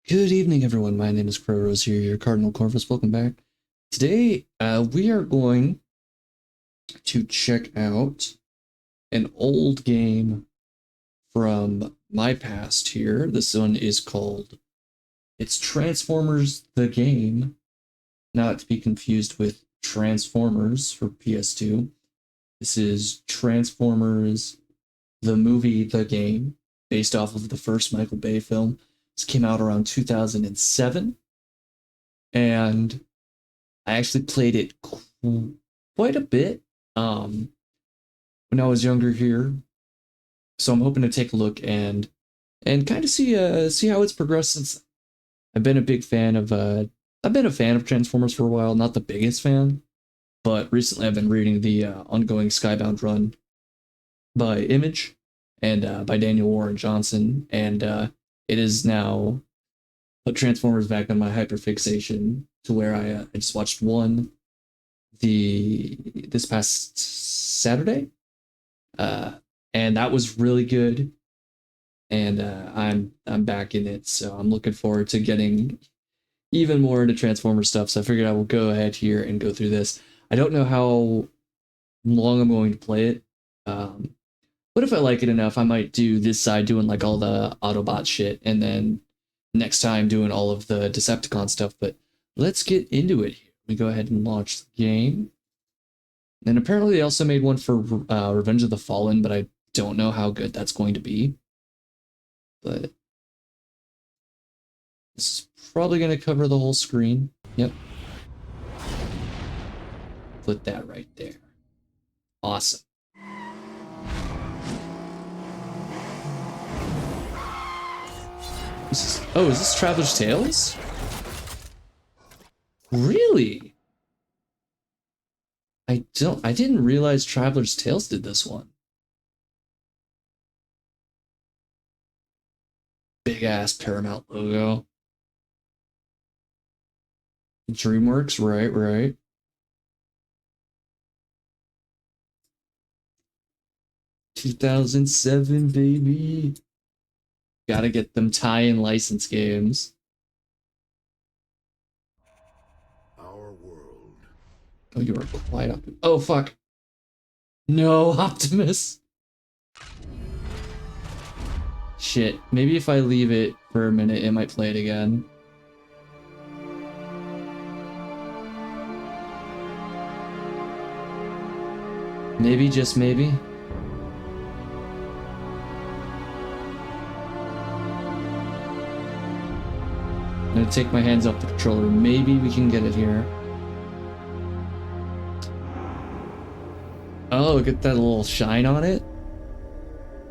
Good evening, everyone. My name is QrowRose here, your Cardinal Corvus. Welcome back. Today, we are going to check out an old game from my past here. This one is called, it's Transformers the Game, not to be confused with Transformers for PS2. This is Transformers the movie, the game, based off of the first Michael Bay film. This came out around 2007, and I actually played it quite a bit when I was younger here. So I'm hoping to take a look and kind of see how it's progressed since. I've been a big fan of Transformers for a while. Not the biggest fan, but recently I've been reading the ongoing Skybound run by Image and by Daniel Warren Johnson, and it is now put Transformers back on my hyperfixation to where I just watched one this past Saturday, and that was really good. And I'm back in it, so I'm looking forward to getting even more into Transformers stuff. So I figured I will go ahead here and go through this. I don't know how long I'm going to play it. But if I like it enough, I might do this side doing like all the Autobot shit, and then next time doing all of the Decepticon stuff. But let's get into it here. We go ahead and launch the game. And apparently they also made one for Revenge of the Fallen, but I don't know how good that's going to be. But this is probably going to cover the whole screen. Yep. Put that right there. Awesome. Is this Traveler's Tales? Really? I didn't realize Traveler's Tales did this one. Big ass Paramount logo. DreamWorks, right. 2007, baby. Gotta get them tie-in license games. Our world. Oh, you are quite up. Oh, fuck. No, Optimus. Shit. Maybe if I leave it for a minute, it might play it again. Maybe, just maybe. I'm gonna take my hands off the controller. Maybe we can get it here. Oh, look at that little shine on it.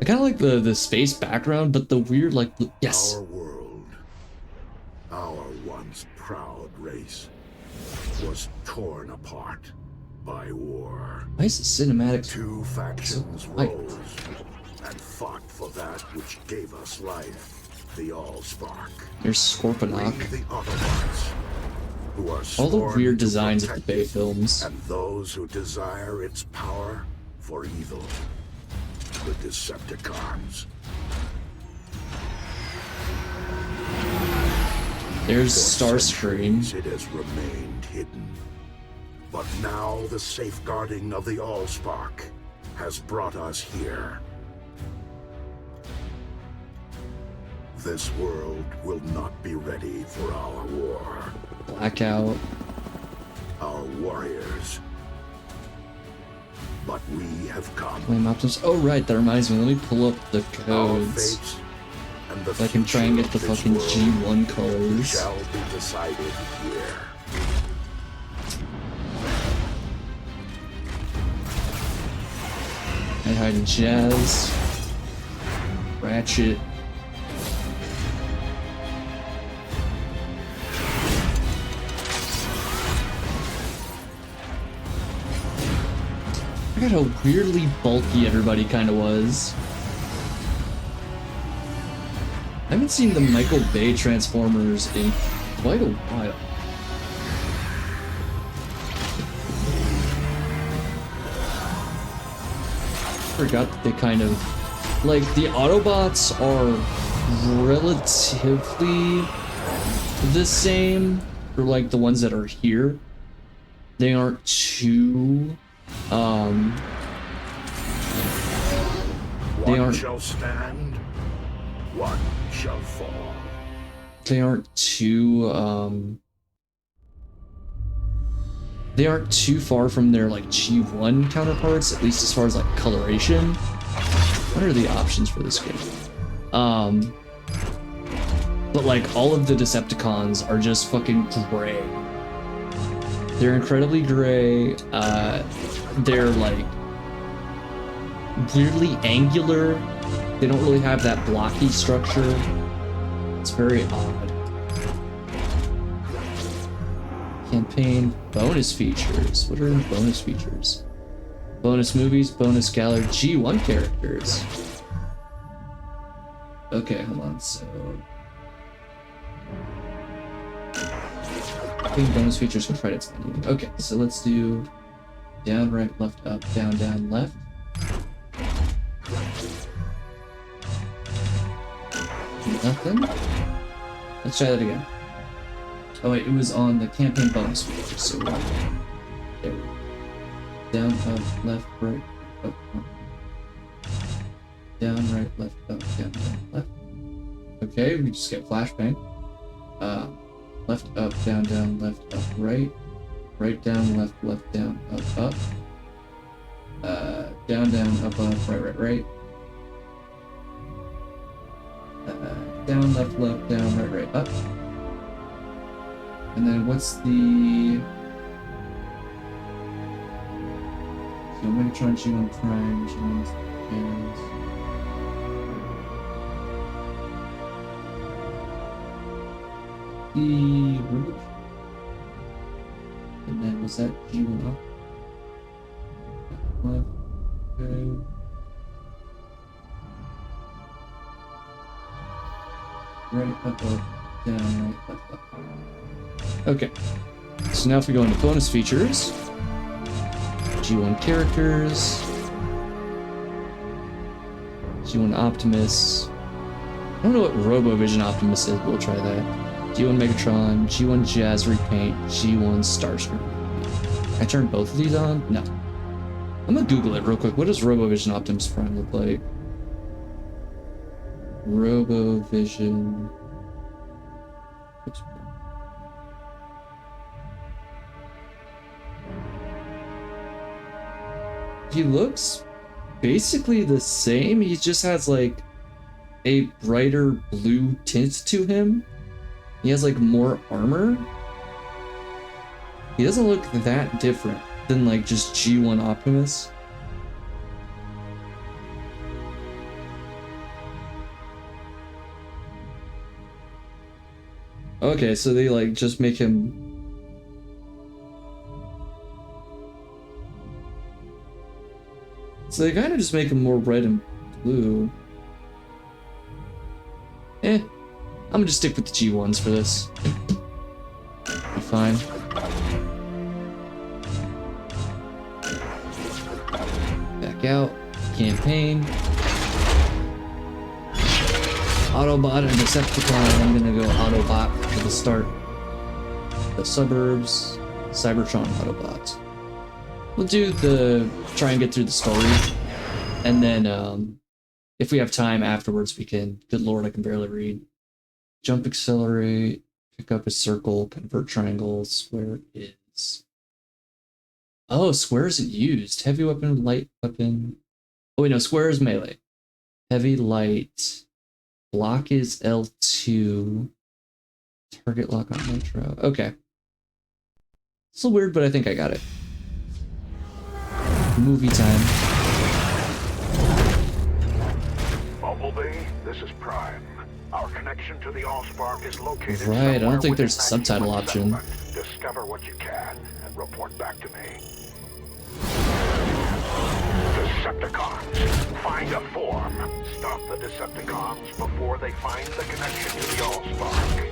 I kind of like the space background, but the weird, like, yes. Our world, our once proud race, was torn apart by war. Why is the cinematic? Two factions so rose and fought for that which gave us life. The Allspark. There's Scorponok. The Autobots, who are all the weird designs of the Bay films. And those who desire its power for evil. The Decepticons. There's Starscream. It has remained hidden. But now the safeguarding of the Allspark has brought us here. This world will not be ready for our war. Blackout. Our warriors. But we have come. Flame Optimus. Oh, right, that reminds me. Let me pull up the codes. So I can try and get the fucking G1 colors. Shall be decided here. I hide Jazz. Ratchet. I forgot how weirdly bulky everybody kind of was. I haven't seen the Michael Bay Transformers in quite a while. Forgot that they kind of, like, the Autobots are relatively the same for like the ones that are here. They aren't too One shall stand, one shall fall. They aren't too they aren't too far from their like G1 counterparts, at least as far as like coloration. What are the options for this game? But like all of the Decepticons are just fucking gray. They're incredibly gray. They're like weirdly angular. They don't really have that blocky structure. It's very odd. Campaign bonus features. What are the bonus features? Bonus movies, bonus gallery, G1 characters. Okay, hold on. So, bonus features and credits menu. Okay, so let's do down, right, left, up, down, left. Nothing. Let's try that again. Oh wait, it was on the campaign bonus features. So there we go. Down, up, left, right, up, up. Down, right, left, up, down, left. Okay, we just get flashbang. Left, up, down, left, up, right. Right, down, left, down, up. Down, up, right. Down, left, down, right, up. And then what's the... So Megatron, G1 Prime, G1 Scans. The Rouge. And then was that G1 up? Left. Okay. Right, up, down, right, left, up. Okay. So now if we go into bonus features, G1 characters, G1 Optimus. I don't know what RoboVision Optimus is, but we'll try that. G1 Megatron, G1 Jazz Repaint, G1 Starscream. I turn both of these on? No. I'm gonna Google it real quick. What does RoboVision Optimus Prime look like? RoboVision. Oops. He looks basically the same. He just has like a brighter blue tint to him. He has like more armor. He doesn't look that different than like just G1 Optimus. Okay, so they like just make him... So they kind of just make him more red and blue. I'm gonna just stick with the G1s for this. Be fine. Back out. Campaign. Autobot and Decepticon. I'm gonna go Autobot for the start. The suburbs. Cybertron Autobot. We'll do the... try and get through the story. And then, if we have time afterwards, we can... Good lord, I can barely read. Jump, accelerate, pick up a circle, convert triangle, square is... Oh, square isn't used. Heavy weapon, light weapon... Oh wait, no, square is melee. Heavy, light... Block is L2. Target lock on Nitro. Okay. It's a little weird, but I think I got it. Movie time. Bumblebee, this is Prime. Our connection to the Allspark is located. Right, I don't think there's a subtitle option. Discover what you can and report back to me. Decepticons, find a form. Stop the Decepticons before they find the connection to the Allspark.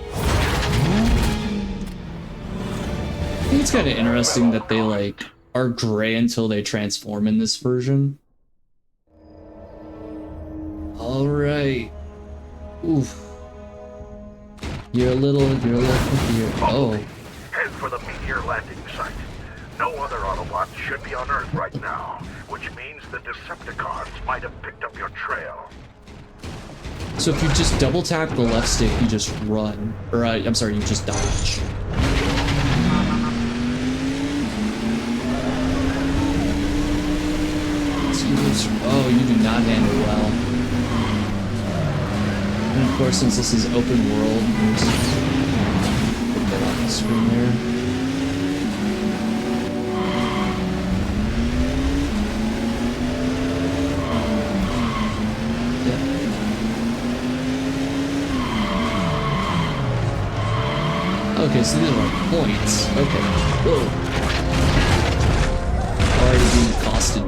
I think it's kind of interesting that they like are gray until they transform in this version. All right. Oof. You're a little confused. Oh. Head for the meteor landing site. No other Autobots should be on Earth right now, which means the Decepticons might have picked up your trail. So if you just double tap the left stick, you just run. Or, I'm sorry, you just dodge. Oh, you do not handle well. And of course, since this is open world, you just put that on the screen there. Okay, so these are like points. Okay. Whoa. Already being accosted.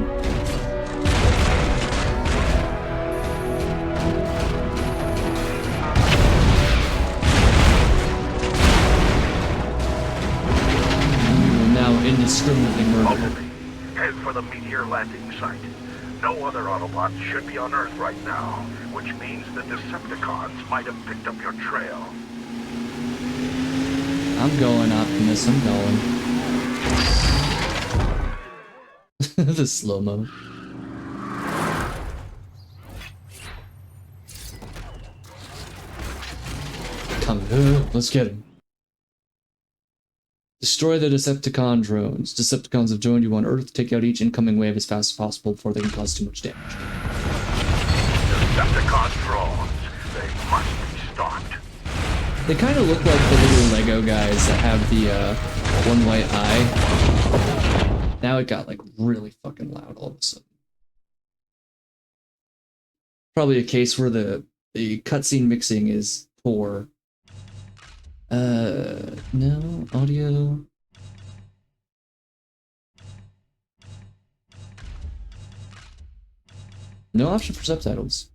Indiscriminately murdered. Head for the meteor landing site. No other Autobots should be on Earth right now, which means the Decepticons might have picked up your trail. I'm going, Optimus, I'm going. The slow-mo. Come on, let's get him. Destroy the Decepticon drones. Decepticons have joined you on Earth. Take out each incoming wave as fast as possible before they can cause too much damage. Decepticon drones. They must be stopped. They kind of look like the little Lego guys that have the one white eye. Now it got like really fucking loud all of a sudden. Probably a case where the cutscene mixing is poor. No, audio. No option for subtitles.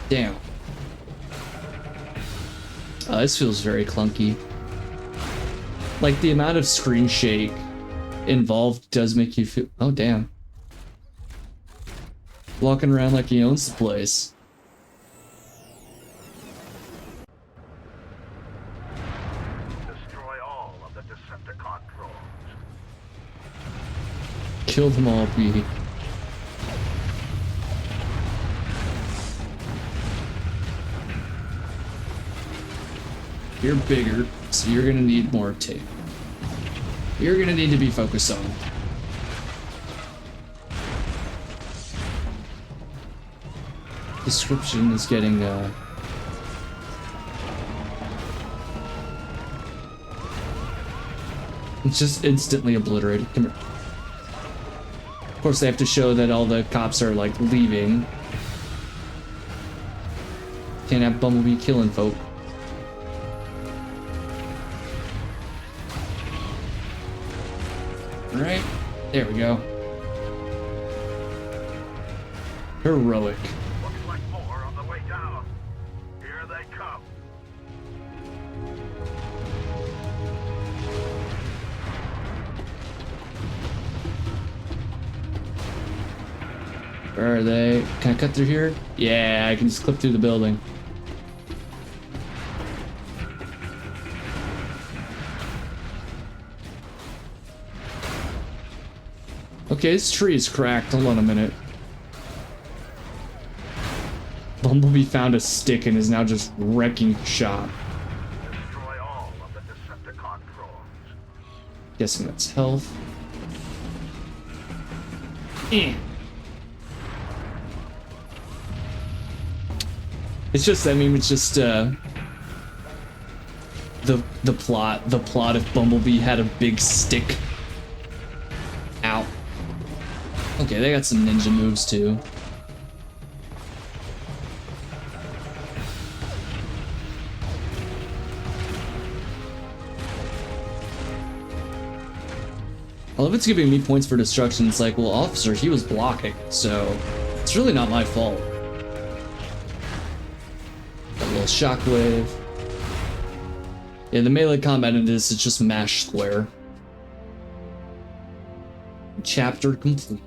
Damn. This feels very clunky. Like, the amount of screen shake involved does make you feel... Oh, damn. Walking around like he owns the place. Destroy all of the Decepticon drones. Kill them all, B. You're bigger, so you're gonna need more tape. You're gonna need to be focused on. Description is getting it's just instantly obliterated. Come here. Of course they have to show that all the cops are like leaving. Can't have Bumblebee killing folk. Alright, there we go. Heroic. Where are they? Can I cut through here? Yeah, I can just clip through the building. Okay, this tree is cracked. Hold on a minute. Bumblebee found a stick and is now just wrecking shop. Destroy all of the Decepticon drones. Guessing that's health. It's just, I mean, it's just the plot if Bumblebee had a big stick. Ow. Okay, they got some ninja moves too. I love it's giving me points for destruction. It's like, well, officer, he was blocking, so it's really not my fault. Got a little shockwave. Yeah, the melee combat in this is just mash square. Chapter complete.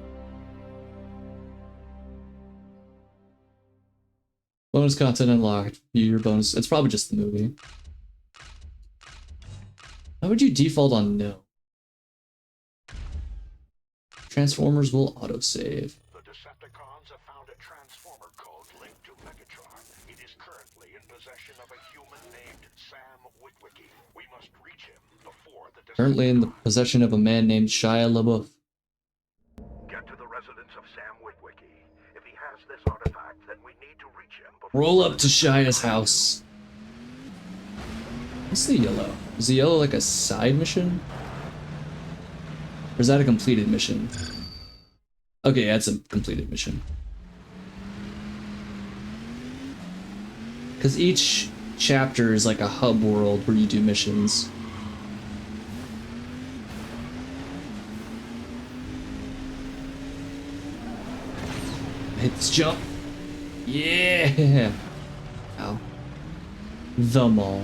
Bonus content unlocked. View your bonus. It's probably just the movie. How would you default on no? Transformers will autosave. The Decepticons have found a transformer code linked to Megatron. It is currently in possession of a human named Sam Witwicky. We must reach him before the Currently in the possession of a man named Shia LaBeouf. Get to the residence of Sam Witwicky. If he has this artifact, then we need to reach him before... Roll up to Shia's house. What's the yellow? Is the yellow like a side mission? Or is that a completed mission? Okay, that's a completed mission. Because each chapter is like a hub world where you do missions. Hit this jump. Yeah! Ow. The mall.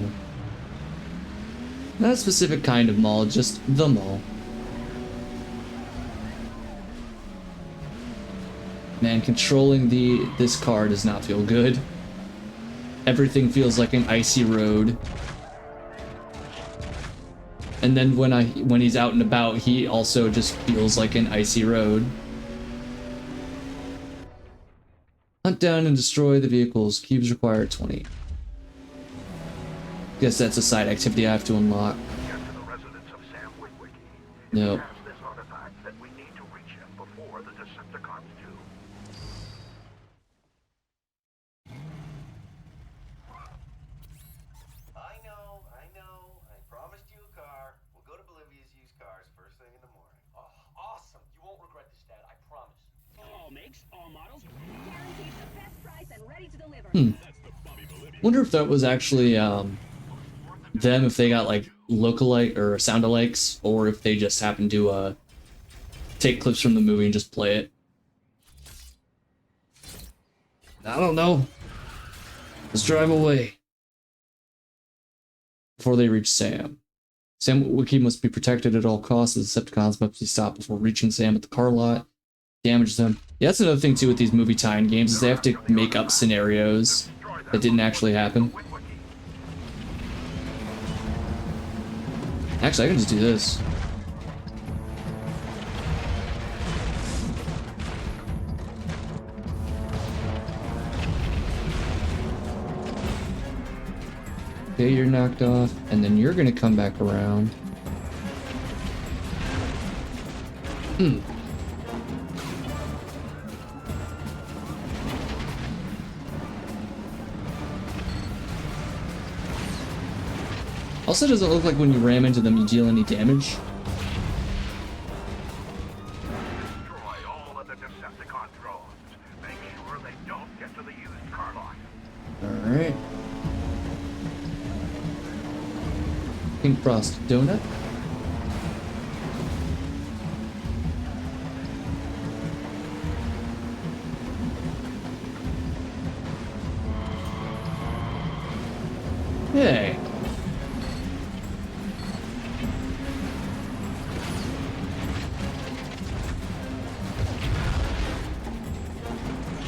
Not a specific kind of mall, just the mall. Man, controlling this car does not feel good. Everything feels like an icy road. And then when he's out and about, he also just feels like an icy road. Hunt down and destroy the vehicles. Cubes require 20. Guess that's a side activity I have to unlock. Get to the residence of Sam Witwicky. No. If he has this artifact, then we need to reach him before the Decepticons do. I know. I promised you a car. We'll go to Bolivia's used cars first thing in the morning. Oh, awesome. You won't regret this, Dad. I promise. All makes, all models. Guaranteed the best price and ready to deliver. Wonder if that was actually them, if they got like lookalike or sound-alikes, or if they just happened to take clips from the movie and just play it. I don't know. Let's drive away. Before they reach Sam. Sam Witwicky must be protected at all costs. The Decepticons must be stopped before reaching Sam at the car lot. Damage them. Yeah, that's another thing too with these movie tie-in games, is they have to make up scenarios that didn't actually happen. Actually, I can just do this. Okay, you're knocked off, and then you're gonna come back around. Also, doesn't look like when you ram into them you deal any damage. Destroy all of the Decepticon drones. Make sure they don't get to the used car lot. Alright. Pink Frost Donut. Hey.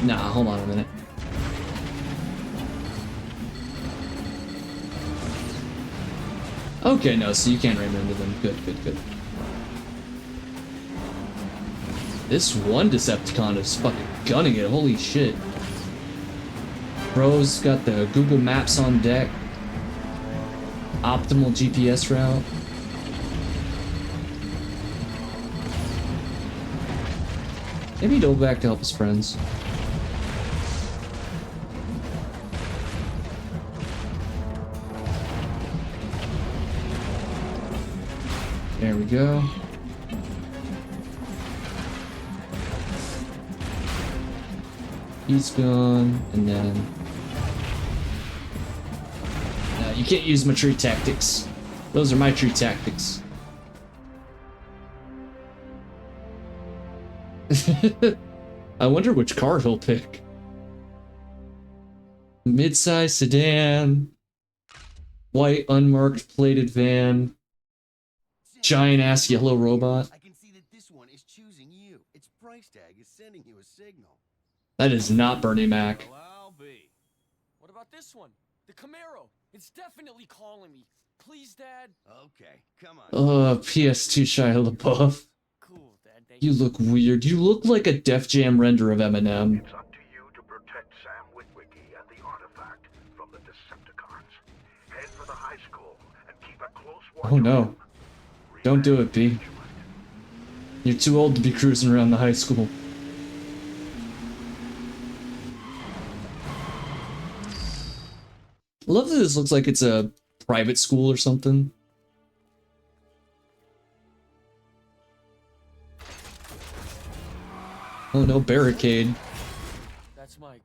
Nah, hold on a minute. Okay, no, so you can't ram into them. Good. This one Decepticon is fucking gunning it, holy shit. Bro's got the Google Maps on deck. Optimal GPS route. Maybe he'd go back to help his friends. There we go. He's gone, and then... No, you can't use my tree tactics. Those are my tree tactics. I wonder which car he'll pick. Mid-size sedan, white unmarked plated van, giant ass yellow robot. I can see that this one is choosing you. Its price tag is sending you a signal. That is not Bernie Mac. Well, I'll be. this one. The Camaro. It's definitely calling me. Please, Dad. Okay, come on. PS2 Shia LaBeouf. Cool, Dad. Thank You look weird. You look like a Def Jam render of Eminem. It's up to you to protect Sam Witwicky and the artifact from the Decepticons. Head for the high school and keep a close watch Oh on no. him. Don't do it, B. You're too old to be cruising around the high school. I love that this looks like it's a private school or something. Oh no, barricade. That's my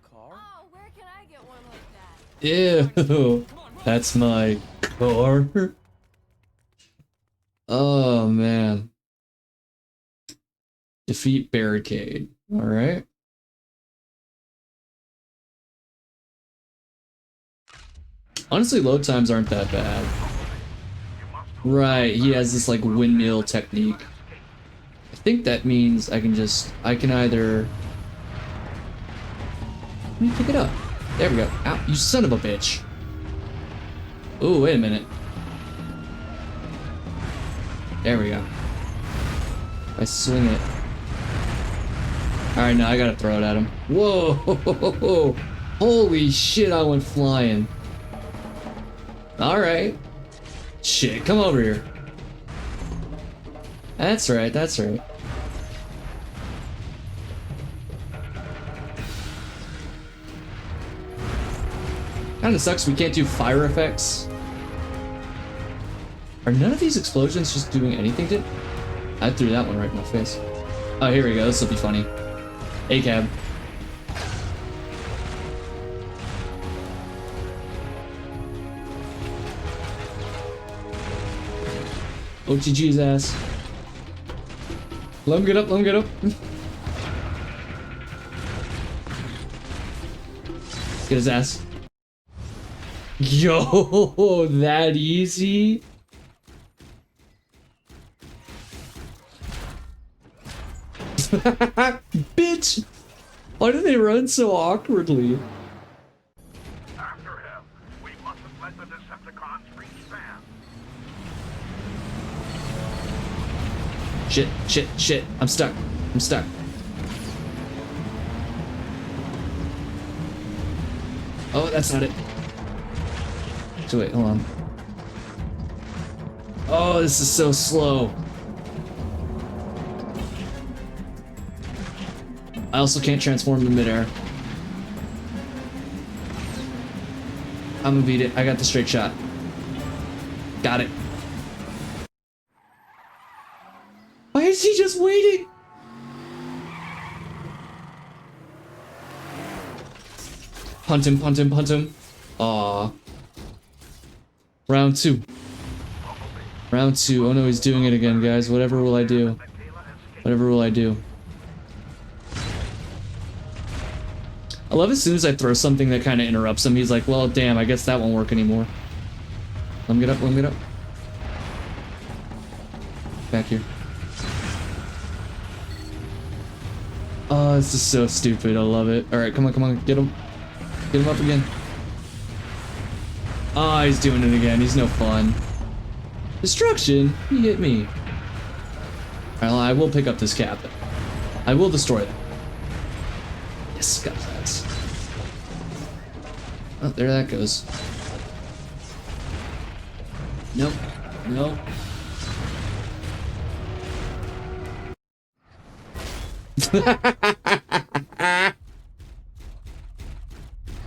car? Oh, where can I get one like that? Ew. That's my car. Oh man. Defeat barricade. Alright. Honestly, load times aren't that bad. Right, he has this like windmill technique. I think that means I can either... Let me pick it up. There we go. Ow, you son of a bitch. Ooh, wait a minute. There we go. I swing it. Alright, now I gotta throw it at him. Whoa! Holy shit, I went flying. Alright. Shit, come over here. That's right, that's right. Kinda sucks we can't do fire effects. Are none of these explosions just doing anything to... I threw that one right in my face. Oh, here we go, this will be funny. A-cab. OTG's ass. Let him get up, let him get up. Get his ass. Yo, that easy? Bitch! Why do they run so awkwardly? After him. We mustn't let the Decepticons reach Sam. Shit, shit, shit. I'm stuck. I'm stuck. Oh, that's not it. So wait, hold on. Oh, this is so slow. I also can't transform in midair. I'm gonna beat it. I got the straight shot. Got it. Why is he just waiting? Punt him, punt him, punt him. Aww. Round two. Round two. Oh no, he's doing it again, guys. Whatever will I do? Whatever will I do? I love as soon as I throw something that kind of interrupts him, he's like, well, damn, I guess that won't work anymore. Let him get up, let him get up. Back here. Oh, this is so stupid. I love it. Alright, come on, come on. Get him. Get him up again. Oh, he's doing it again. He's no fun. Destruction? He hit me. Alright, I will pick up this captain. I will destroy them. Yes, got that. Oh, there that goes. Nope. Nope.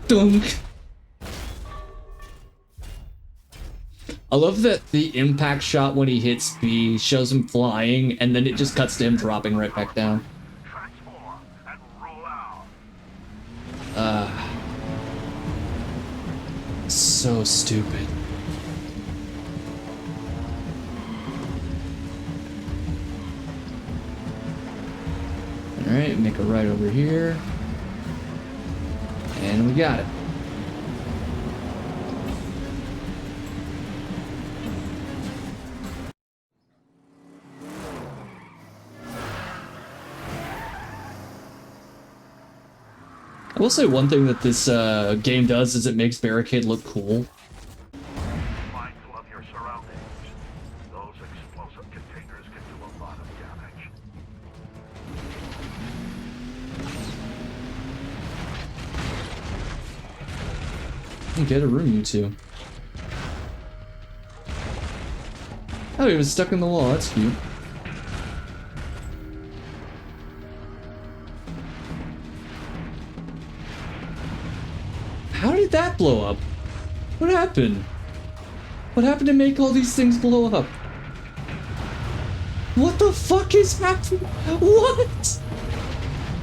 Dunk. I love that the impact shot when he hits B shows him flying, and then it just cuts to him dropping right back down. Transform and roll out. So stupid. Alright, make a right over here. And we got it. I will say one thing that this game does is it makes Barricade look cool. Mindful of your surroundings. Those explosive containers can do a lot of damage. Get a room, you two. Oh, he was stuck in the wall. That's cute. How did that blow up? What happened? What happened to make all these things blow up? What the fuck is happening? What?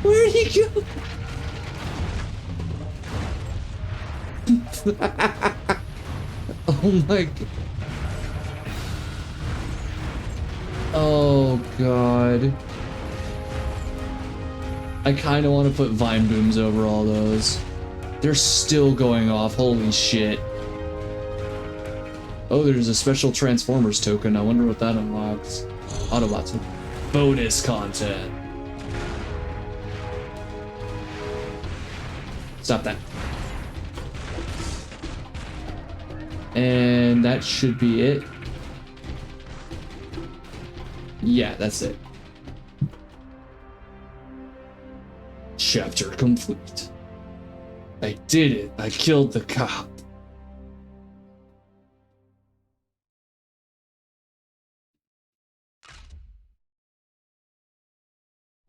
Where'd he go? Oh my god. Oh god. I kind of want to put vine booms over all those. They're still going off. Holy shit. Oh, there's a special Transformers token. I wonder what that unlocks. Autobots. Bonus content. Stop that. And that should be it. Yeah, that's it. Chapter complete. I did it. I killed the cop.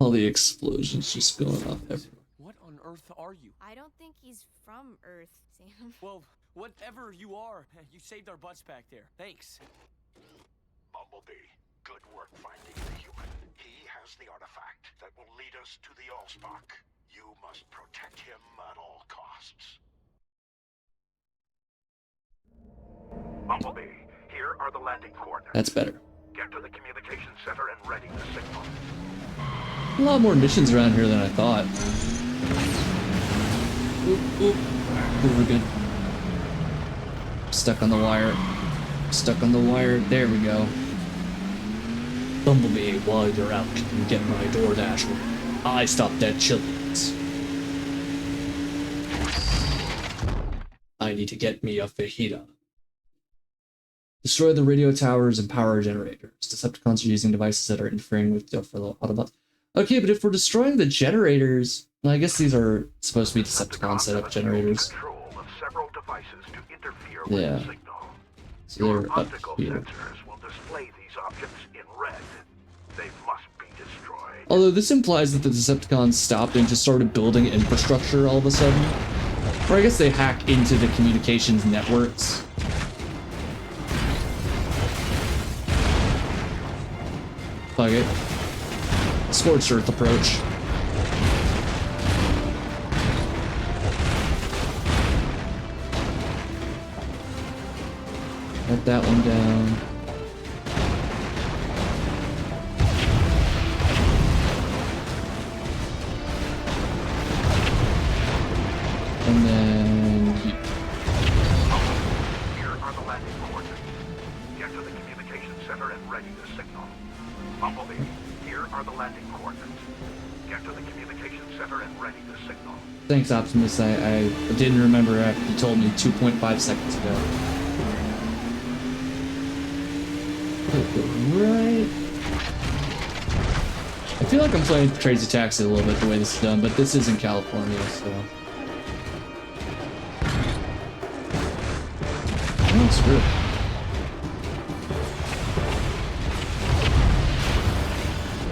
All the explosions just going off everywhere. What on earth are you? I don't think he's from Earth, Sam. Well, whatever you are, you saved our butts back there. Thanks. Bumblebee, good work finding the human. He has the artifact that will lead us to the Allspark. You must protect him at all costs. Bumblebee, here are the landing coordinates. That's better. Get to the communication center and ready the signal. A lot more missions around here than I thought. Oop, oop. We're good. Stuck on the wire. Stuck on the wire. There we go. Bumblebee, while you're out, can you get my DoorDash order? I stopped at Chili's. I need to get me a fajita. Destroy the radio towers and power generators. Decepticons are using devices that are interfering with the fellow Autobots. Okay, but if we're destroying the generators, well, I guess these are supposed to be Decepticon setup generators. Control of several devices to interfere Yeah. with the signal. So Your they're up optical here. sensors will display these objects in red. They must be destroyed. Although this implies that the Decepticons stopped and just started building infrastructure all of a sudden. Or I guess they hack into the communications networks. Fuck it. Scorched Earth approach. Let that one down. And then... Here are the landing coordinates. Get to the communication center and ready the signal. Bumblebee, here are the landing coordinates. Get to the communication center and ready the signal. Thanks, Optimus. I didn't remember after you told me 2.5 seconds ago. Right. I feel like I'm playing Crazy Taxi a little bit the way this is done, but this is in California, so... Oh, screw it.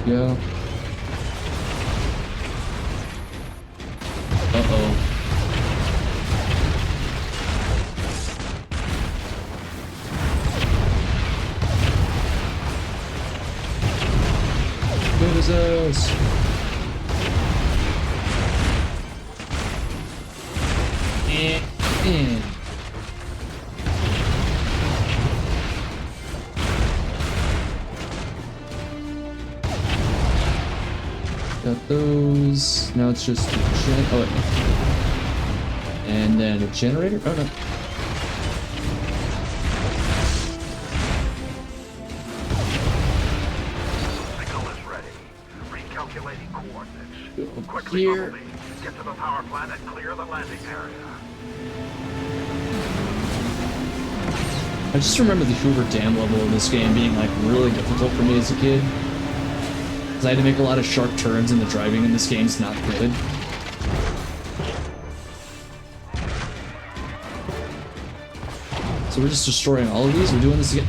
Go. Uh-oh. What is this? Got those. Now it's just a oh wait. And then a generator? Oh no. Signal is ready. Recalculating coordinates. Go over Quickly, here. Bumblebee. Get to the power plant and clear the landing area. I just remember the Hoover Dam level in this game being like really difficult for me as a kid. Because I had to make a lot of sharp turns and the driving in this game is not good. So we're just destroying all of these? We're doing this again?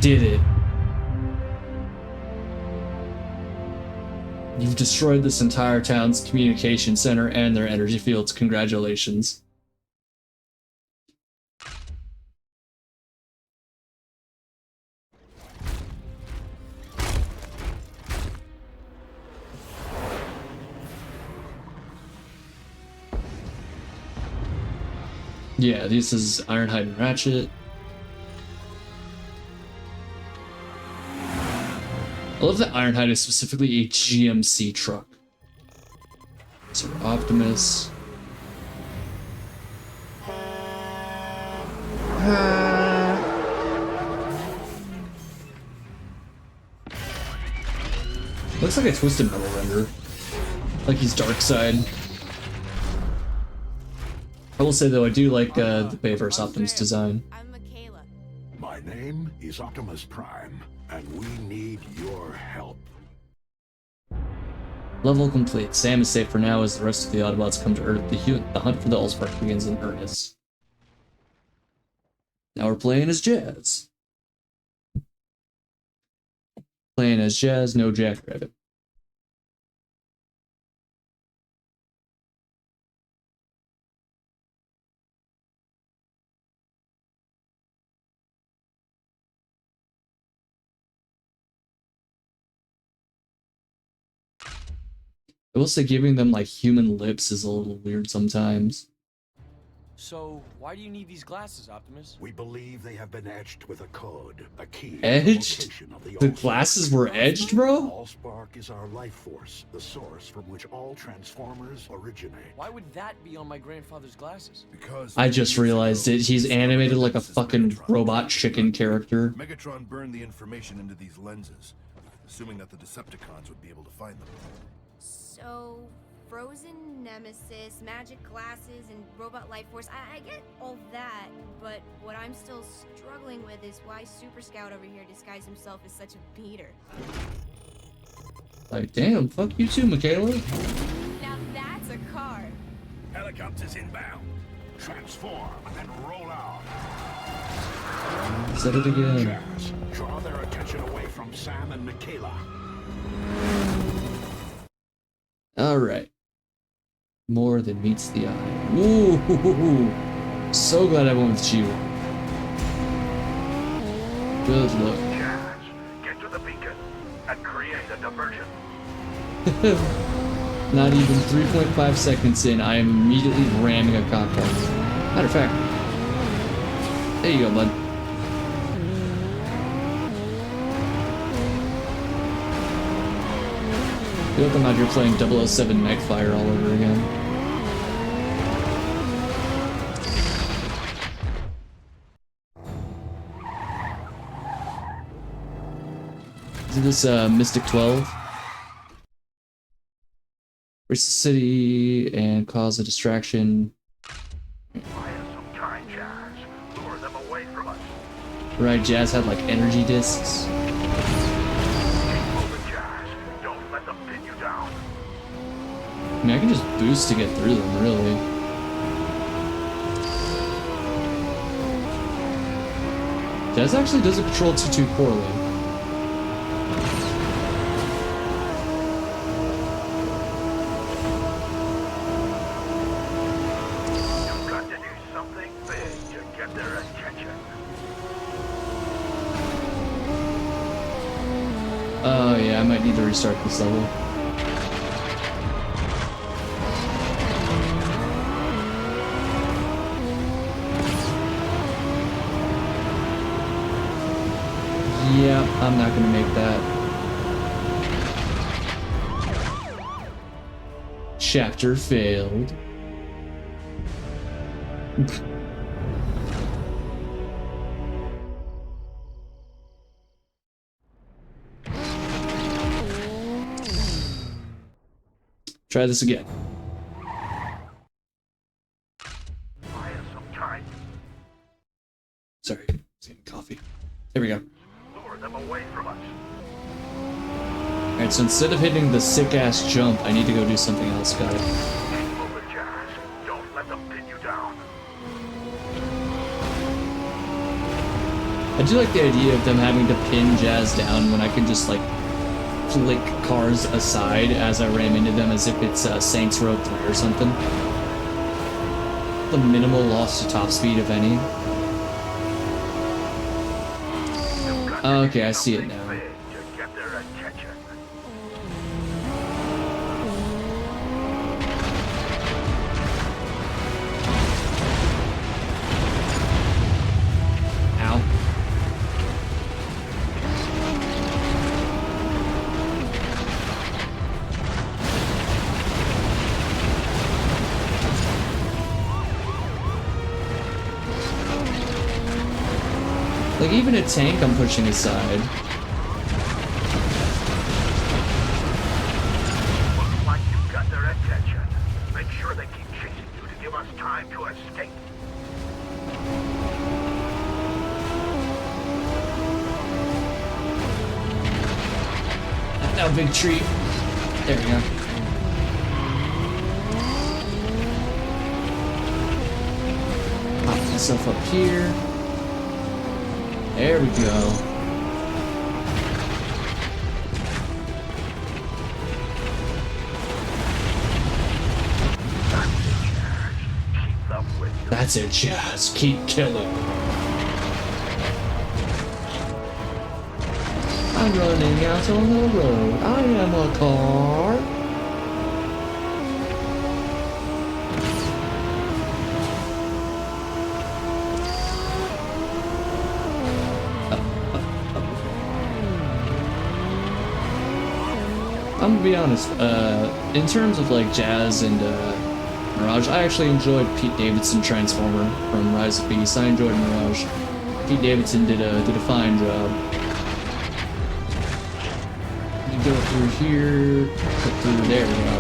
Did it. You've destroyed this entire town's communication center and their energy fields. Congratulations. Yeah, this is Ironhide and Ratchet. I love that Ironhide is specifically a GMC truck. So Optimus. Looks like a Twisted Metal render. Like he's Darkseid. I will say though, I do like the Bayverse Optimus design. I'm Michaela. My name is Optimus Prime, and we need your help. Level complete. Sam is safe for now as the rest of the Autobots come to Earth. The hunt for the Allspark begins in earnest. Now we're playing as Jazz. Playing as Jazz, no Jackrabbit. I will say giving them like human lips is a little weird sometimes. So, why do you need these glasses, Optimus? We believe they have been etched with a code, a key. Edged? The glasses were edged, bro? Allspark is our life force, the source from which all Transformers originate. Why would that be on my grandfather's glasses? Because I just realized it. He's animated like a fucking robot chicken character. Megatron burned the information into these lenses, assuming that the Decepticons would be able to find them. So, frozen nemesis, magic glasses, and robot life force. I get all that, but what I'm still struggling with is why Super Scout over here disguised himself as such a beater. Like, damn, fuck you too, Michaela. Now that's a car. Helicopters inbound. Transform and roll out. Said it again. Jazz, draw their attention away from Sam and Michaela. Alright. More than meets the eye. Ooh, so glad I went with you. Good look. Jazz, get to the beacon and create a diversion. Not even 3.5 seconds in, I am immediately ramming a cop car. Matter of fact, there you go, bud. I feel like I'm out here playing 007 Nightfire all over again. Is this Mystic 12? Reach the city and cause a distraction. Buy us some time, Jazz. Lure them away from us. Right, Jazz had like energy discs. Keep moving, Jazz. Don't let them pin you down. I mean, I can just boost to get through them, really. Jazz actually doesn't control too poorly. You've got to do something big to get their attention. Oh yeah, I might need to restart this level. Yeah, I'm not gonna make that. Chapter failed. Try this again. Buy us some time. Sorry, I was getting coffee. There we go. Lure them away from us. Alright, so instead of hitting the sick-ass jump, I need to go do something else. Got it. Move the Jazz. Don't let them pin you down. I do like the idea of them having to pin Jazz down when I can just, like, flick cars aside as I ram into them as if it's Saints Row 3 or something. The minimal loss to top speed, if any. Okay, I see it now. Big to get their attention. Ow. Like, even a tank I'm pushing aside. Looks like you've got their attention. Make sure they keep chasing you to give us time to escape. Now, big treat. There we go. Pop myself up here. There we go. That's it, Jazz. Keep killing. I'm running out on the road. I am a car. I'm gonna be honest, in terms of like Jazz and Mirage, I actually enjoyed Pete Davidson Transformer from Rise of Beasts. I enjoyed Mirage. Pete Davidson did a fine job. You go through here, cut through there we go.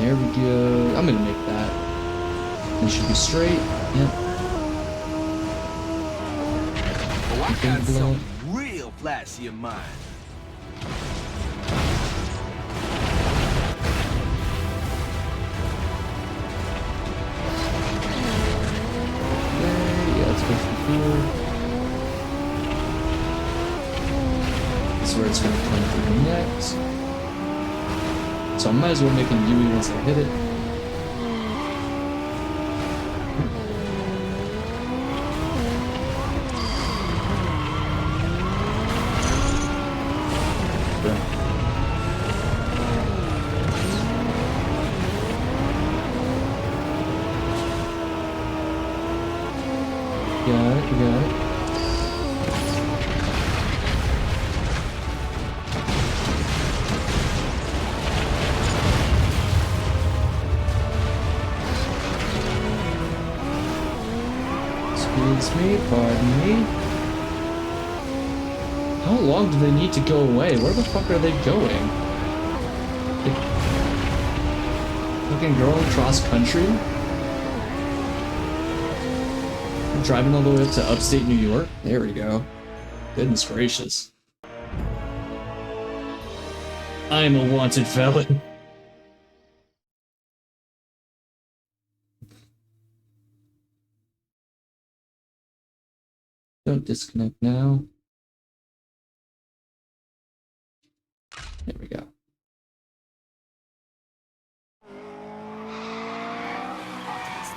There we go. I'm gonna make that. It should be straight. Yep. Oh, I got something real flashy in mind. Yeah, let's go through here. That's where it's gonna come through next. So I might as well make a Yui once I hit it. Got it, got it. Excuse me, pardon me. How long do they need to go away? Where the fuck are they going? Like, fucking going cross country? Driving all the way up to upstate New York? There we go. Goodness gracious. I am a wanted felon. Don't disconnect now. There we go.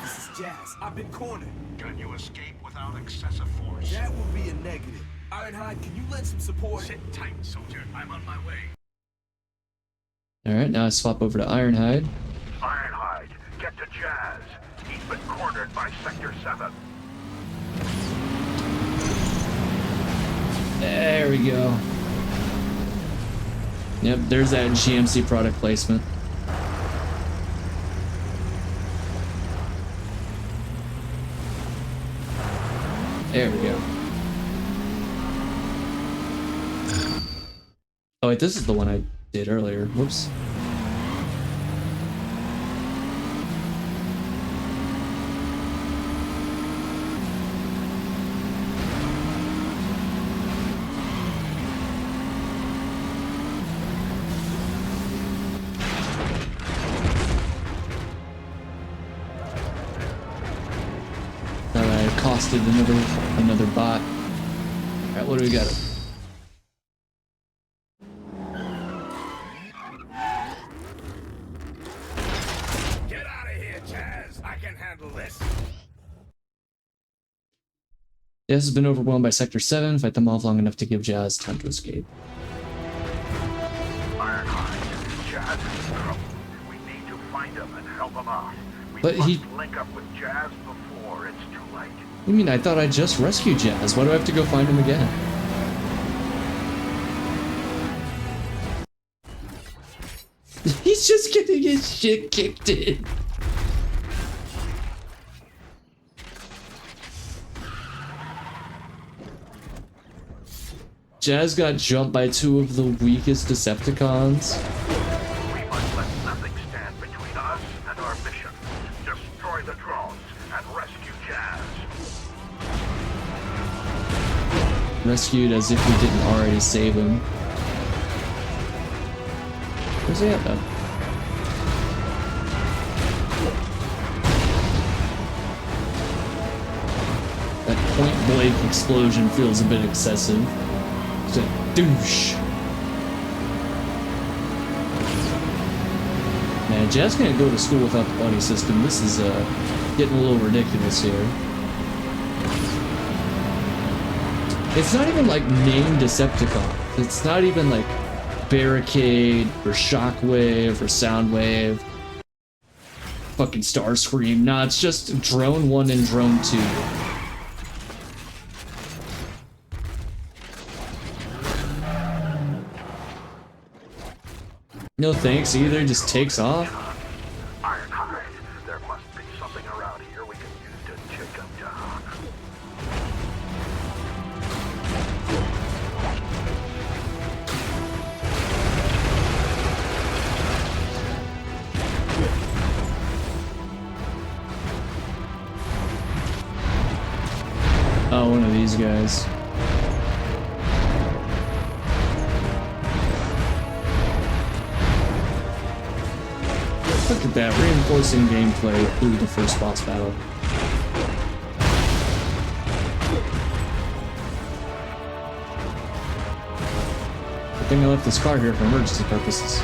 This is Jazz. I've been cornered. Can you escape without excessive force? That would be a negative. Ironhide, can you lend some support? Sit tight, soldier. I'm on my way. Alright, now I swap over to Ironhide. Ironhide, get to Jazz. He's been cornered by Sector 7. There we go. Yep, there's that GMC product placement. There we go. Oh wait, this is the one I did earlier. Whoops. Costed another bot. Alright, what do we got? Get out of here, Chaz. I can handle this. Jazz has been overwhelmed by Sector 7. Fight them off long enough to give Jazz time to escape. Ironhide, Jazz is in trouble. We need to find him and help him out. We But must link up with Jazz before it's too late. You mean I thought I just rescued Jazz? Why do I have to go find him again? He's just getting his shit kicked in. Jazz got jumped by two of the weakest Decepticons. We must let nothing stand between us and our mission. Destroy the drones and rescue Jazz. Rescued as if we didn't already save him. Where's he at though? That point blank explosion feels a bit excessive. It's a douche. Man, Jazz can't go to school without the buddy system. This is getting a little ridiculous here. It's not even like named Decepticon. It's not even like Barricade or Shockwave or Soundwave. Fucking Starscream. Nah, it's just Drone 1 and Drone 2. No thanks either, just takes off. Ironhide, there must be something around here we can use to take him down. Oh, one of these guys. Look at that, reinforcing gameplay through the first boss battle. Good thing I left this car here for emergency purposes.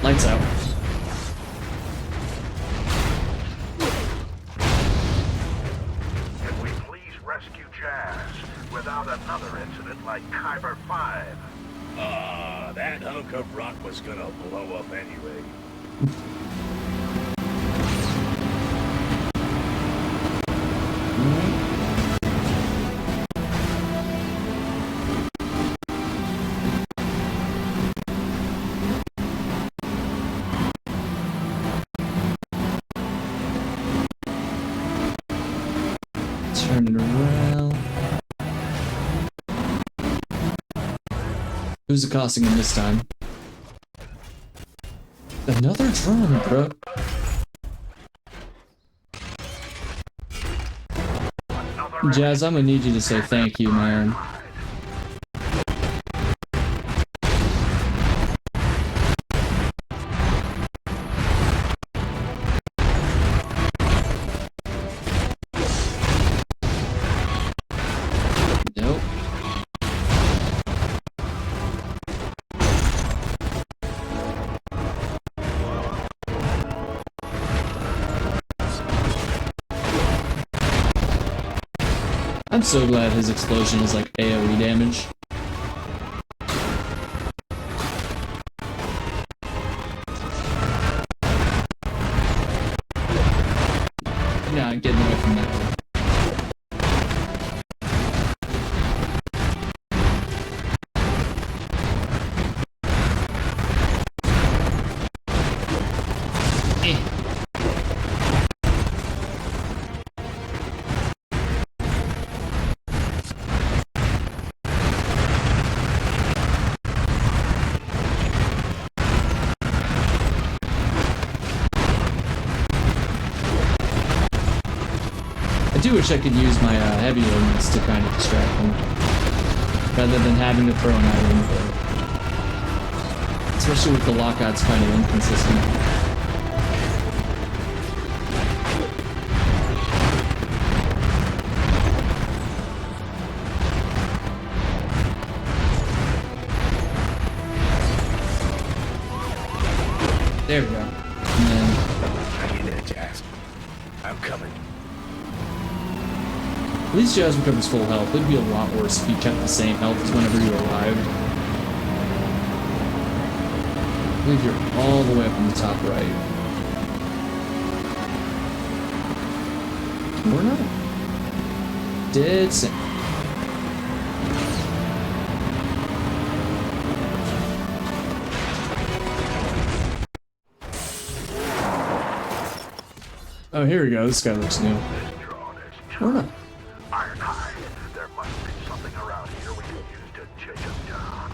Lights out. Can we please rescue Jazz without another incident like Kyber 5? That hunk of rock was gonna blow up anyway. Turn it around. Who's accosting him this time? Another drone, bro. Jazz, I'm gonna need you to say thank you, man. Nope. I'm so glad his explosion is like AoE damage. not getting away from that one. I do wish I could use my heavy ordnance to kind of distract them, rather than having to throw them at them. Especially with the lockouts kind of inconsistent. There we go. And then... Hang in there, Jazz. I'm coming. At least Jazz recovers full health. It'd be a lot worse if you kept the same health as whenever you arrived. I believe you're all the way up on the top right. Or not. Dead center. Oh, here we go. This guy looks new. Or not. Ironhide, there must be something around here we can use to chase him down.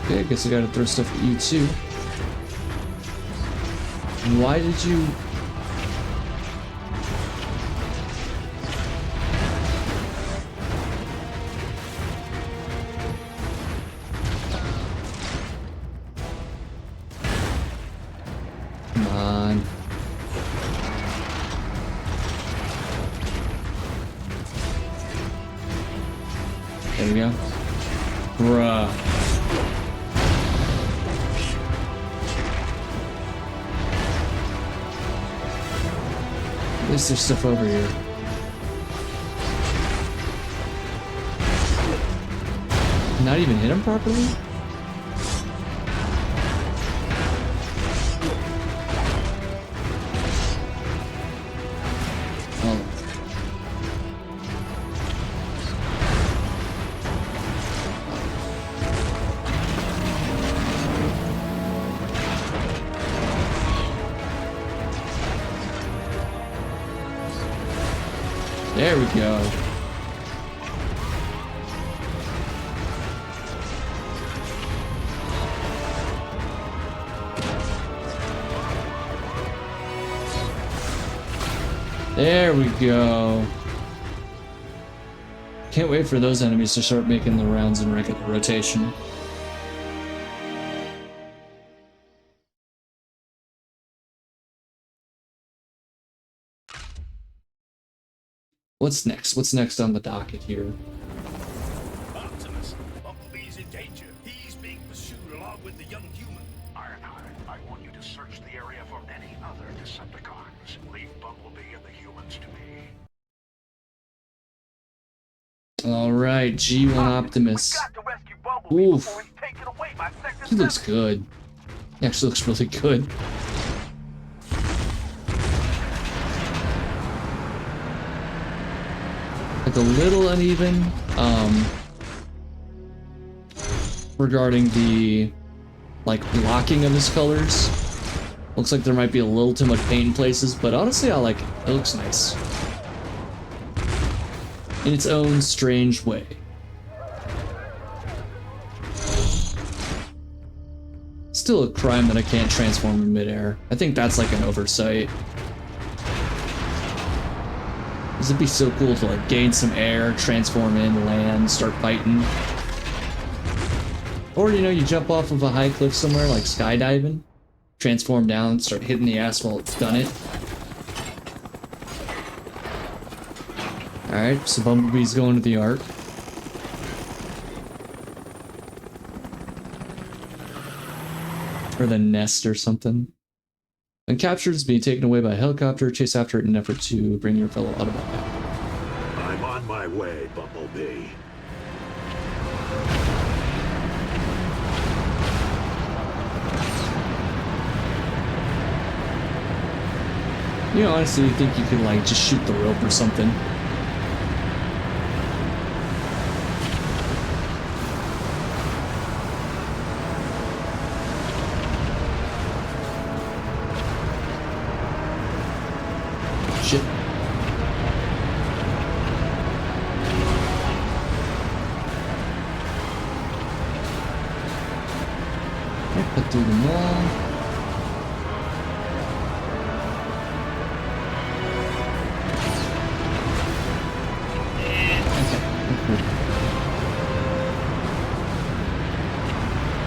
Okay, I guess I gotta throw stuff at you too. Why did you... Come on. There we go. Bruh. At least there's stuff over here. Not even hit him properly? Oh. There we go. There we go. Can't wait for those enemies to start making the rounds in regular rotation. What's next? What's next on the docket here? Optimus, Bumblebee's in danger. He's being pursued along with the young human. Ironhide, I want you to search the area for any other Decepticons. Leave Bumblebee and the humans to me. Alright, G1 Optimus. We've got to rescue Bumblebee Oof. before he's taken away by Sector He looks 7. good. He actually looks really good. Like a little uneven, regarding the, like, blocking of his colors. Looks like there might be a little too much paint in places, but honestly I like it. It looks nice. In its own strange way. Still a crime that I can't transform in midair. I think that's like an oversight. This would be so cool to like gain some air, transform in, land, start fighting. Or, you know, you jump off of a high cliff somewhere, like skydiving, transform down, start hitting the asphalt, done it. Alright, so Bumblebee's going to the Ark. Or the nest or something. When captured, is being taken away by a helicopter, chase after it in an effort to bring your fellow Autobot back. I'm on my way, Bumblebee. You know, honestly, you think you could, like, just shoot the rope or something. Shit. I put through them all.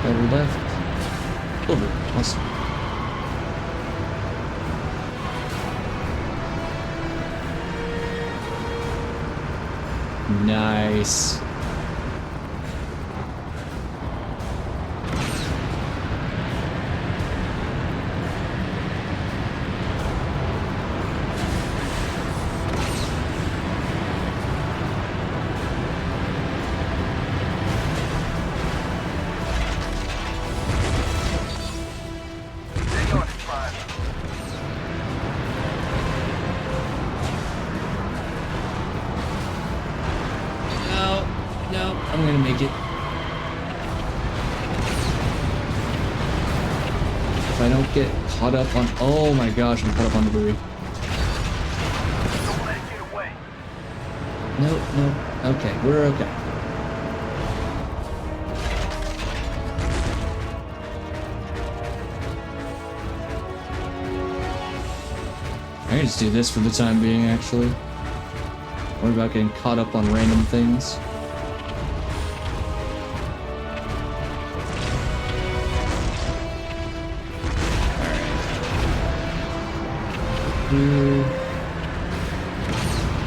Over left. Over. Awesome. Nice. I'm gonna make it. If I don't get caught up on... Oh my gosh, I'm caught up on the buoy. Don't let it get away. No. Okay, we're okay. I can just do this for the time being, actually. Worry about getting caught up on random things.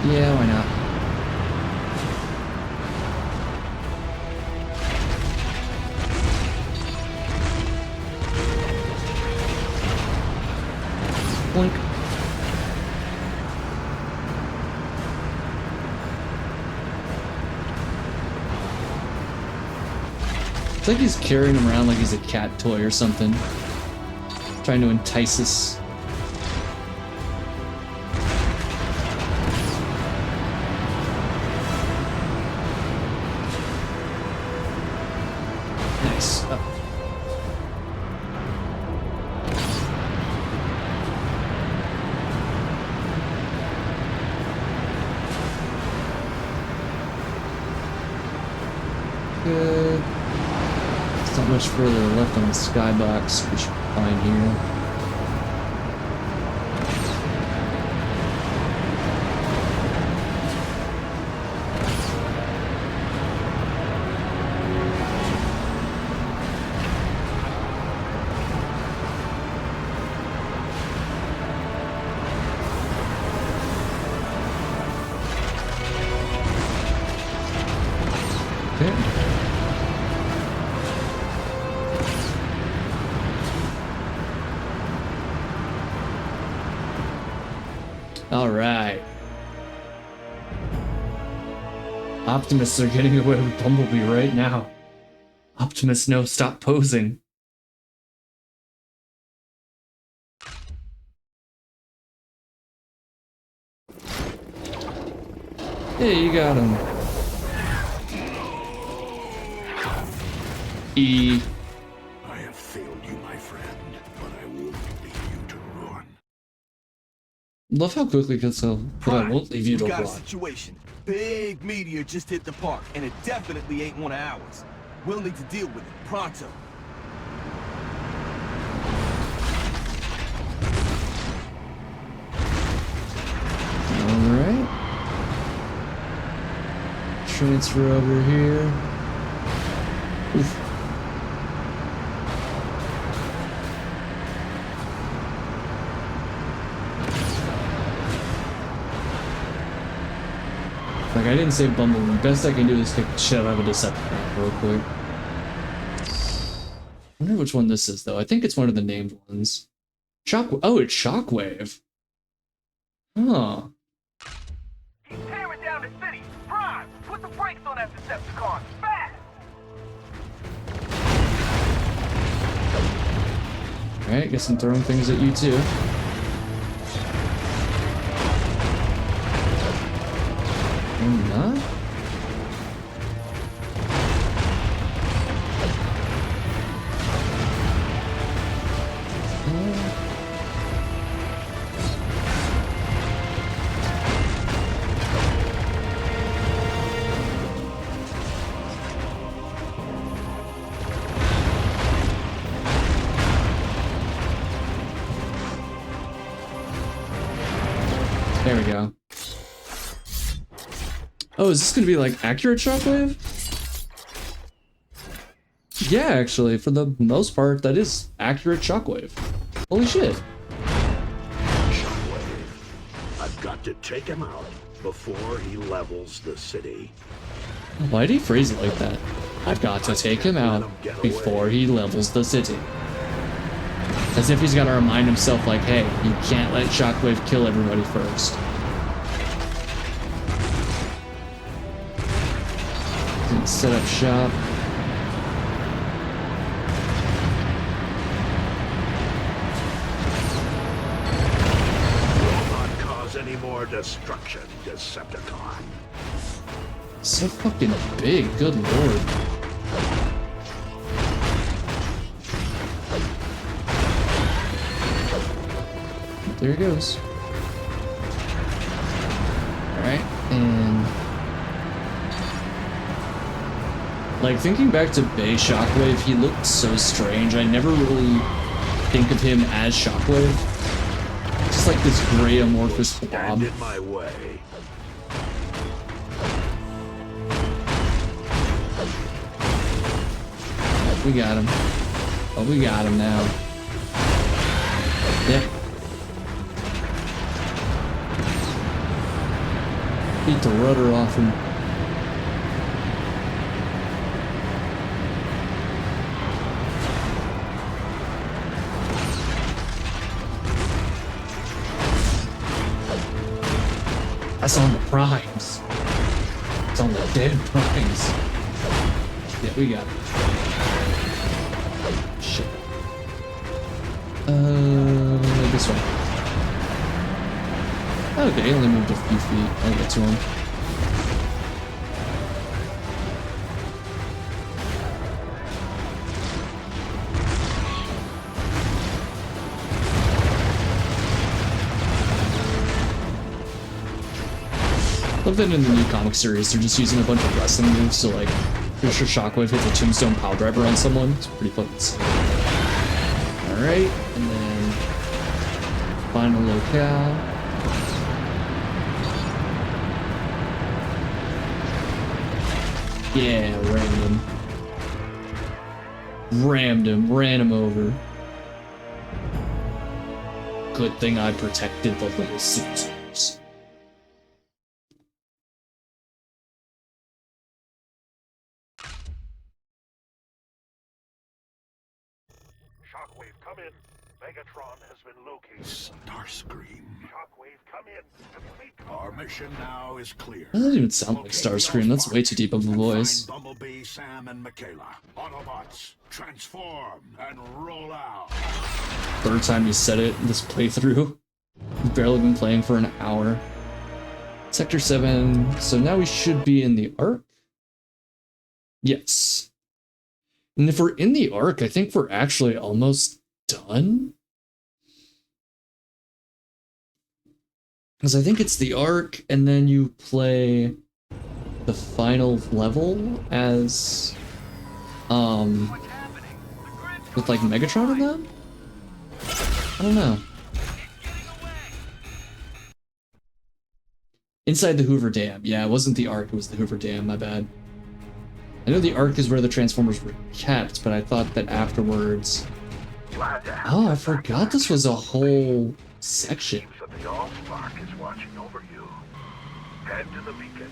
Yeah, why not? Blink. It's like he's carrying him around like he's a cat toy or something. Trying to entice us. Nice. Up. Good. It's not much further left on the skybox. We should be fine here. All right. Optimists are getting away with Bumblebee right now. Optimus, no, stop posing. Hey, you got him. E. I have failed you, my friend, but I won't leave you to ruin. Love how quickly it gets so, but I won't leave you to We've got a rot. situation. Big meteor just hit the park, and it definitely ain't one of ours. We'll need to deal with it pronto. Alright. transfer over here. Oof. Like, I didn't save Bumblebee. Best I can do is kick the shit out of a Decepticon real quick. I wonder which one this is, though. I think it's one of the named ones. Oh, it's Shockwave. Huh. He's tearing down the city. Prime, put the brakes on that Decepticon. Fast! Alright, guess I'm throwing things at you, too. I'm not? There we go. Oh, is this gonna be like accurate Shockwave? Yeah, actually, for the most part, that is accurate Shockwave. Holy shit. Shockwave. I've got to take him out before he levels the city. Why'd he phrase it like that? I've got to take him out before he levels the city. As if he's gotta remind himself, like, hey, you can't let Shockwave kill everybody first. Set up shop. Will not cause any more destruction, Decepticon. So fucking big, good lord. There he goes. Alright, and... like, thinking back to Bay Shockwave, he looked so strange. I never really think of him as Shockwave. Just like this gray amorphous blob. Stand in my way. We got him. Oh, we got him now. Yep. Beat the rudder off him. That's on the primes. It's on the dead primes. Yeah, we got it. Shit. This way. Okay, he only moved a few feet. I'll get to him. I love that in the new comic series, they're just using a bunch of wrestling moves, so like, pretty sure Shockwave hits a tombstone pile driver on someone. It's pretty fucking sick. Alright, and then final locale. Yeah, rammed him. Rammed him, ran him over. Good thing I protected the little Caesars. Shockwave, come in. Megatron has been located. Starscream. Shockwave, come in. Complete Our mission now is clear. That doesn't even sound like Starscream, that's way too deep of a voice. Find Bumblebee, Sam, and Michaela. Autobots, transform and roll out. Third time you said it in this playthrough. We've barely been playing for an hour. Sector 7, so now we should be in the Ark? Yes. And if we're in the Ark, I think we're actually almost done? Because I think it's the Ark, and then you play the final level as, with like Megatron in them? I don't know. Inside the Hoover Dam. Yeah, it wasn't the Ark, it was the Hoover Dam, my bad. I know the Ark is where the Transformers were kept, but I thought that afterwards... Oh, I forgot this was a whole section. Seems that the Allspark is watching over you. Head to the beacon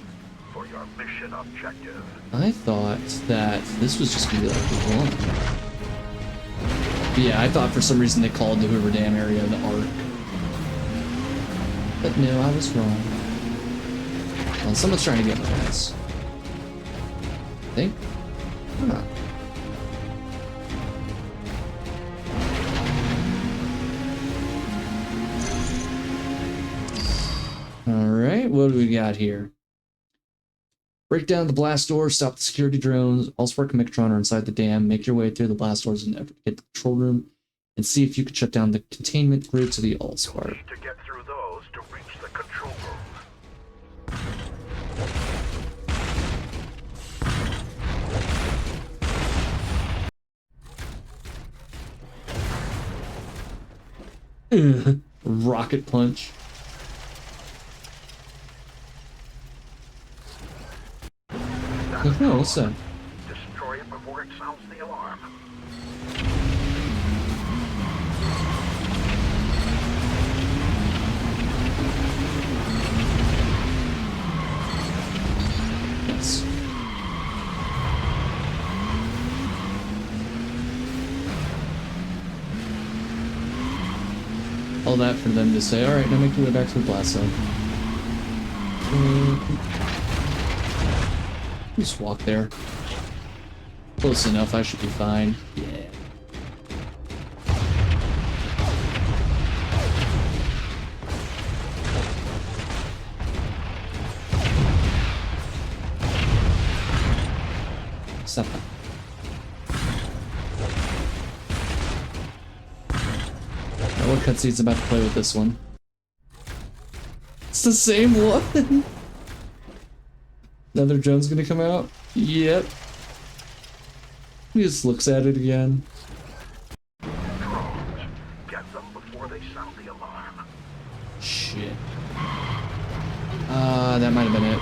for your mission objective. I thought that this was just gonna be like the one. But yeah, I thought for some reason they called the Hoover Dam area the Ark. But no, I was wrong. Well, someone's trying to get my ass. I think? Or not. Alright, what do we got here? Break down the blast door, stop the security drones. Allspark and Megatron are inside the dam. Make your way through the blast doors and get the control room and see if you can shut down the containment grid to the Allspark. Need to get through those to reach the control room. Rocket punch. Oh, what's that? Destroy it before it sounds the alarm. Yes. All that for them to say, alright, now make your way back to the blast zone. Just walk there. Close enough, I should be fine. Yeah. Stop that. Now what cutscene's about to play with this one? It's the same one! Another drone's gonna come out? Yep. He just looks at it again. Drones. Get them before they sound the alarm. Shit. That might have been it.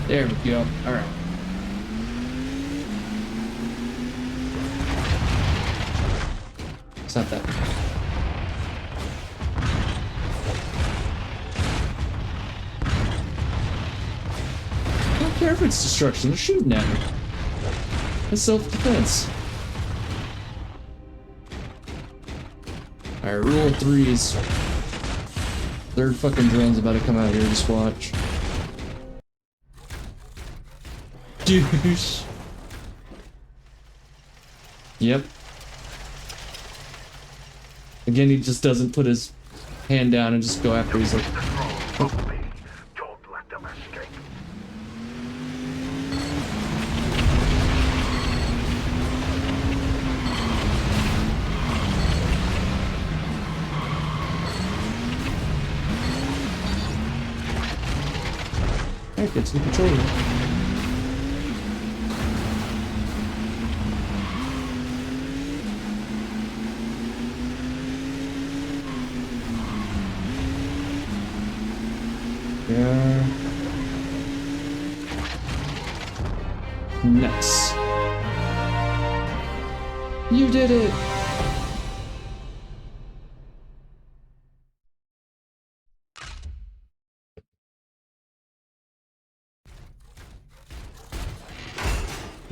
There we go. Alright. It's not that. I don't care if it's destruction. They're shooting at me. It's self-defense. Alright, rule of threes. Third fucking drone's about to come out here. Just watch. Douche. Yep. Again, he just doesn't put his hand down and just go after. He's like, Don't let them escape. alright, get to the control room. Yeah. Nice. You did it!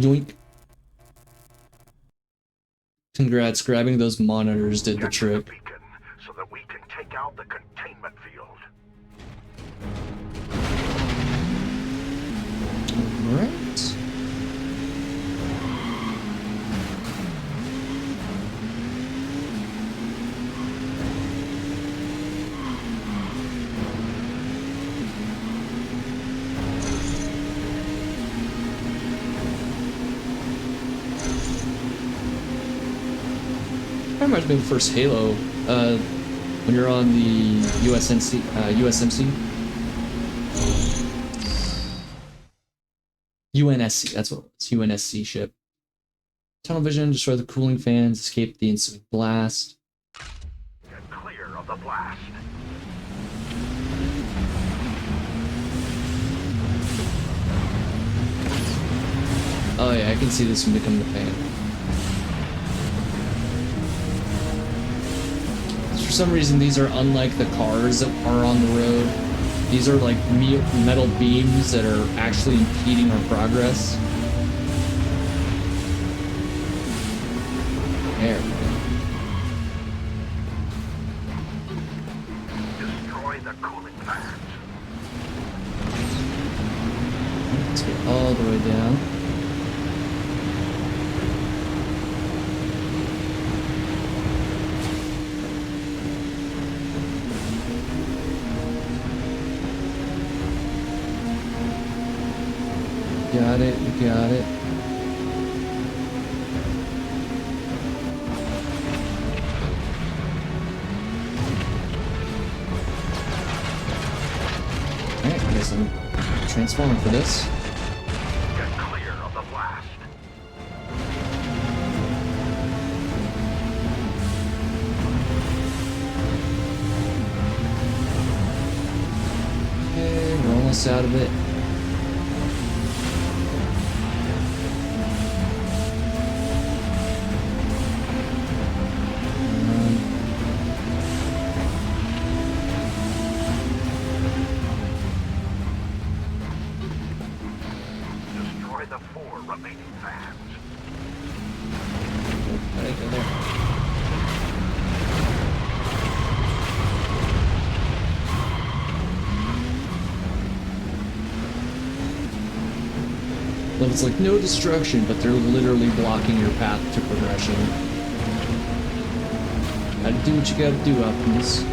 Yoink. Congrats, grabbing those monitors did the trick. Beacon so take out the containment field. Alright. That reminds me of the first Halo, when you're on the USMC, UNSC, that's what it's, UNSC ship. Tunnel vision, destroy the cooling fans, escape the ensuing blast. Get clear of the blast. Oh yeah, I can see this one becoming a fan. For some reason, these are unlike the cars that are on the road. These are like metal beams that are actually impeding our progress. There we go. Destroy the cooling fans. Let's get all the way down. Got it, you got it. Alright, I guess I'm transforming for this. Get clear of the blast. Okay, we're almost out of it. Destroy the 4 remaining fans. Right there. Well, it's like no destruction, but they're literally blocking your path to progression. Gotta do what you gotta do, Optimus.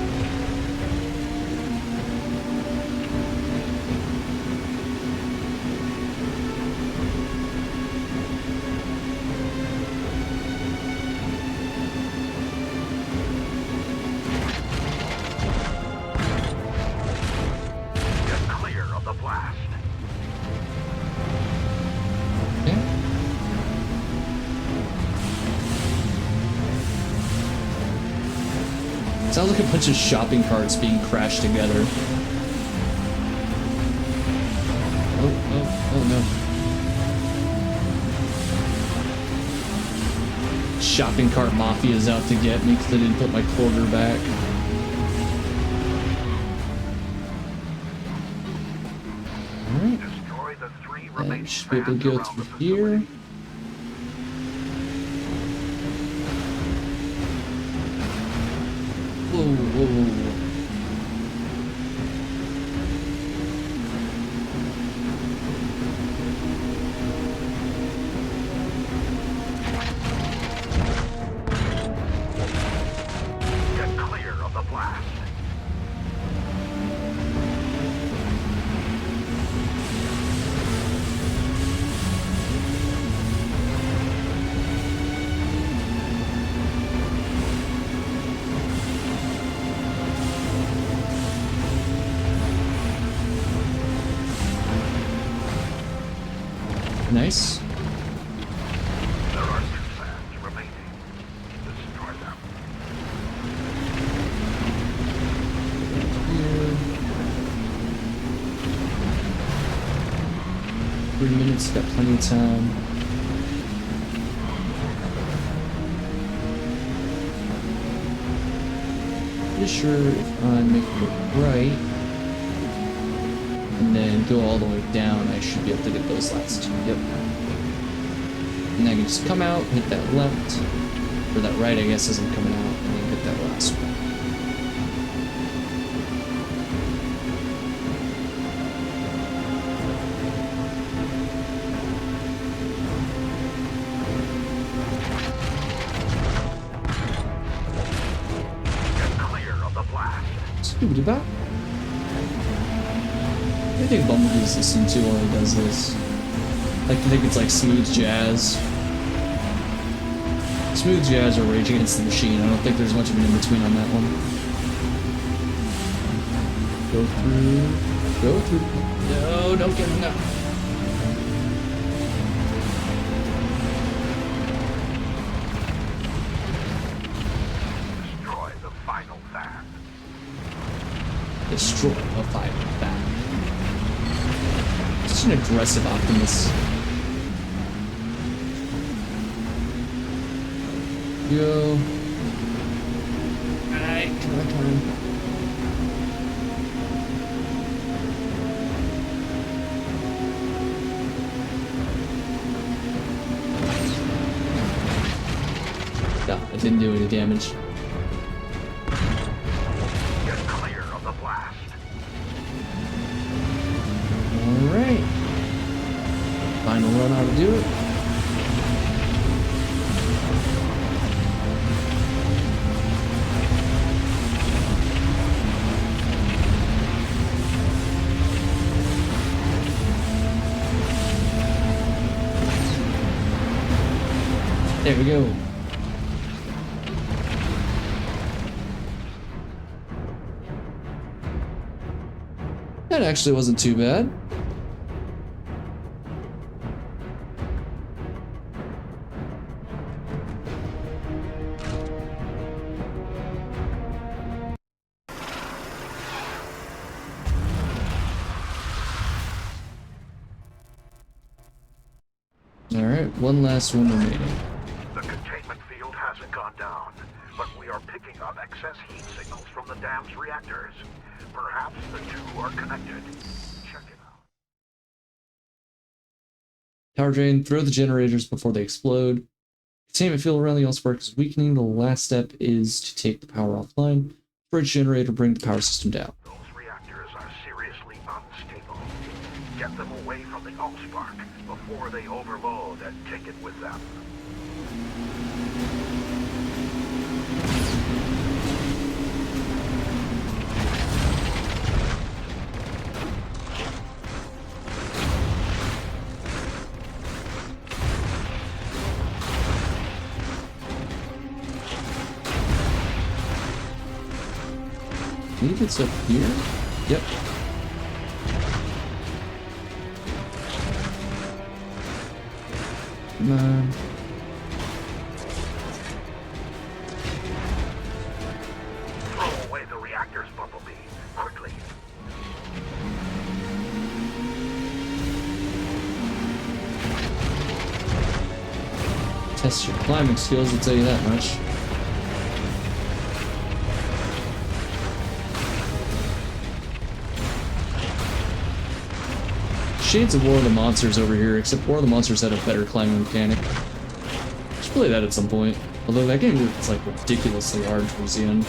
Get clear of the blast. Yeah. Sounds like a bunch of shopping carts being crashed together. Oh no. Shopping cart mafia is out to get me because I didn't put my quarter back. Alright. Destroy the 3 And remaining should be able to fans go around through the here. facility. Whoa. Get clear of the blast. Nice. There are 2 fans remaining. Destroy them. Here. 3 minutes, got plenty of time. Pretty sure if I make it right, and then go all the way down, I should be able to get those last 2. Yep. And I can just come out, hit that left, or that right, I guess, as I'm coming out, and then get that last one. Scooby-Doo. I think Bumblebee's system too while he does this. I think it's like smooth jazz. Smooth jazz or Rage Against the Machine. I don't think there's much of an in-between on that one. Go through. Go through. No, don't get hung up. Destroy the final fan. Destroy a final fan. Such an aggressive Optimus. Go. Alright, come on, come on. No, it didn't do any damage. Get clear of the blast. Alright. Final run how to do it. There we go. That actually wasn't too bad. Alright, one last one remaining. The containment field hasn't gone down, but we are picking up excess heat signals from the dam's reactors. Perhaps the two are connected. Check it out. Power drain, throw the generators before they explode. Containment field around the Allspark is weakening. The last step is to take the power offline. Bridge generator, bring the power system down. Those reactors are seriously unstable. Get them away from the Allspark before they overload and take it with them. I believe it's up here. Yep. Come on. Throw away the reactors, Bumblebee. Quickly. Test your climbing skills, I'll tell you that much. Shades of War of the Monsters over here, except War of the Monsters had a better climbing mechanic. Should play that at some point. Although that game is like ridiculously hard towards the end.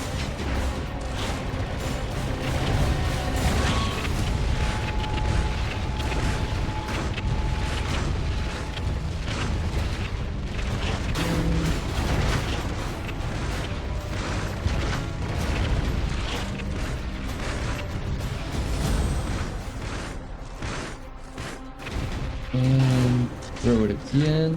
And throw it again.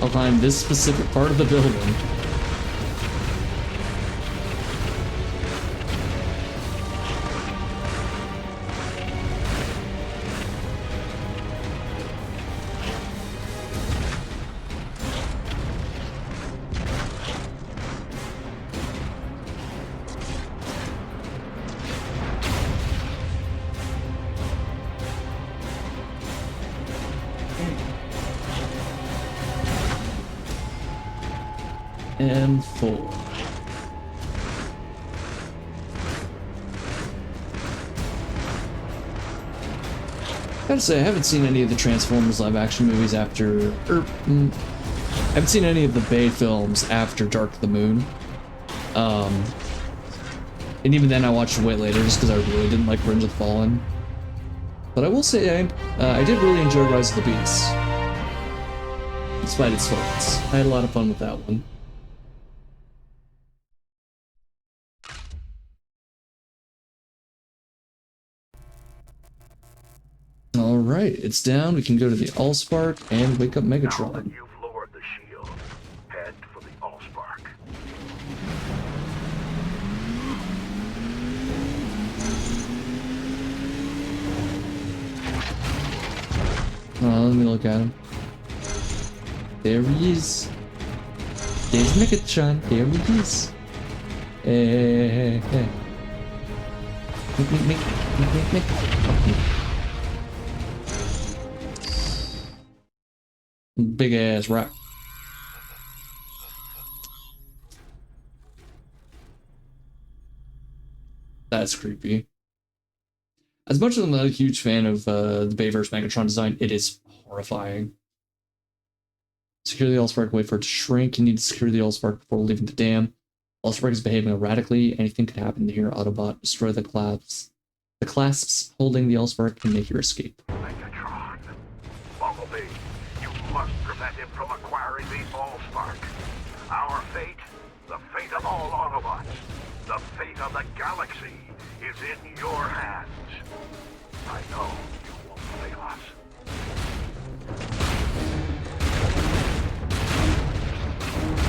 I'll find this specific part of the building. And 4. Gotta say, I haven't seen any of the Transformers live-action movies after... I haven't seen any of the Bay films after Dark of the Moon. And even then I watched it way later just because I really didn't like Revenge of the Fallen. But I will say I did really enjoy Rise of the Beasts. Despite its faults. I had a lot of fun with that one. Alright, it's down. We can go to the Allspark and wake up Now that Megatron. you've lowered the shield, head for the Allspark. Oh, let me look at him. There he is. There's Megatron. There he is. Hey. Make. Big ass rock. That's creepy. As much as I'm not a huge fan of the Bayverse Megatron design, it is horrifying. Secure the Allspark, wait for it to shrink. You need to secure the Allspark before leaving the dam. Allspark is behaving erratically. Anything could happen here. Autobot, destroy the clasps. The clasps holding the Allspark can make your escape. Megatron. Bumblebee, you must prevent him from acquiring the Allspark. Our fate, the fate of all Autobots, the fate of the galaxy, is in your hands. I know you won't fail us.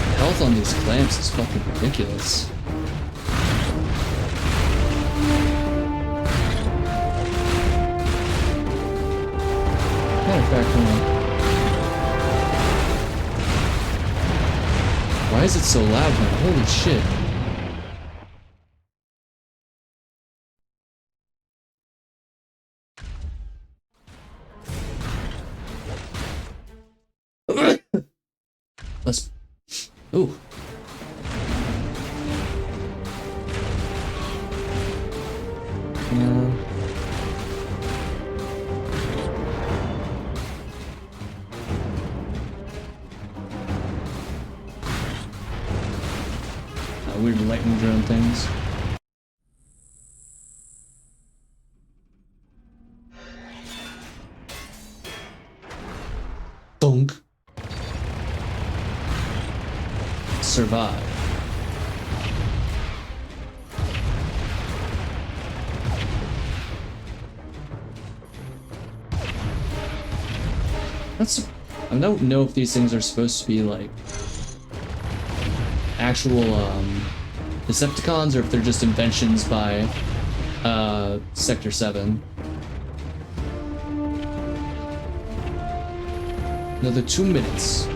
The health on these clamps is fucking ridiculous. Matter of fact, hold on. Why is it so loud now? Holy shit. Let's... Ooh. Weird lightning drone things. Dunk. Survive. That's... I don't know if these things are supposed to be like actual Decepticons or if they're just inventions by Sector 7. Another 2 minutes.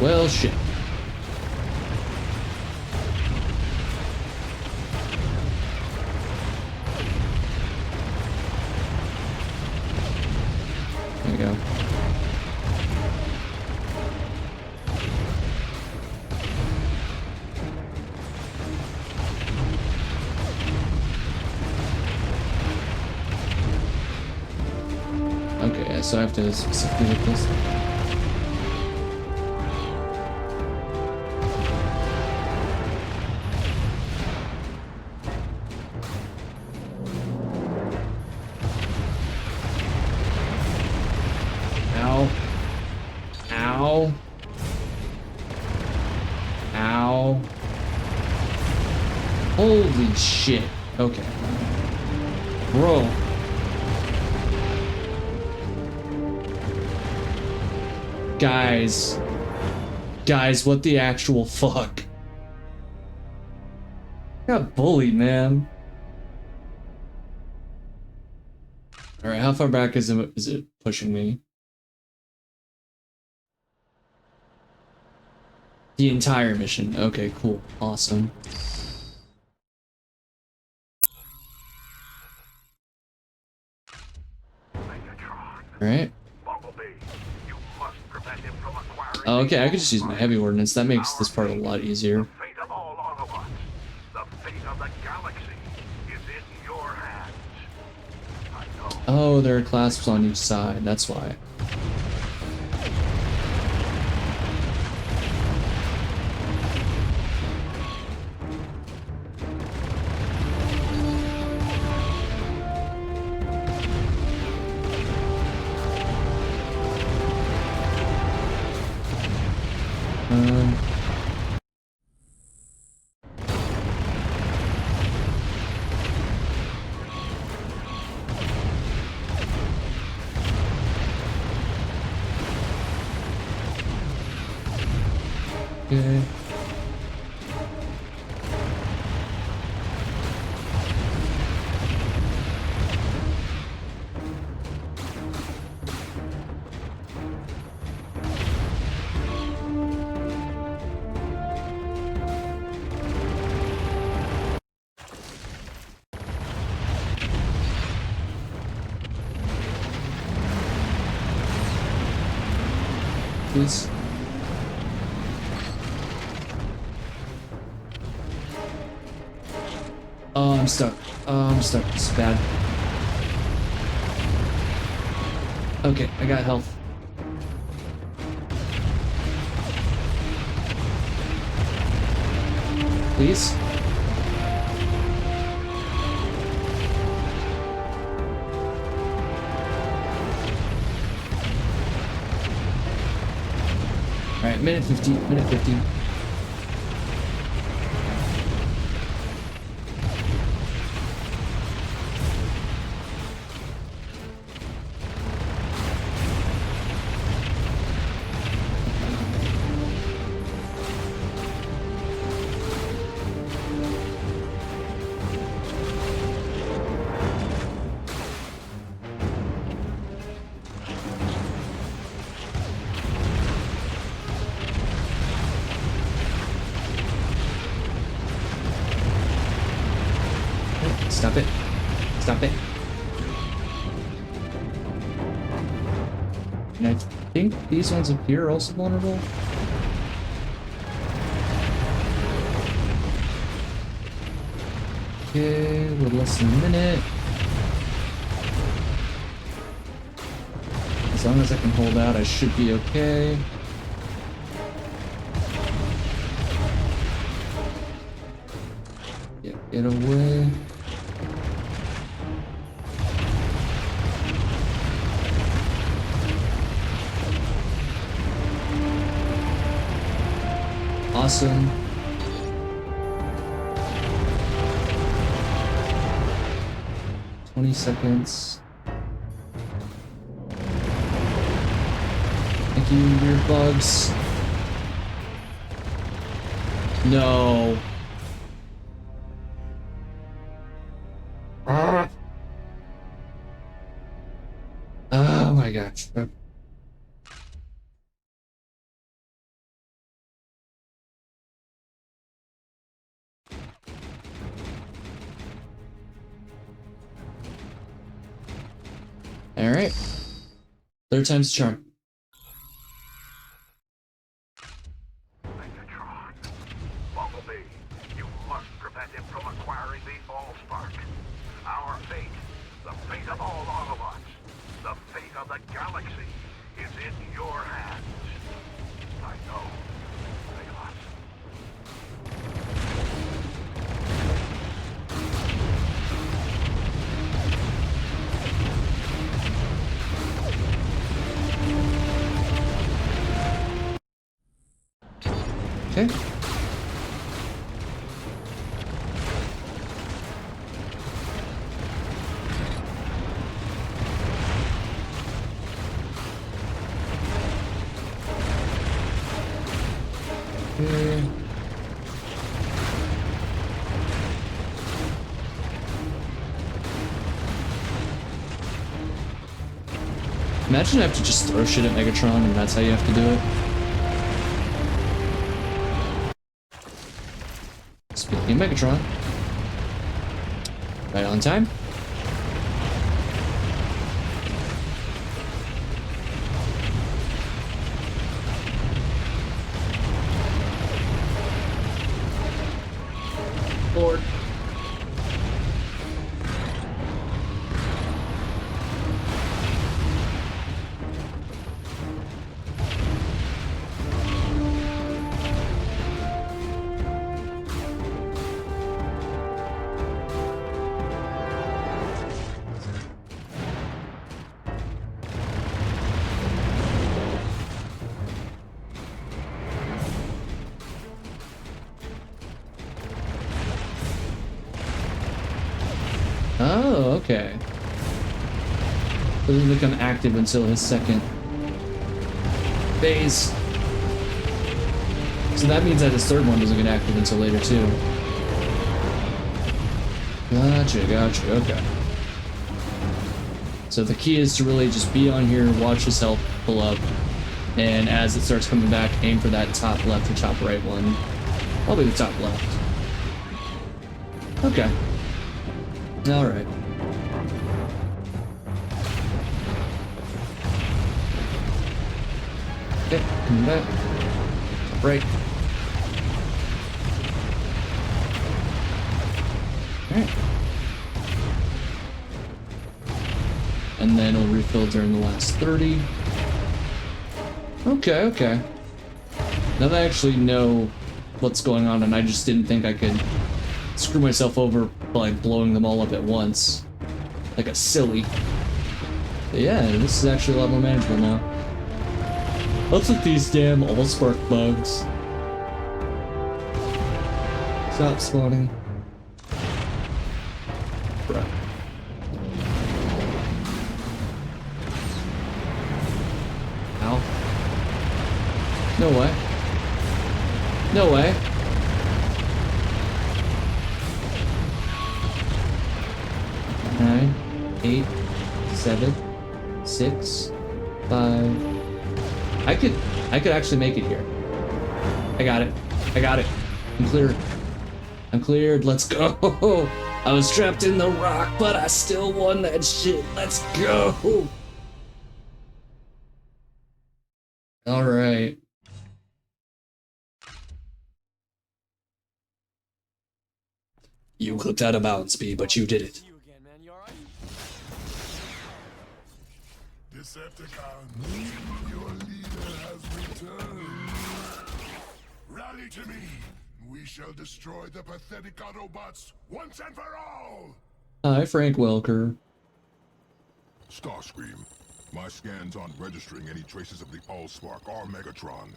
Well, shit. There we go. Okay, so I have to specifically hit this. Ow. Ow. Ow. Holy shit. Okay. Bro. Guys. Guys, what the actual fuck? Got bullied, man. Alright, how far back is it pushing me? The entire mission. Okay, cool. Awesome. Megatron. Alright. Bumblebee, you must prevent him from acquiring Oh, okay, I could just use my heavy ordnance. That makes this part a lot easier. The fate of all Autobots, the fate of the galaxy is in your hands. I know. Oh, there are clasps on each side. That's why. Okay. Please. Oh, I'm stuck. Oh, I'm stuck. This is bad. Okay, I got health. Please? Alright, minute 50, minute 50. Stop it. Stop it. And I think these ones up here are also vulnerable. Okay, a little less than a minute. As long as I can hold out, I should be okay. Yeah, get away. Awesome. $20. Thank you, weird bugs. No. Oh my gosh. Alright. Third time's the charm. Megatron. Bumblebee, you must prevent him from acquiring the Allspark. Our fate, the fate of all Autobots, the fate of the galaxy, is in your hands. I know. Legolas. Okay. Okay. Imagine I have to just throw shit at Megatron and that's how you have to do it. Speaking of Megatron, right on time. Lord. Oh, okay. Doesn't become active until his second phase. So that means that his third one doesn't get active until later too. Gotcha, okay. So the key is to really just be on here, watch his health pull up, and as it starts coming back, aim for that top left or top right one. Probably the top left. Okay. Alright. Okay, coming back. Top right. Alright. And then it'll refill during the last 30. Okay. Now that I actually know what's going on, and I just didn't think I could screw myself over by blowing them all up at once. Like a silly. But yeah, this is actually a lot more manageable now. What's with these damn all-spark bugs? Stop spawning. Bruh. Ow. No way. No way. Nine, 8, 7, 6, 5. I could actually make it here. I got it. I'm clear. I'm cleared. Let's go. I was trapped in the rock, but I still won that shit. Let's go. All right. You clipped out of bounds, B, but you did it. You again, man. You all right? Decepticons, your leader has returned. Rally to me. We shall destroy the pathetic Autobots once and for all. Hi, Frank Welker. Starscream, my scans aren't registering any traces of the Allspark or Megatron.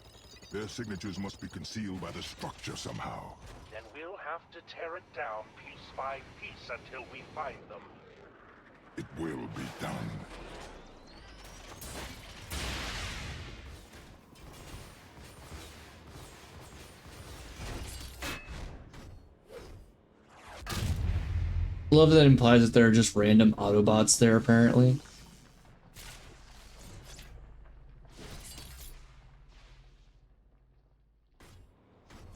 Their signatures must be concealed by the structure somehow. Then we'll have to tear it down piece by piece until we find them. It will be done. Love that implies that there are just random Autobots there, apparently.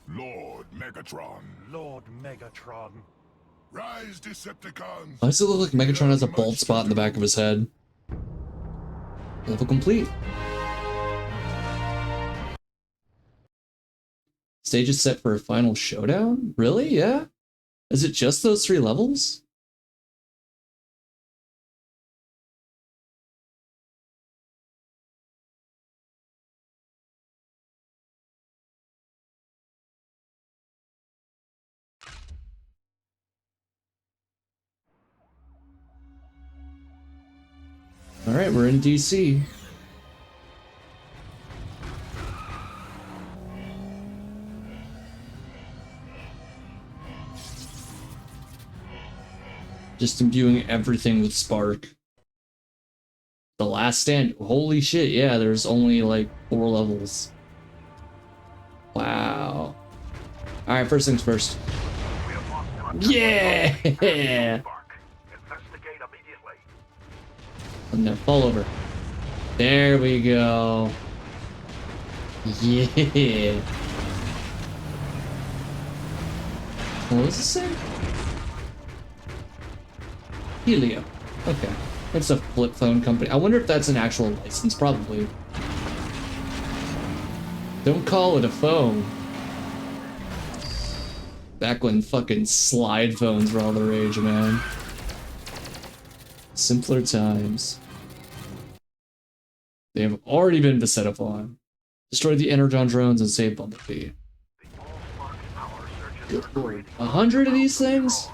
Lord Megatron. Lord Megatron. Rise, Decepticons. Why does it look like Megatron has a bald spot in the back of his head? Level complete. Stage is set for a final showdown? Really? Yeah? Is it just those 3 levels? Alright, we're in DC. Just imbuing everything with Spark. The Last Stand. Holy shit, yeah, there's only like 4 levels. Wow. Alright, first things first. Yeah! Investigate immediately. And then fall over. There we go. Yeah. What was it say? Helio. Okay. It's a flip phone company. I wonder if that's an actual license. Probably. Don't call it a phone. Back when fucking slide phones were all the rage, man. Simpler times. They have already been beset upon. Destroy the Energon drones and save Bumblebee. Good lord. 100 of these things?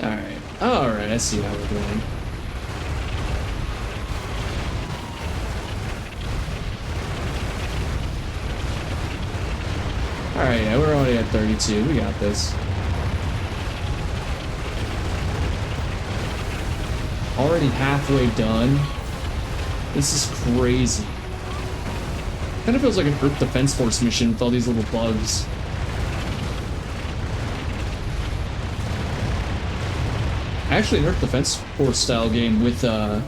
Alright. Alright, I see how we're doing. Alright, yeah, we're already at 32. We got this. Already halfway done. This is crazy. Kind of feels like an Earth Defense Force mission with all these little bugs. Actually, an Earth Defense Force style game with the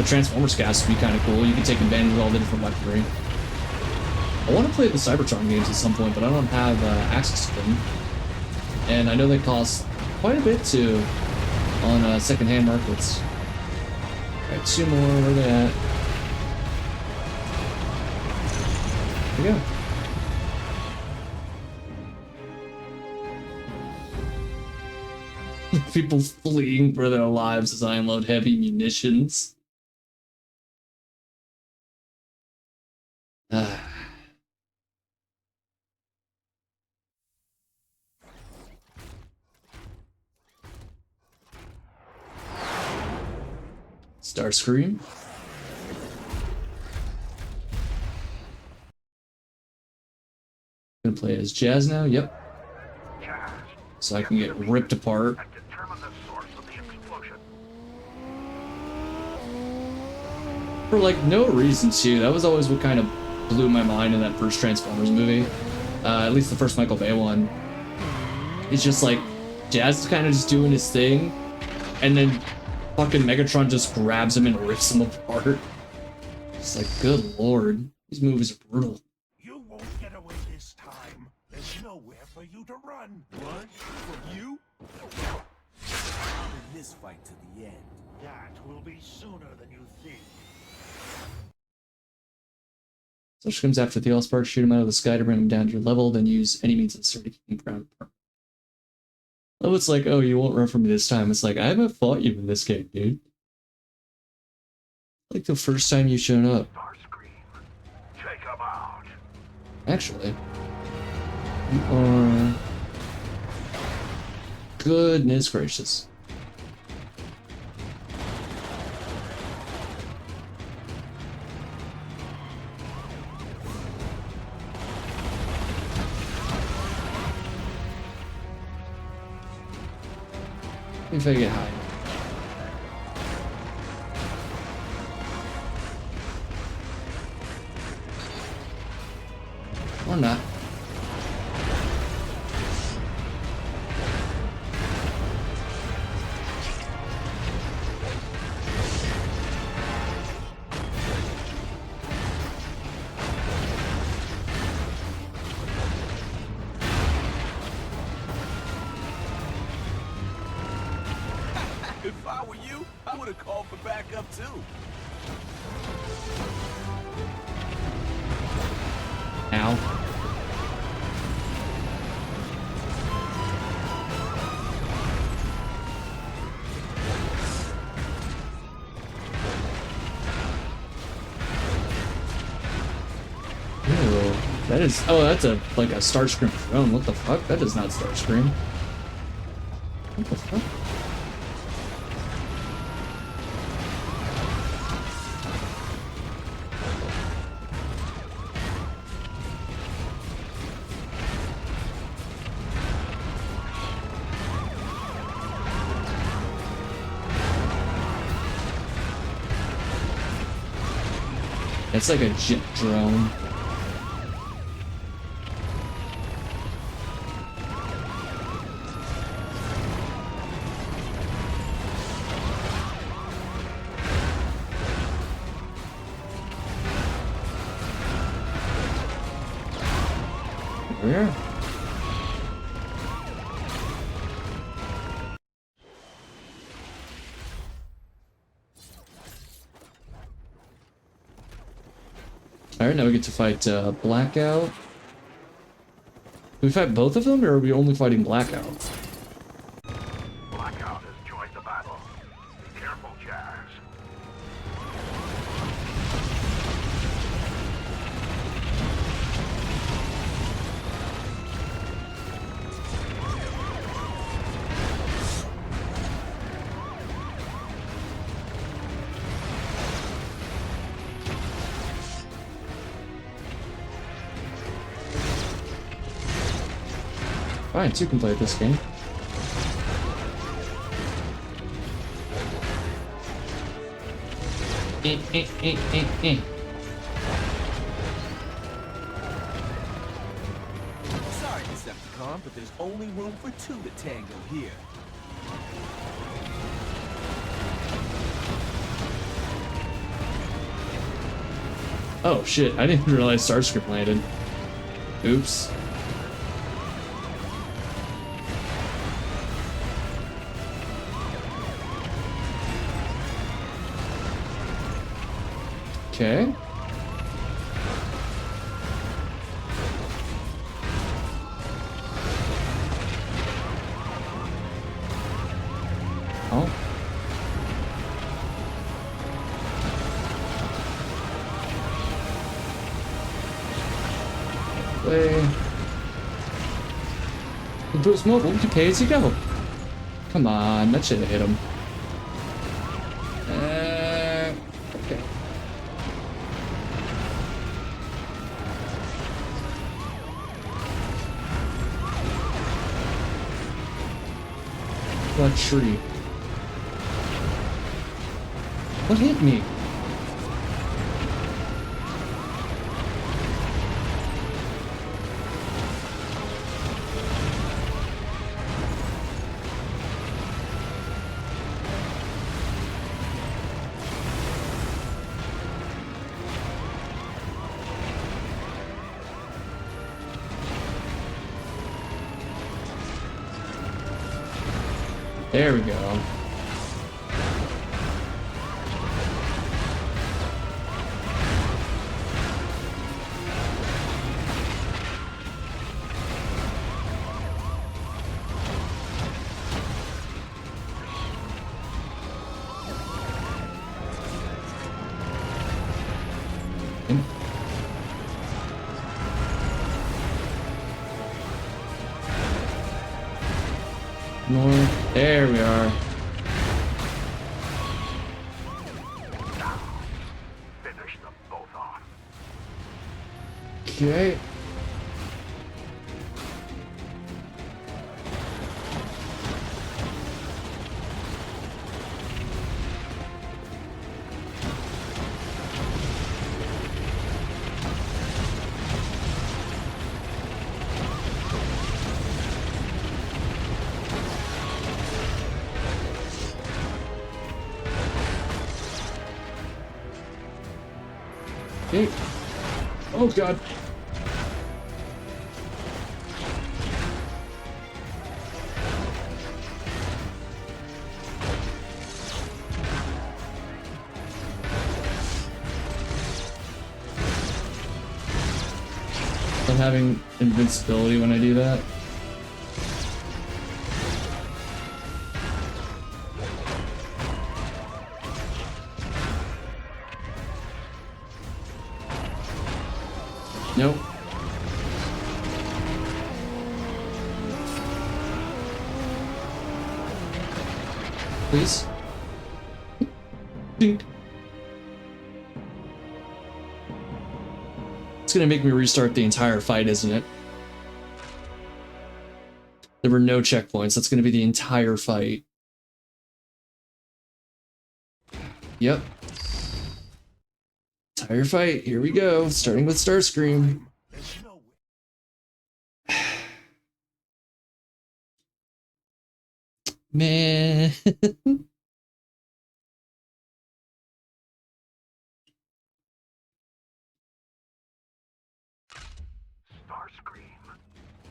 Transformers cast would be kind of cool. You can take advantage of all the different weaponry. I want to play the Cybertron games at some point, but I don't have access to them. And I know they cost quite a bit too on secondhand markets. Alright, 2 more. Where are they at? There we go. People fleeing for their lives as I unload heavy munitions. Starscream. Gonna play as Jazz now, yep. So I can get ripped apart. For like no reason too. That was always what kind of blew my mind in that first Transformers movie. At least the first Michael Bay one. It's just like Jazz is kind of just doing his thing, and then fucking Megatron just grabs him and rips him apart. It's like, good lord, these movies are brutal. You won't get away this time. There's nowhere for you to run. What? From you? I'm in this fight to the end. That will be sooner than you think. So she comes after the Allspark, shoot him out of the sky to bring him down to your level, then use any means necessary to keep him grounded. Oh, it's like, oh, you won't run from me this time. It's like, I haven't fought you in this game, dude. Like the first time you showed up. Take him out. Actually, you are... Goodness gracious. If I get high. Or not. If I were you, I would have called for backup too. Ow. Ew, that is, oh, that's like a Starscream drone. What the fuck? That is not Starscream. What the fuck? It's like a jet drone. Where? Alright, now we get to fight Blackout. Do we fight both of them, or are we only fighting Blackout? Blackout has joined the battle. Be careful, Jazz. Fine, two can play this game. Sorry, Decepticon, but there's only room for two to tango here. Oh shit, I didn't realize Starscream landed. Oops. Okay. Oh. Play. Boost mobile, you pay as you go. Come on, that should have hit him. Okay. What tree? What hit me? There we go. North. There we are. Finish them both off. Okay. Okay. Oh god. I'm having invincibility when I do that. Nope. Please. Ding. It's gonna make me restart the entire fight, isn't it? There were no checkpoints. That's gonna be the entire fight. Yep. Entire fight. Here we go. Starting with Starscream. Man. Starscream,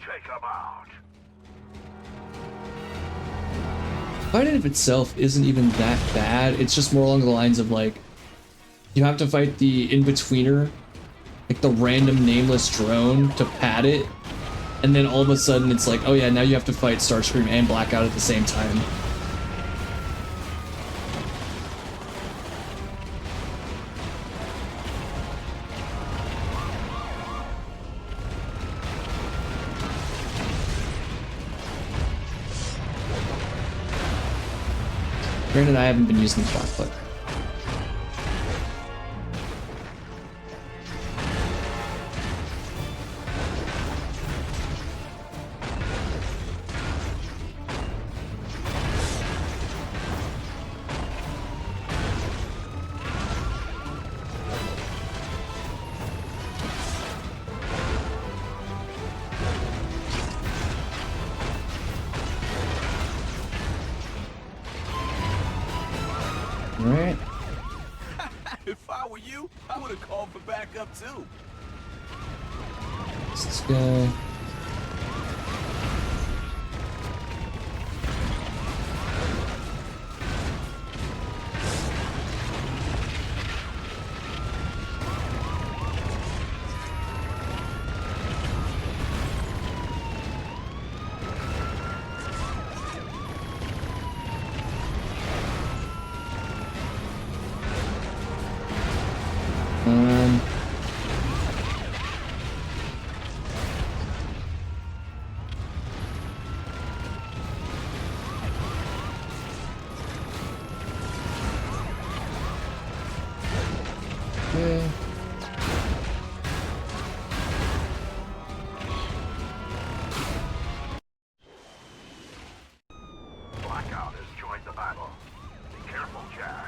take him out. Fight in of itself isn't even that bad. It's just more along the lines of like, you have to fight the in-betweener, like the random nameless drone to pad it, and then all of a sudden it's like, oh yeah, now you have to fight Starscream and Blackout at the same time. Granted, I haven't been using the black clip. Alright. If I were you, I would have called for backup too. This guy. Okay. Blackout has joined the battle. Be careful, Jazz.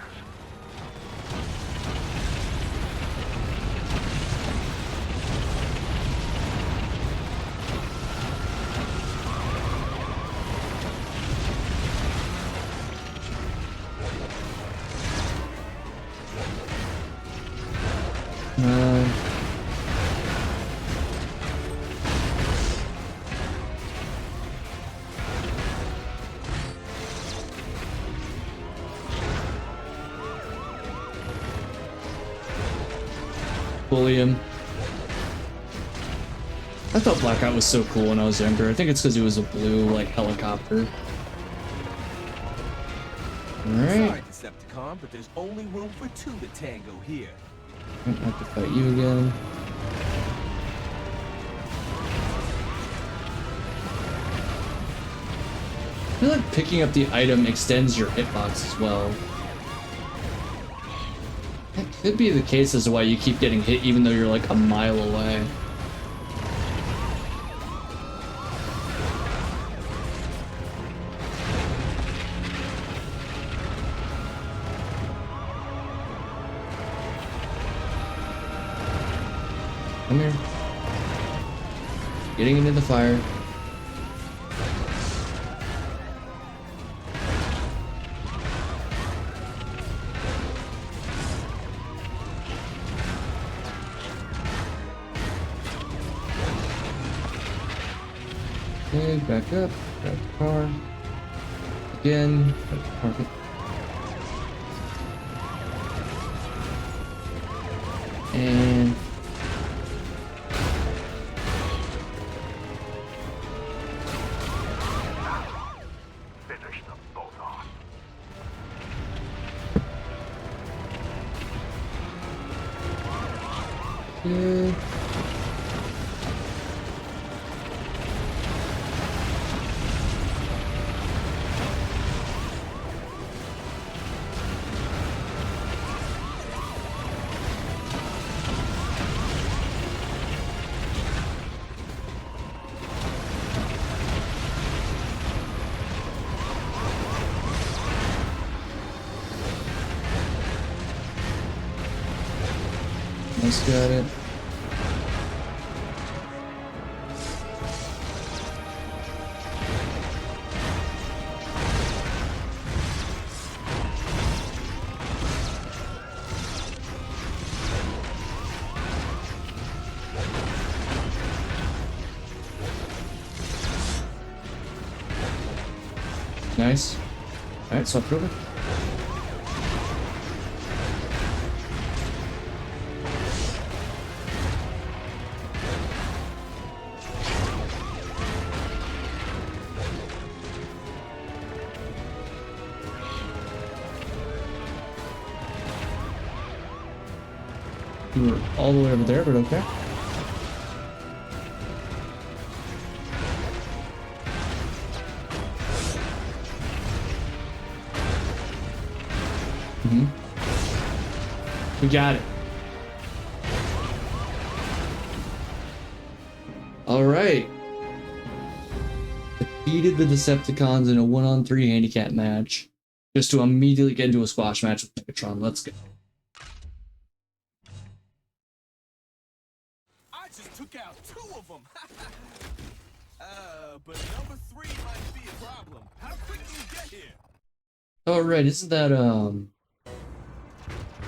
Bully him. I thought Blackout was so cool when I was younger. I think it's because he was a blue, like, helicopter. Alright. Sorry, Decepticon, but there's only room for two to tango here. I have to fight you again. I feel like picking up the item extends your hitbox as well. That could be the case as to why you keep getting hit even though you're like a mile away. Come here. Getting into the fire. Okay, back up, grab the car. Again, park it. And Finish them both off. yeah. Nice, got it. Nice. Alright, swap it over. We were all the way over there, but okay. We got it. Alright. Defeated the Decepticons in a 1-on-3 handicap match. Just to immediately get into a squash match with Megatron. Let's go. I just took out 2 of them. But number 3 might be a problem. How quick do you get here? Alright, isn't that,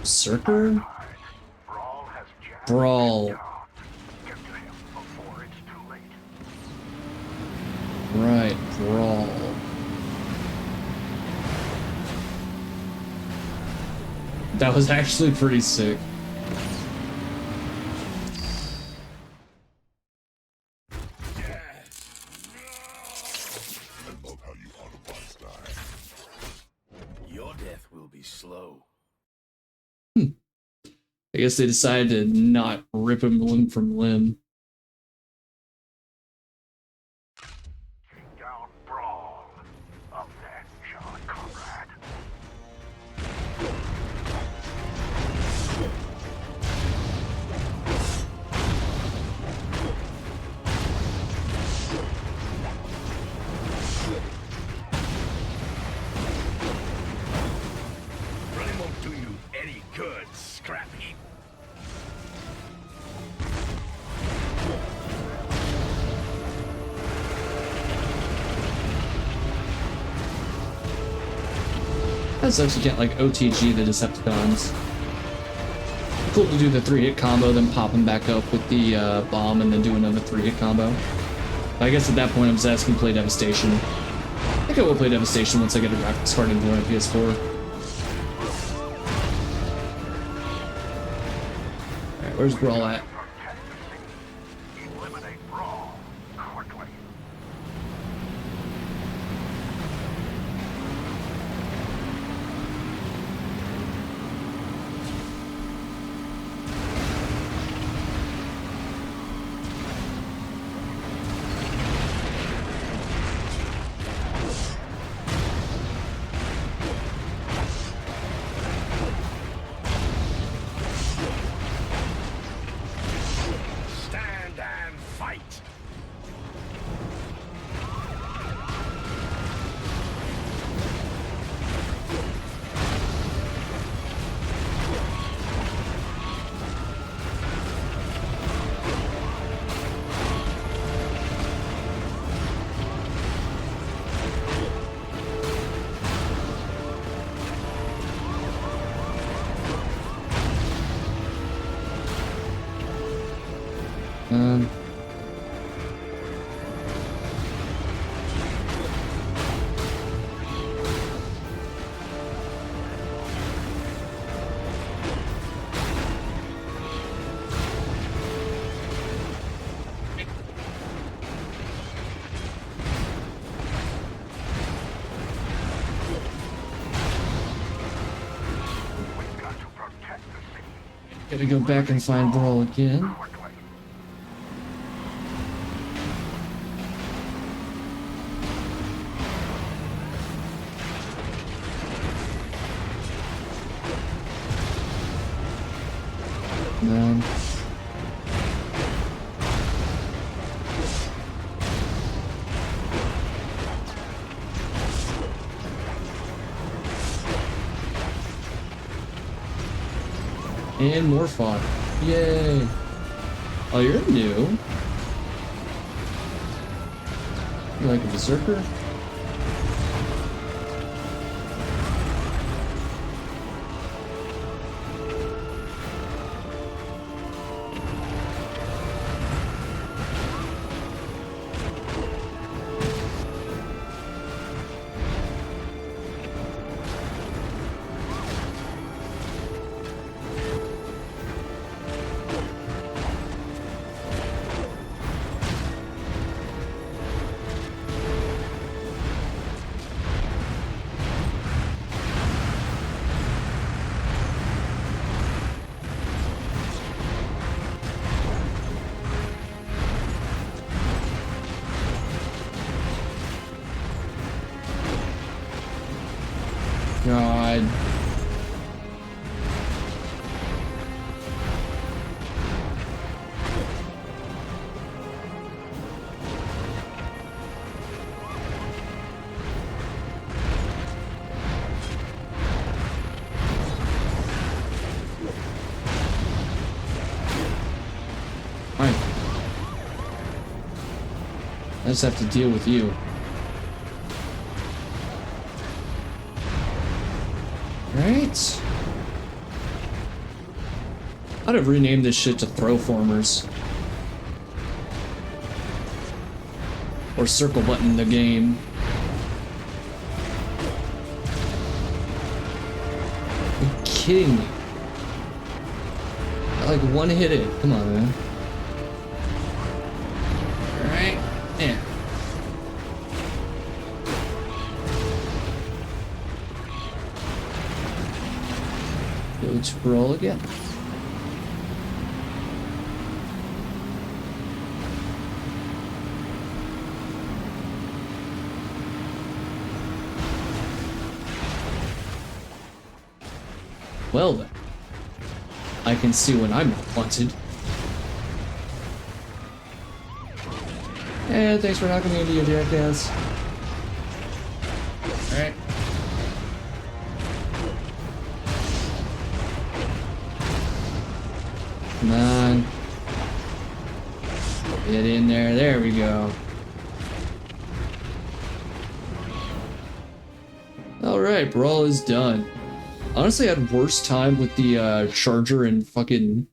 Circer? Brawl has jammed Brawl. down. Get to him before it's too late. Right, Brawl. That was actually pretty sick. I love how you Autobots die. Your death will be slow. I guess they decided to not rip him limb from limb. Down Brawl. Avenge on Conrad. Really won't do you any good, scrap heap. That sucks you can't like OTG the Decepticons. Cool to do the 3-hit combo, then pop them back up with the bomb, and then do another 3-hit combo. I guess at that point I'm just asking to play Devastation. I think I will play Devastation once I get a graphics card into my PS4. Alright, where's Brawl at? Eliminate Brawl quickly. Stand and fight. We've got to protect the city Gotta go back and find Brawl again. quickly. Man. And more fodder. Yay! Oh, you're new. You like a berserker? dead. Fine. I just have to deal with you. Right? I'd have renamed this shit to Throwformers. Or Circle Button the game. Are you kidding me? I like one hit it. Come on, man. Alright. Yeah. Go to roll again. Well then, I can see when I'm not wanted. And thanks for knocking me into your jackass. Alright. Come on. Get in there. There we go. Alright, brawl is done. Honestly, I had worse time with the charger and fucking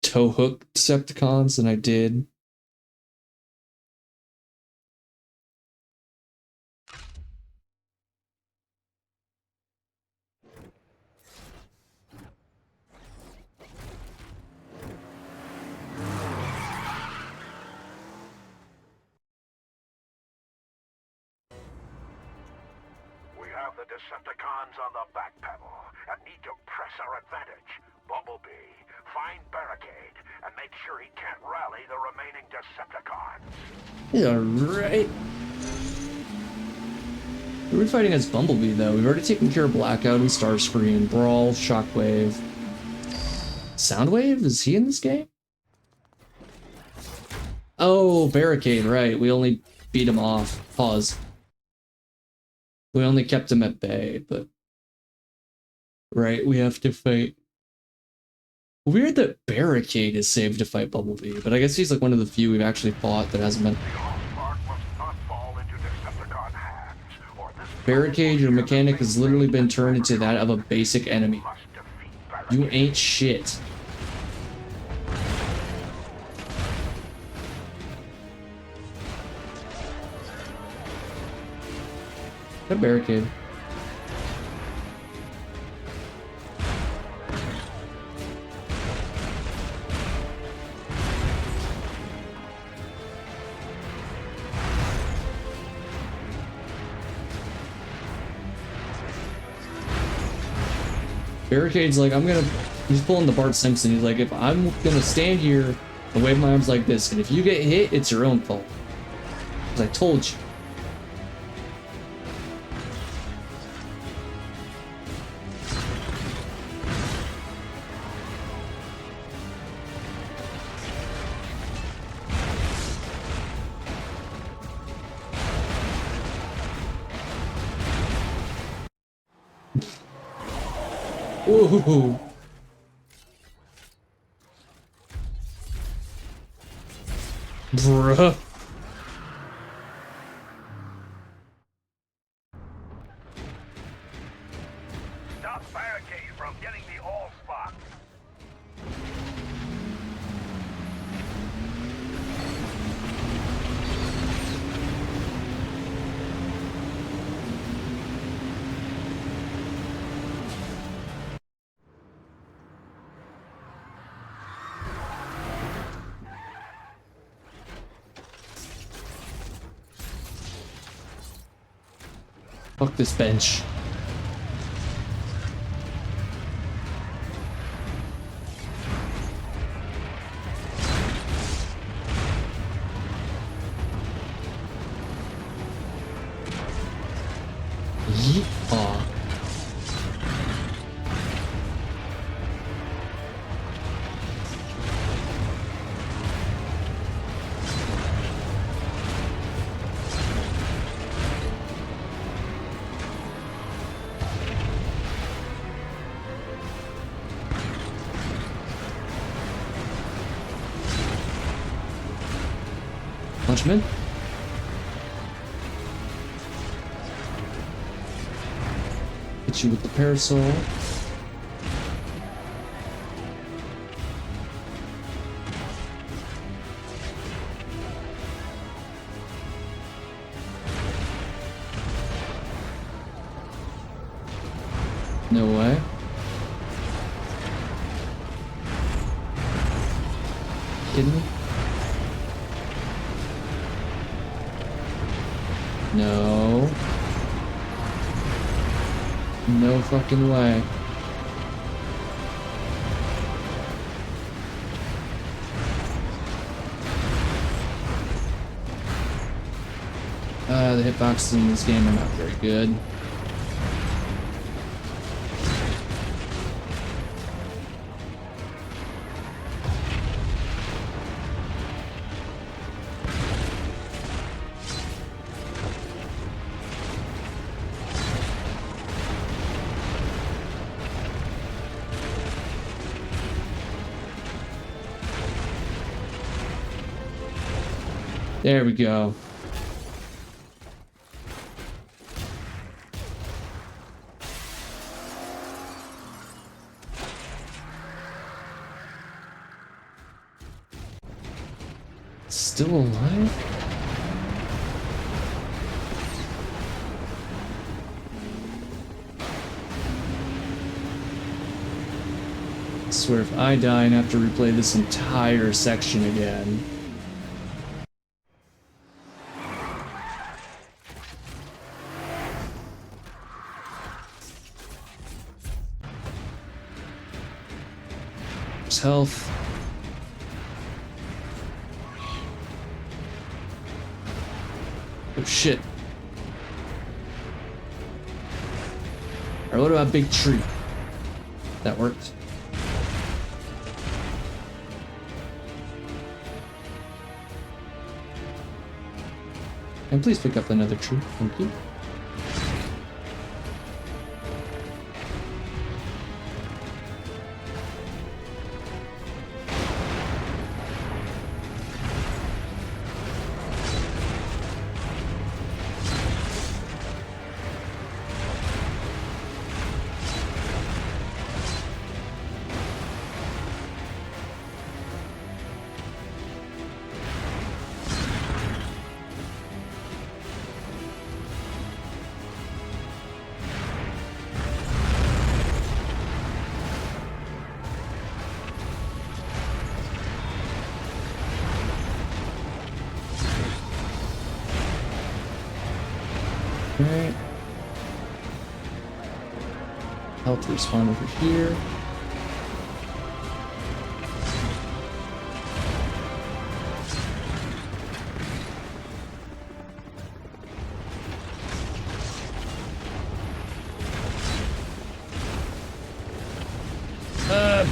tow hook Decepticons than I did. We have the Decepticons on the back pedal and need to press our advantage. Bumblebee, find Barricade and make sure he can't rally the remaining Decepticons. Yeah, right. Who are we fighting as Bumblebee, though? We've already taken care of Blackout and Starscream, Brawl, Shockwave. Soundwave? Is he in this game? Oh, Barricade, right. We only beat him off. Pause. We only kept him at bay, but... Right, we have to fight... Weird that Barricade is saved to fight Bumblebee, but I guess he's like one of the few we've actually fought that hasn't been... Barricade, your mechanic has literally been turned into that of a basic enemy. You ain't shit. Good Barricade. Barricade's like, he's pulling the Bart Simpson. He's like, if I'm gonna stand here and wave my arms like this, and if you get hit, it's your own fault. Because I told you. Ooh. Bruh. Stop Barricade from getting the all spot. Fuck this bench. Yeehaw. Punch him in. Hit you with the parasol. No way. Kidding me? No. No fucking way. The hitboxes in this game are not very good. There we go. Still alive? I swear if I die and have to replay this entire section again. There's health. Oh shit. Alright, what about big tree? That worked. And please pick up another tree. Thank you. Alright. Health respawn over here.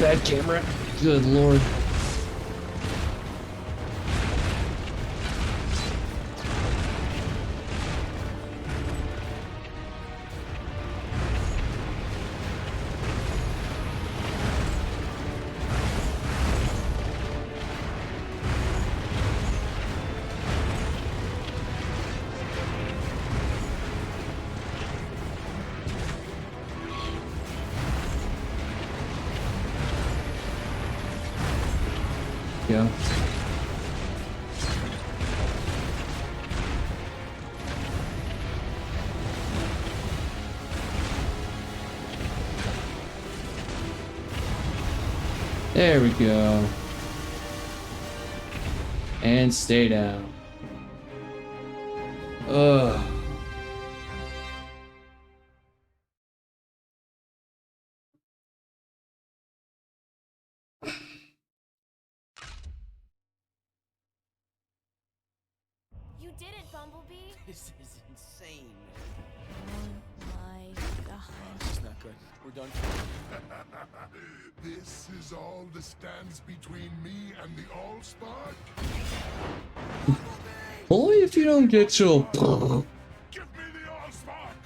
Bad camera. Good lord. Go. There we go. And stay down. Ugh. You did it, Bumblebee! This is insane. Oh my god. This is not good. We're done. This is all that stands between me and the Allspark? Boy, if you don't get your... Give me the Allspark!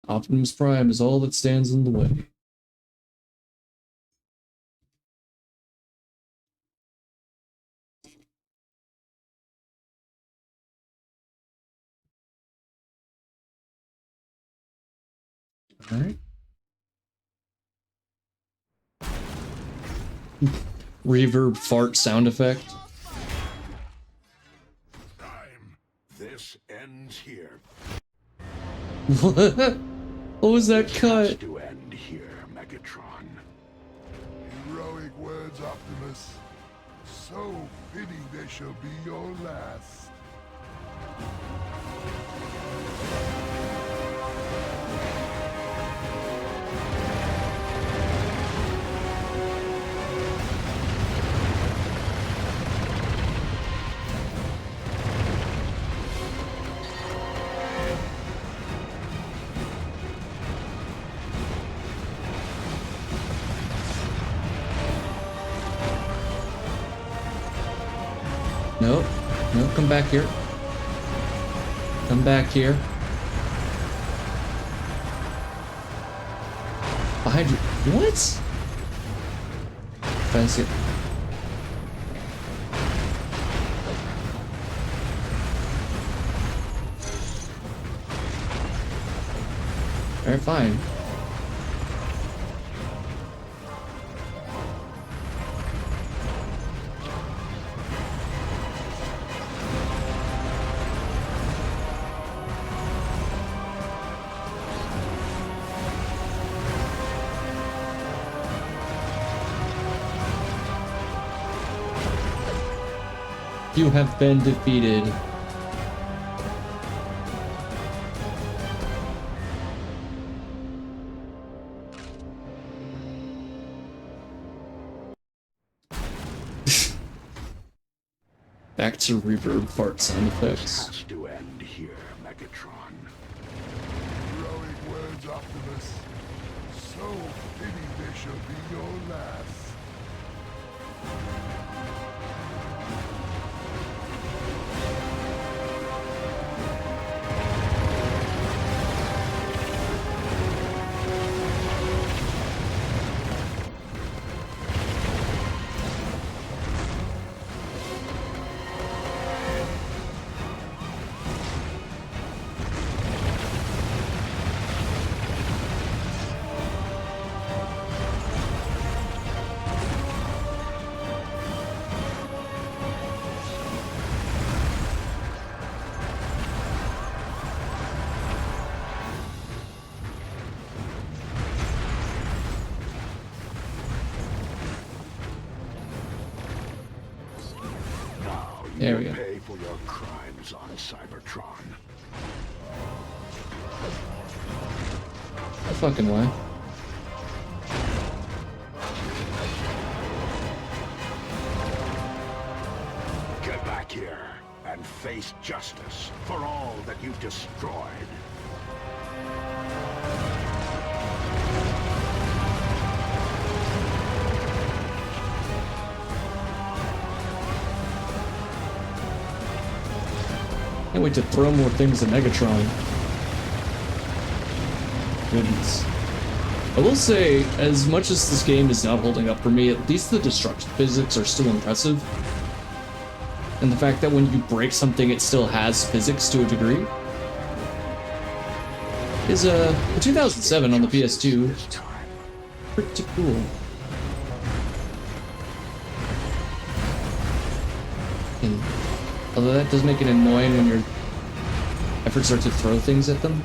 Optimus Prime is all that stands in the way. Alright. Reverb fart sound effect. Time. This ends here. What? What was that cut? To end here, Megatron. Heroic words, Optimus. So fitting they shall be your last. Nope. Nope, come back here. Come back here. Behind you. What? Fancy it. Alright, fine. You have been defeated. Back to reverb fart sound effects. Has to end here, Megatron. Heroic words, Optimus. So fitting they shall be your last. There we go. Pay for your crimes on Cybertron. No fucking way. Get back here and face justice for all that you've destroyed. Can't wait to throw more things at Megatron. Goodness. I will say, as much as this game is not holding up for me, at least the destruction physics are still impressive. And the fact that when you break something, it still has physics to a degree. Is, in 2007 on the PS2, pretty cool. And although that does make it annoying when your efforts are to throw things at them.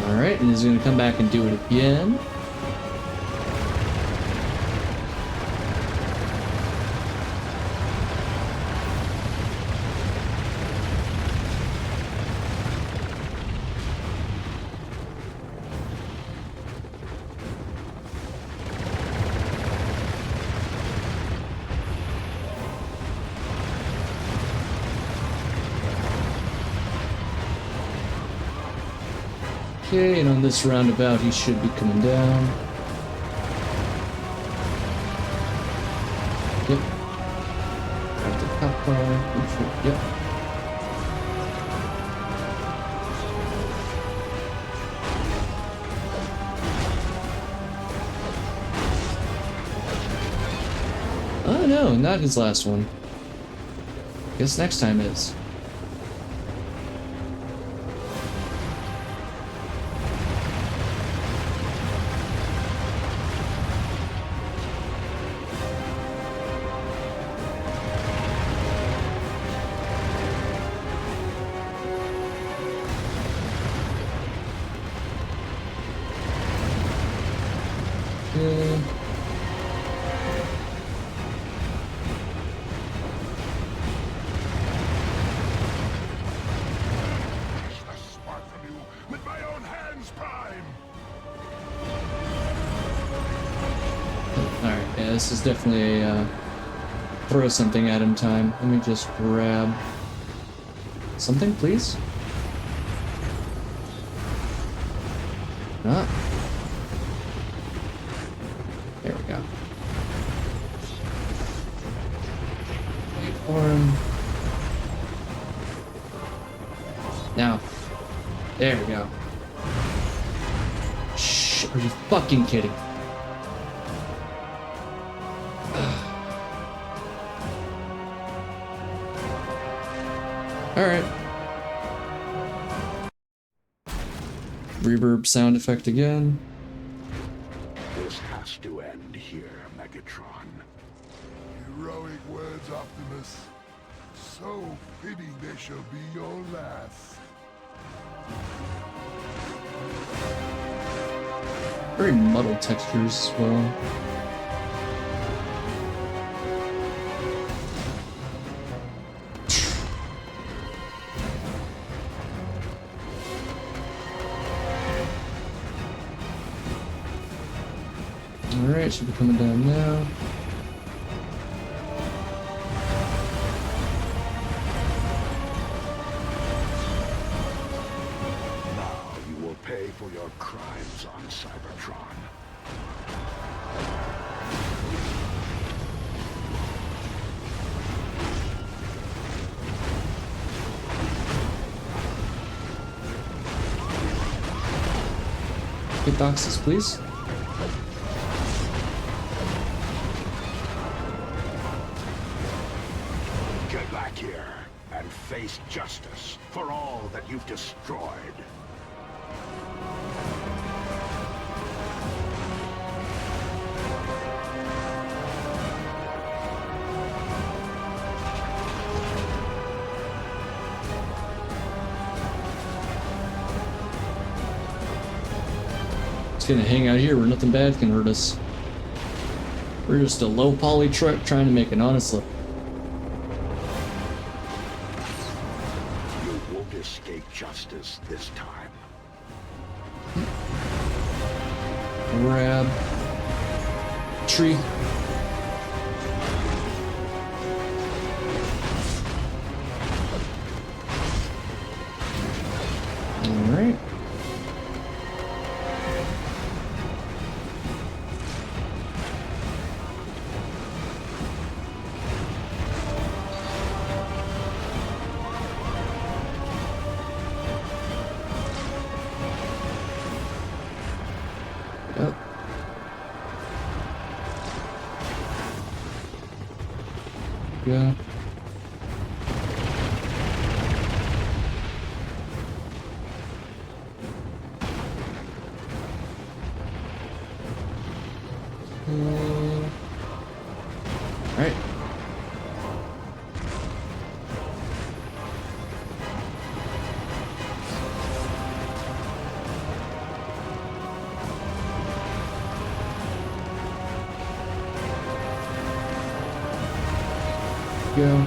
Alright, and he's gonna come back and do it again. Okay, and on this roundabout, he should be coming down. Yep. Grab the cop car. Yep. Oh no, not his last one. guess next time is. This is definitely a throw something at him time. Let me just grab something, please. Not. There we go. Wait for him. Now. There we go. Shh, are you fucking kidding? Alright. Reverb sound effect again. This has to end here, Megatron. Heroic words, Optimus. So fitting they shall be your last. Very muddled textures as well. Alright, should be coming down now. Now you will pay for your crimes on Cybertron. Get boxes, please. Face justice for all that you've destroyed. It's gonna hang out here where nothing bad can hurt us. We're just a low poly truck trying to make an honest living. Justice this time. Grab tree. All right. Yeah. Right. Go.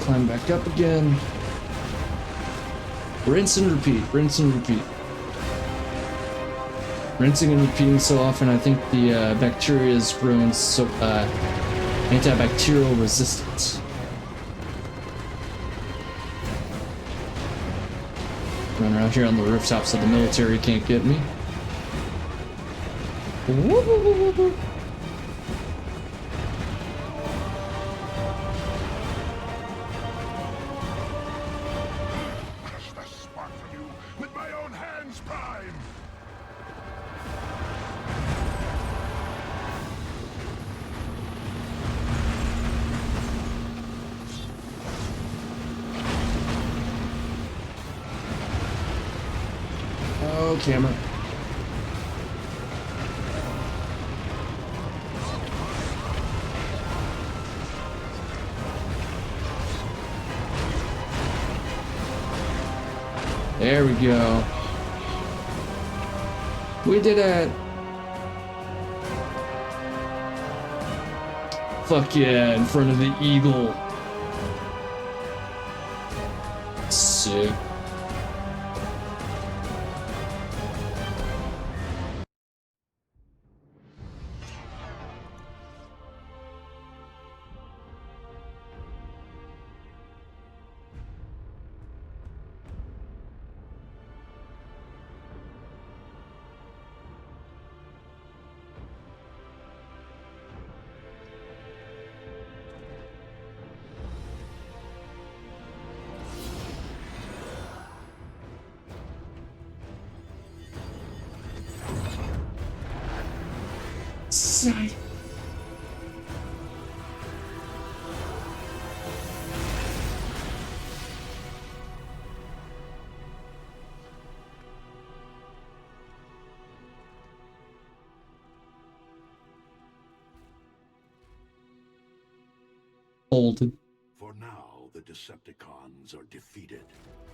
Climb back up again. Rinse and repeat, rinse and repeat. Rinsing and repeating so often, I think the bacteria has grown so antibacterial resistance. Run around here on the rooftop so the military can't get me. Oh, camera. There we go. We did it. Fuck yeah, in front of the eagle. Sick. Sight. Folded. For now, the Decepticons are defeated,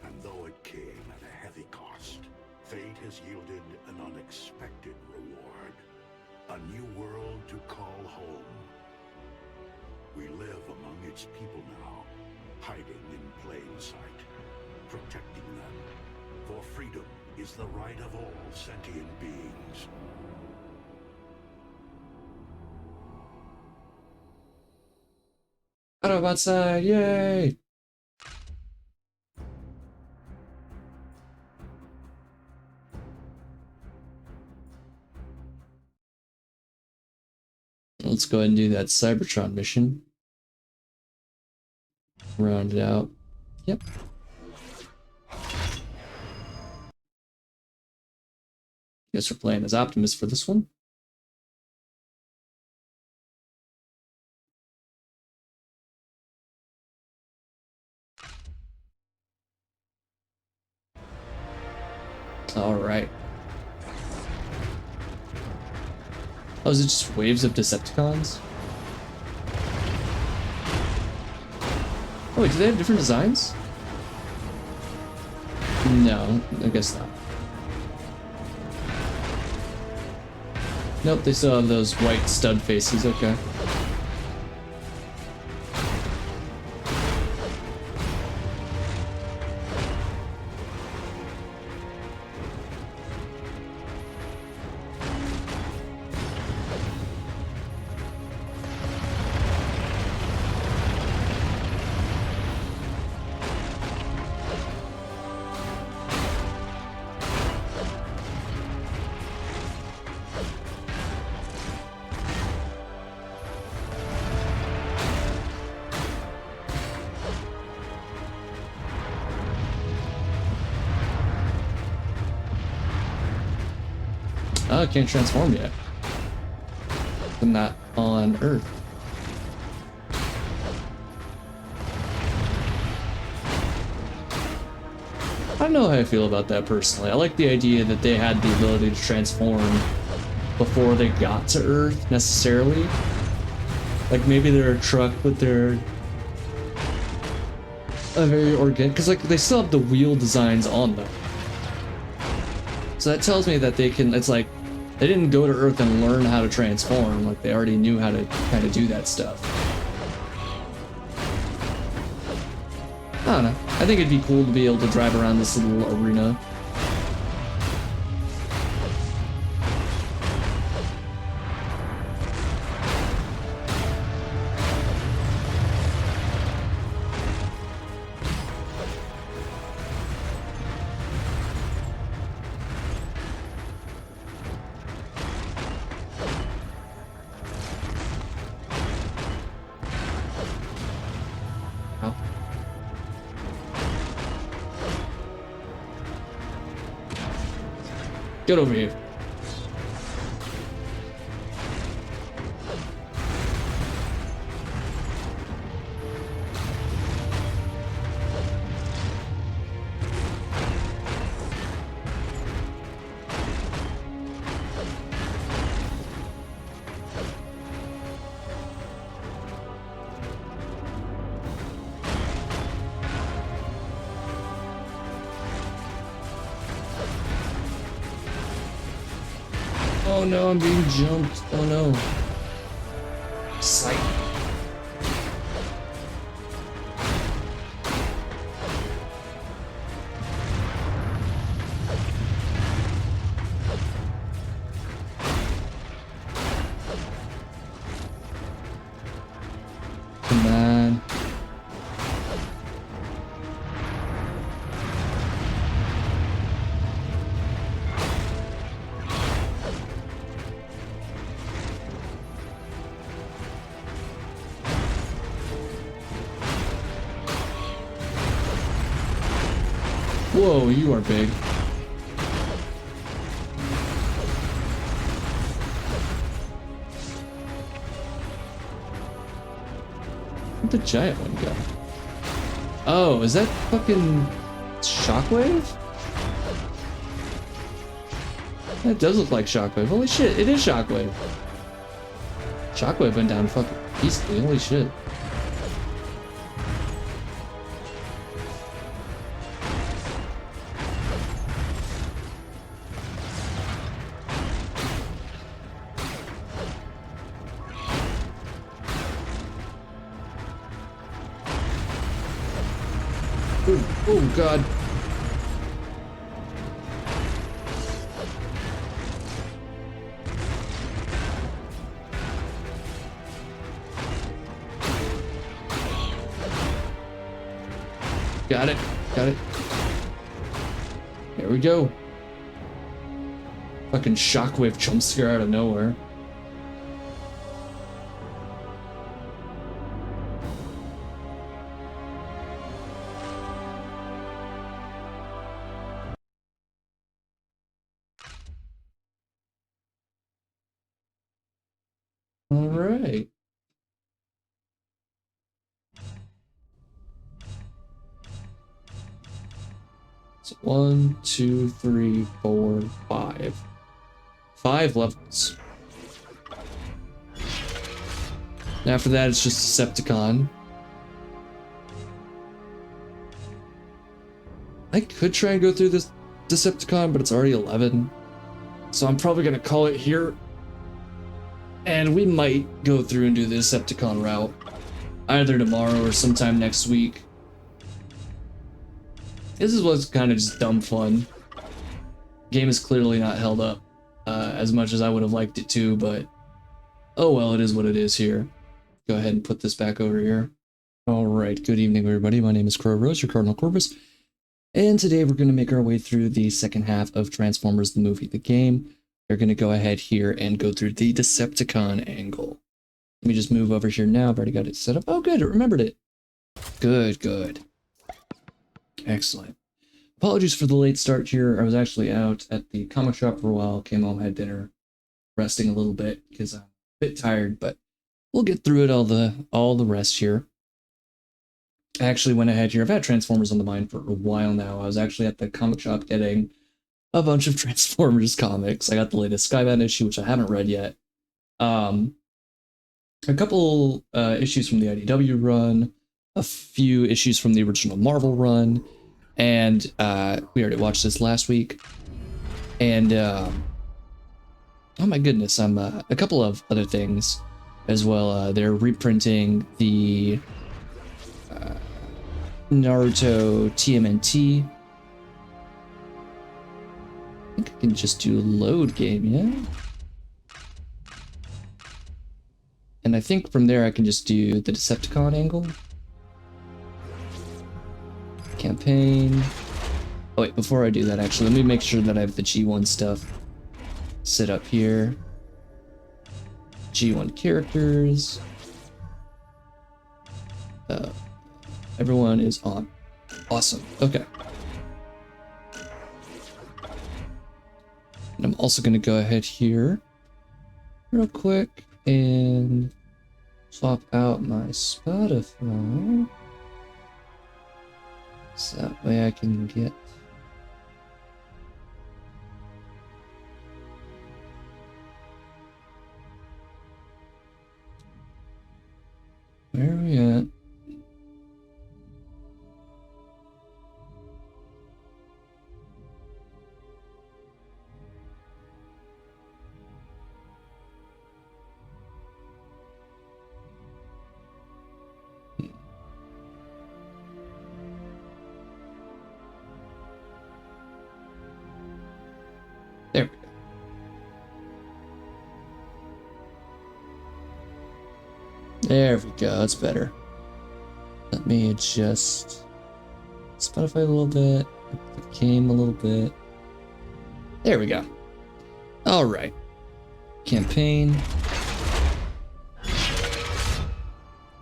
and though it came at a heavy cost, fate has yielded an unexpected reward. A new world to call home. We live among its people now, hiding in plain sight, protecting them. For freedom is the right of all sentient beings. Autobot side, yay! Let's go ahead and do that Cybertron mission. Round it out. Yep. Guess we're playing as Optimus for this one. All right. Oh, is it just waves of Decepticons? Oh wait, do they have different designs? No, I guess not. Nope, they still have those white stud faces, okay. Oh, it can't transform yet. I'm not on Earth. I don't know how I feel about that personally. I like the idea that they had the ability to transform before they got to Earth, necessarily. Like, maybe they're a truck, but they're a very organic, because like they still have the wheel designs on them. So that tells me that they can, it's like, they didn't go to Earth and learn how to transform, like they already knew how to kind of do that stuff. I don't know. I think it'd be cool to be able to drive around this little arena. Get over here. Oh no, I'm being jumped. Oh no. Psych. Come on. Whoa, you are big. Where'd the giant one go? Oh, is that fucking Shockwave? That does look like Shockwave. Holy shit, it is Shockwave. Shockwave went down fucking peacefully. Holy shit. Oh god. Got it. Got it. There we go. Fucking Shockwave jump scare out of nowhere. All right. So 1, 2, 3, 4, 5. 5 levels. And after that, it's just Decepticon. I could try and go through this Decepticon, but it's already 11. So I'm probably gonna call it here. And we might go through and do the Decepticon route either tomorrow or sometime next week. This is what's kind of just dumb fun. Game is clearly not held up as much as I would have liked it to, but oh well, it is what it is here. Go ahead and put this back over here. Alright, good evening everybody. My name is QrowRose, your Cardinal Corvus. And today we're going to make our way through the second half of Transformers the movie, the game. We're going to go ahead here and go through the Decepticon angle. Let me just move over here now. I've already got it set up. Oh, good. I remembered it. Good, good. Excellent. Apologies for the late start here. I was actually out at the comic shop for a while. Came home, had dinner, resting a little bit because I'm a bit tired, but we'll get through it all the rest here. I actually went ahead here. I've had Transformers on the mind for a while now. I was actually at the comic shop getting a bunch of Transformers comics. I got the latest Skybound issue, which I haven't read yet. A couple issues from the IDW run, a few issues from the original Marvel run, and we already watched this last week. And oh my goodness, I'm a couple of other things as well. They're reprinting the Naruto TMNT. I think I can just do load game, yeah? And I think from there I can just do the Decepticon angle. Campaign. Oh wait, before I do that actually, let me make sure that I have the G1 stuff set up here. G1 characters. Everyone is on. Awesome, okay. And I'm also going to go ahead here real quick and swap out my Spotify. So that way I can get... Where are we at? There we go, that's better. Let me adjust Spotify a little bit, the game a little bit. There we go. Alright. Campaign.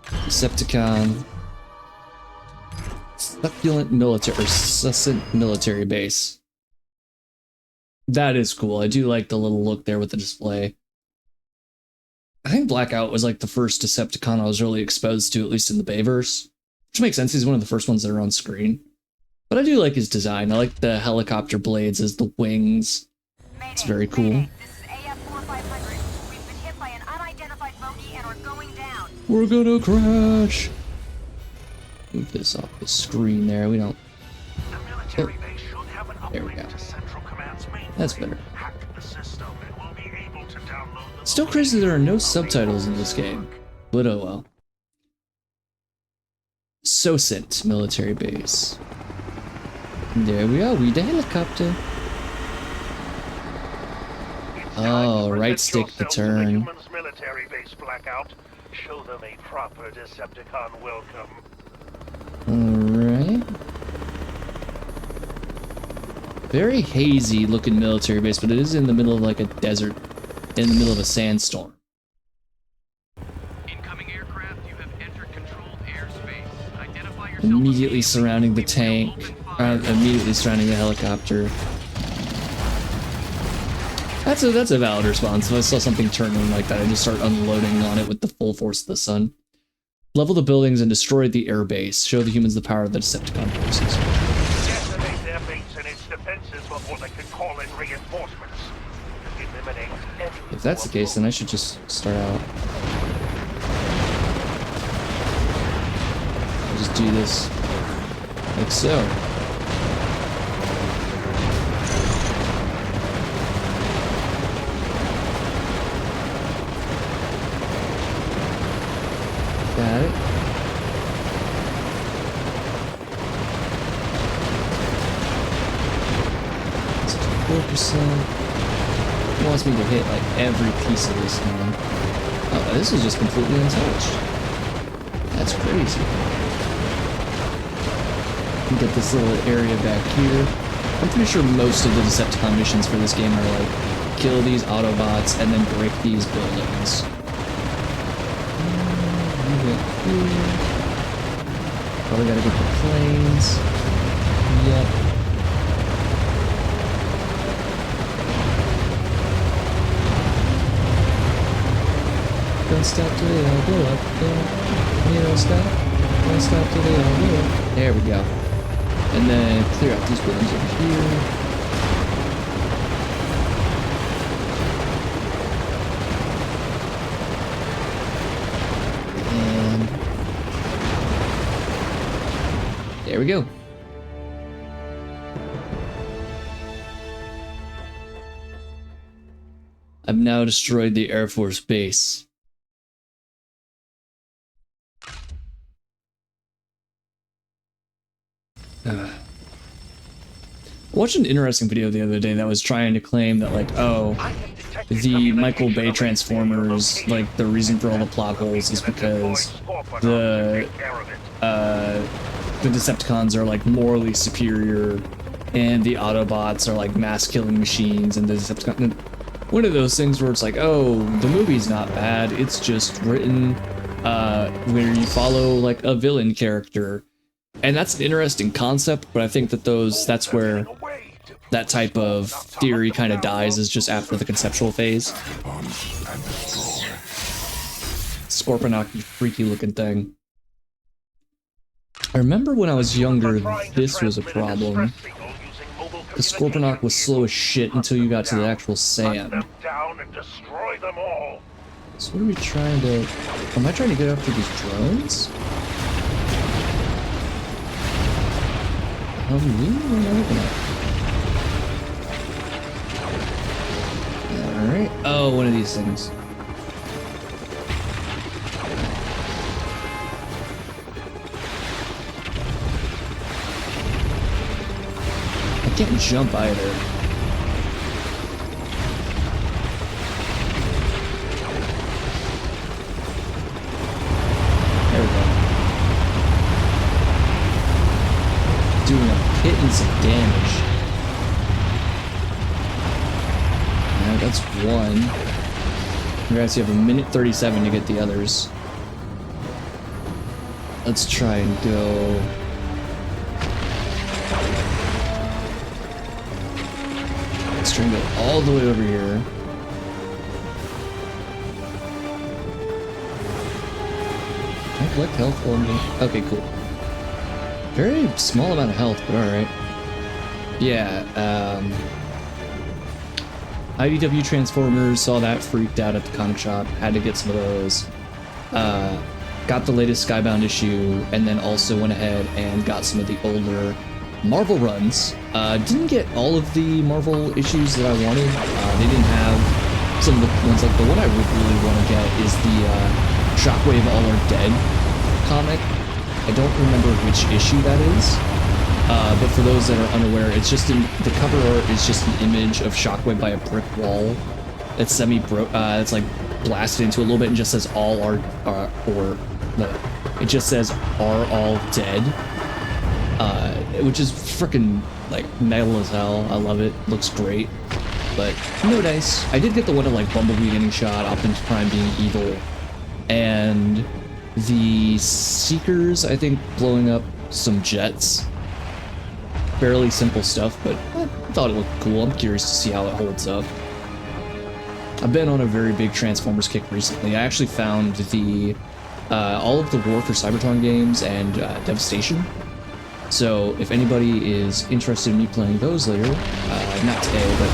Decepticon. Succulent military base. That is cool. I do like the little look there with the display. I think Blackout was like the first Decepticon I was really exposed to, at least in the Bayverse. Which makes sense, he's one of the first ones that are on screen. But I do like his design. I like the helicopter blades as the wings. It's very cool. This is AF-4500. We've been hit by an unidentified bogey and we're going down. We're gonna crash! Move this off the screen there, we don't... The military base should have an There we uplink go. to Central Command's main. That's better. Hack the system and we'll be able to download the Still crazy there are no subtitles in this game. But oh well. Sosint military base. There we are, we the helicopter. Oh, right stick to turn. Humans military base, Blackout. Show them a proper Decepticon welcome. Alright. Very hazy looking military base, but it is in the middle of like a desert, in the middle of a sandstorm. Incoming aircraft, you have entered controlled airspace. Identify yourself. Immediately surrounding the tank, immediately surrounding the helicopter. That's a valid response. If I saw something turning like that, I'd just start unloading on it with the full force of the sun. Level the buildings and destroy the air base. Show the humans the power of the Decepticon forces. Detonate their base and its defenses before they can call in reinforcements. Eliminate any. If that's the case, then I should just start out. I'll just do this like so. Got it. It's 4%. It wants me to hit like every piece of this thing. Oh, this is just completely untouched. That's crazy. You get this little area back here. I'm pretty sure most of the Decepticon missions for this game are like kill these Autobots and then break these buildings. Probably gotta get the planes. Yep. Don't stop till they all blow up. Don't stop till they all blow up. There we go. And then clear out these buildings over here. There we go. I've now destroyed the Air Force base. I watched an interesting video the other day that was trying to claim that, like, oh, the Michael Bay Transformers, like, the reason for all the plot holes is because the Decepticons are, like, morally superior, and the Autobots are, like, mass-killing machines, and the Decepticons... One of those things where it's like, oh, the movie's not bad, it's just written where you follow, like, a villain character. And that's an interesting concept, but I think that that's where that type of theory kind of dies, is just after the conceptual phase. Scorponok, you freaky looking thing. I remember when I was younger, this was a problem. The Scorponok was slow as shit until you got to the actual sand. So what are we trying to... Am I trying to get after these drones? How do you open it? Alright. Oh, one of these things. I can't jump either. hitting some damage. Alright, that's one. Congrats, you have 1:37 to get the others. Let's try and go. Let's try and go all the way over here. Can I collect health for me? Okay, cool. Very small amount of health, but alright. Yeah, IDW Transformers, saw that, freaked out at the comic shop, had to get some of those. Got the latest Skybound issue, and then also went ahead and got some of the older Marvel runs. Didn't get all of the Marvel issues that I wanted. They didn't have some of the ones, like the one I would really want to get is the Shockwave All Are Dead comic. I don't remember which issue that is. But for those that are unaware, it's just the cover art is just an image of Shockwave by a brick wall. It's it's like blasted into a little bit and just says all are it just says are all dead. Which is freaking like metal as hell. I love it. Looks great. But no dice. I did get the one of like Bumblebee getting shot, Optimus Prime being evil, and the Seekers, I think, blowing up some jets. Fairly simple stuff, but I thought it looked cool. I'm curious to see how it holds up. I've been on a very big Transformers kick recently. I actually found the all of the War for Cybertron games and Devastation. So if anybody is interested in me playing those later, not today, but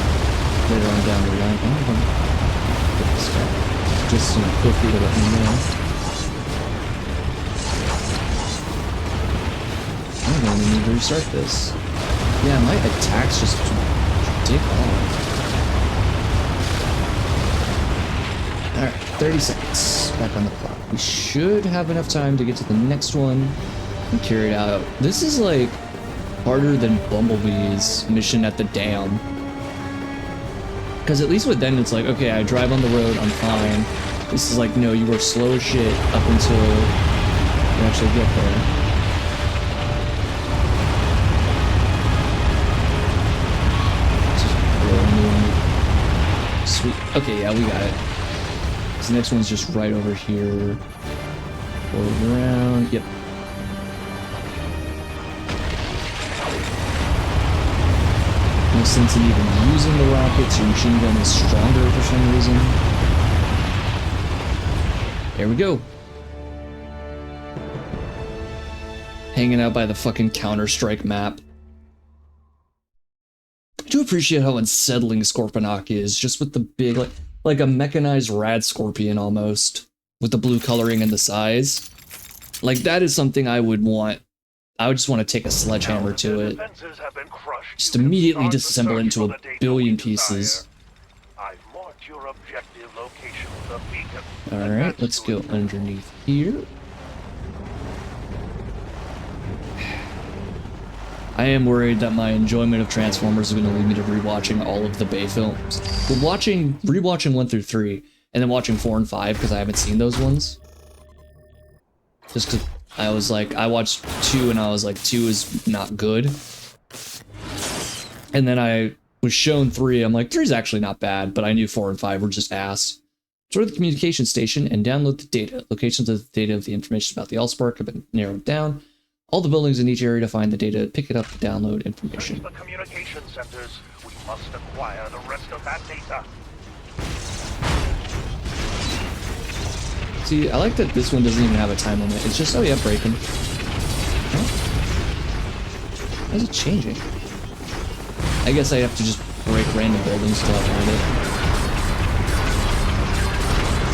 later on down the line, just feel free to let me know. I'm going to need to restart this. Yeah, my attacks just take off. Alright, 30 seconds. Back on the clock. We should have enough time to get to the next one and carry it out. This is like harder than Bumblebee's mission at the dam. Because at least with them, it's like, okay, I drive on the road, I'm fine. This is like, no, you were slow as shit up until you actually get there. Sweet. Okay, yeah, we got it. This next one's just right over here. Forward around. Yep. No sense in even using the rockets. Your machine gun is stronger for some reason. There we go. Hanging out by the fucking Counter-Strike map. I do appreciate how unsettling Scorponok is, just with the big, like a mechanized rad scorpion almost, with the blue coloring and the size. Like, that is something I would want. I would just want to take a sledgehammer to it. Just immediately disassemble it into a billion pieces. Alright, let's go underneath here. I am worried that my enjoyment of Transformers is going to lead me to rewatching all of the Bay films. But rewatching 1 through 3, and then watching 4 and 5 because I haven't seen those ones. Just because I was like, I watched 2 and I was like, 2 is not good. And then I was shown 3, I'm like, 3 is actually not bad, but I knew 4 and 5 were just ass. Go to the communication station and download the data. Locations of the data of the information about the Allspark have been narrowed down. All the buildings in each area to find the data, pick it up, download information. The communication centers. We must acquire the rest of that data. See, I like that this one doesn't even have a time limit. It's just, oh yeah, break them. Huh? Why is it changing? I guess I have to just break random buildings till I find it.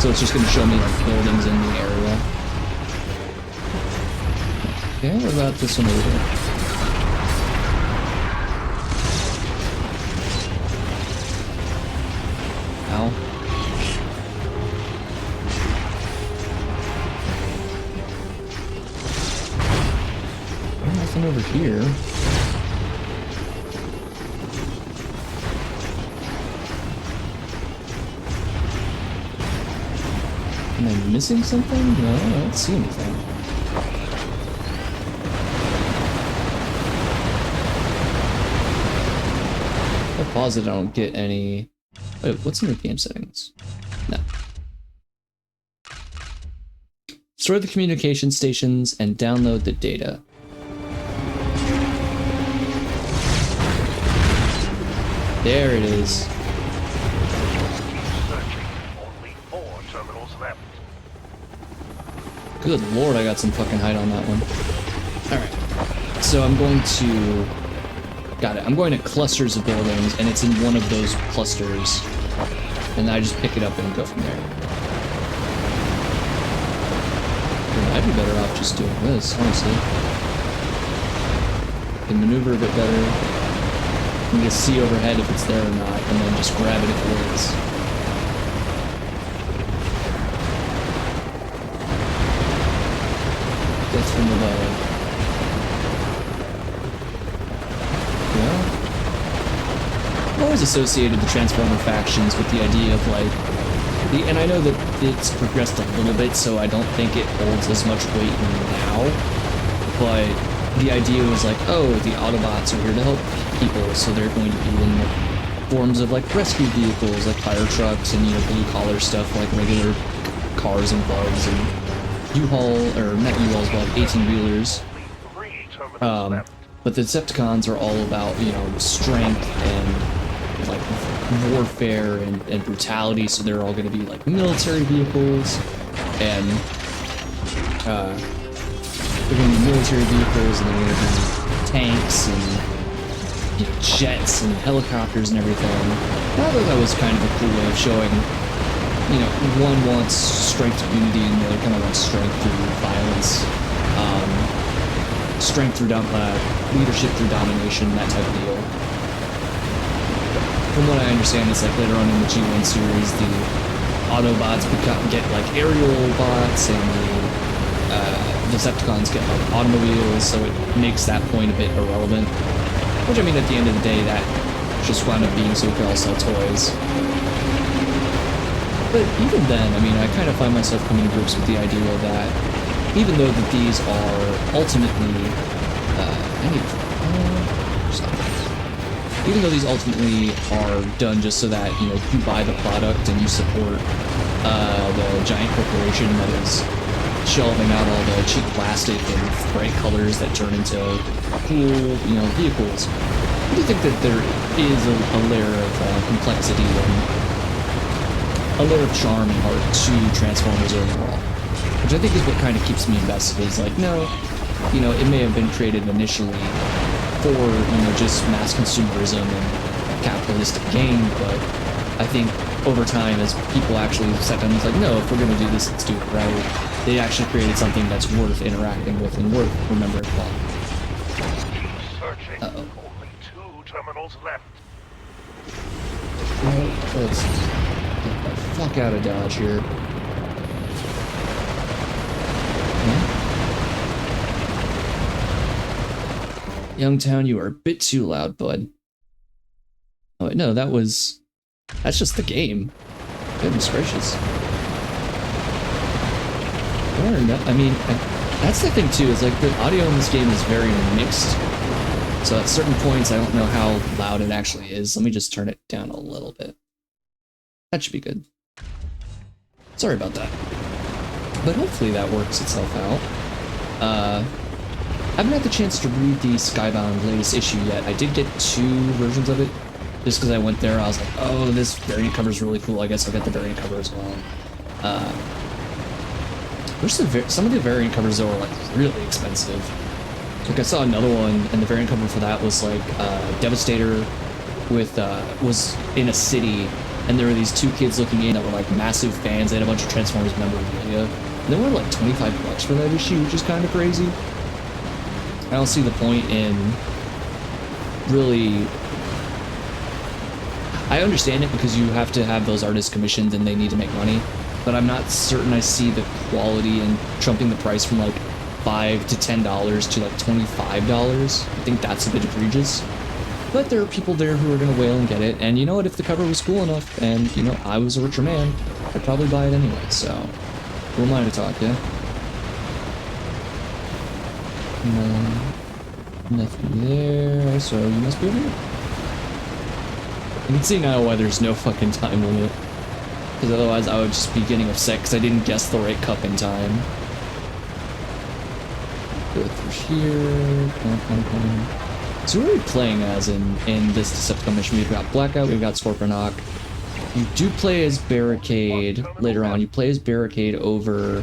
So it's just going to show me like buildings in the area. Okay, what about this one over here? Ow. Nothing over here. Am I missing something? No, I don't see anything. pause it, I don't get any... Wait, what's in the game settings? No. Destroy the communication stations and download the data. There it is. Only 4 terminals left. Good lord, I got some fucking height on that one. Alright. So I'm going to... Got it. I'm going to clusters of buildings, and it's in one of those clusters. And I just pick it up and go from there. I'd be better off just doing this, honestly. Can maneuver a bit better. You can see overhead if it's there or not, and then just grab it if it is. That's from above. I've always associated the Transformer factions with the idea of like, and I know that it's progressed a little bit, so I don't think it holds as much weight now, but the idea was like, oh, the Autobots are here to help people, so they're going to be in forms of like rescue vehicles, like fire trucks and, you know, blue collar stuff like regular cars and bugs and U-Haul, or not U-Hauls, but 18-wheelers. But the Decepticons are all about, you know, strength and like warfare and brutality, so they're all going to be like military vehicles, and they're going to be military vehicles, and they're going to be tanks and, you know, jets and helicopters and everything. And I thought that was kind of a cool way of showing, you know, one wants strength through unity and the other kind of wants strength through violence, strength through leadership through domination, that type of deal. From what I understand, it's like later on in the G1 series, the Autobots get like aerial bots, and the Decepticons get like automobiles, so it makes that point a bit irrelevant. Which, I mean, at the end of the day, that just wound up being so we could all sell toys. But even then, I mean, I kind of find myself coming to grips with the idea that even though that these are ultimately, even though these ultimately are done just so that, you know, you buy the product and you support the giant corporation that is shelving out all the cheap plastic and bright colors that turn into cool, you know, vehicles, I do think that there is a layer of complexity and a layer of charm and heart to Transformers overall, which I think is what kind of keeps me invested. Is like, no, you know, it may have been created initially for, you know, just mass consumerism and capitalistic gain, but I think over time, as people actually sat down and was like, no, if we're going to do this, let's do it right, they actually created something that's worth interacting with and worth remembering about. Searching. Only 2 terminals left. Well, let's get the fuck out of Dodge here. Youngtown, you are a bit too loud, bud. Oh, no, that's just the game. Goodness gracious. I mean, that's the thing too, is like the audio in this game is very mixed. So at certain points, I don't know how loud it actually is. Let me just turn it down a little bit. That should be good. Sorry about that. But hopefully that works itself out. I haven't had the chance to read the Skybound latest issue yet. I did get 2 versions of it. Just because I went there, I was like, oh, this variant cover is really cool. I guess I'll get the variant cover as well. Some of the variant covers, though, are like really expensive. Like I saw another one, and the variant cover for that was like Devastator was in a city, and there were these 2 kids looking in that were like massive fans. They had a bunch of Transformers memorabilia. And they were like $25 for that issue, which is kind of crazy. I don't see the point in really... I understand it because you have to have those artists commissioned and they need to make money, but I'm not certain I see the quality in trumping the price from like $5 to $10 to like $25. I think that's a bit egregious. But there are people there who are going to wail and get it, and you know what, if the cover was cool enough and, you know, I was a richer man, I'd probably buy it anyway, so who am I to talk, yeah? No, nothing there, so you must be over here. You can see now why there's no fucking time limit. Because otherwise I would just be getting upset because I didn't guess the right cup in time. Go through here. So what are we playing as in this Decepticon mission? We've got Blackout, we've got Scorponok. You do play as Barricade later on. You play as Barricade over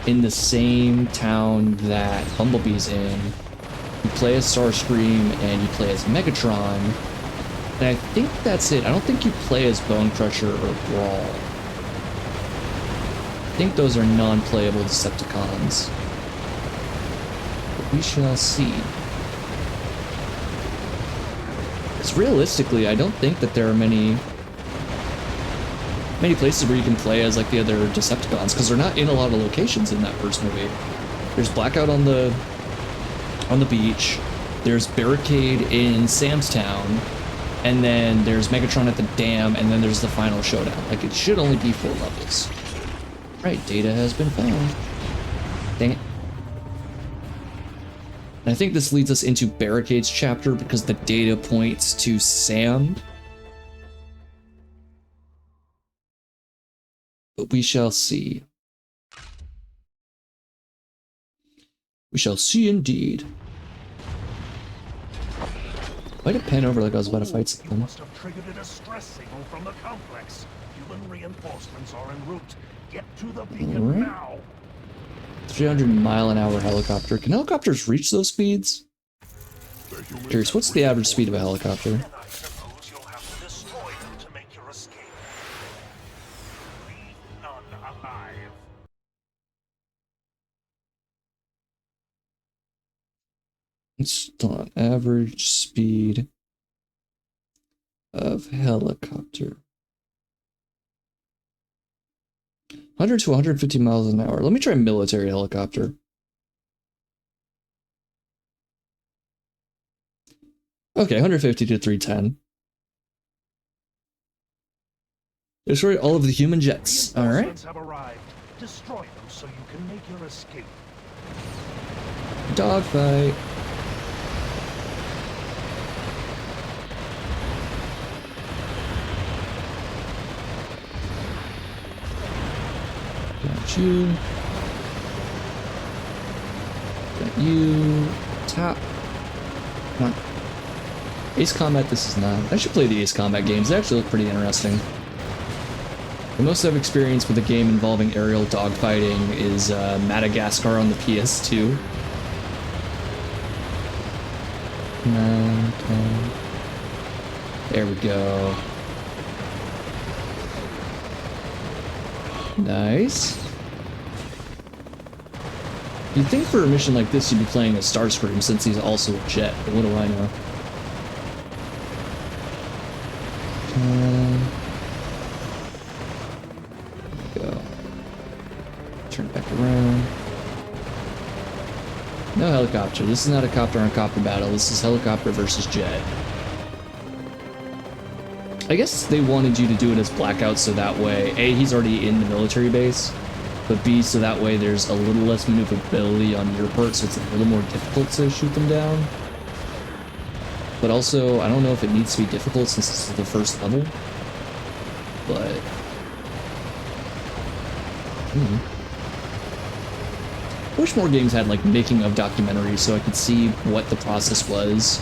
in the same town that Bumblebee's in. You play as Starscream and you play as Megatron. And I think that's it. I don't think you play as Bone Crusher or Brawl. I think those are non-playable Decepticons. But we shall see. Because realistically, I don't think that there are many places where you can play as like the other Decepticons, because they're not in a lot of locations in that first movie. There's Blackout on the beach. There's Barricade in Sam's Town. And then there's Megatron at the dam, and then there's the final showdown. Like, it should only be 4 levels. Right, data has been found. Dang it. And I think this leads us into Barricade's chapter because the data points to Sam. But we shall see. We shall see indeed. Why did pen over like I was about to fight something? Must have triggered a distress signal from the complex. Human reinforcements are en route. Get to the beacon now. 300-mile-an-hour helicopter. Can helicopters reach those speeds? Curious, what's the average speed of a helicopter? Then I suppose you'll have to destroy them to make your escape. Leave none alive. It's on average speed of helicopter. 100 to 150 miles an hour. Let me try military helicopter. Okay, 150 to 310. Destroy all of the human jets. All right. Have arrived. Destroy them so you can make your escape. Dogfight. Got you. Got you. Top. Come on. Ace Combat, this is not. I should play the Ace Combat games. They actually look pretty interesting. The most I've experienced with a game involving aerial dogfighting is Madagascar on the PS2. 9, 10. There we go. Nice. You'd think for a mission like this you'd be playing as Starscream since he's also a jet, but what do I know? Go. Turn back around. No helicopter. This is not a copter-on-copter battle. This is helicopter versus jet. I guess they wanted you to do it as Blackout so that way, A, he's already in the military base, but B, so that way there's a little less maneuverability on your part, so it's a little more difficult to shoot them down. But also, I don't know if it needs to be difficult since this is the first level, but... I wish more games had, like, making of documentaries so I could see what the process was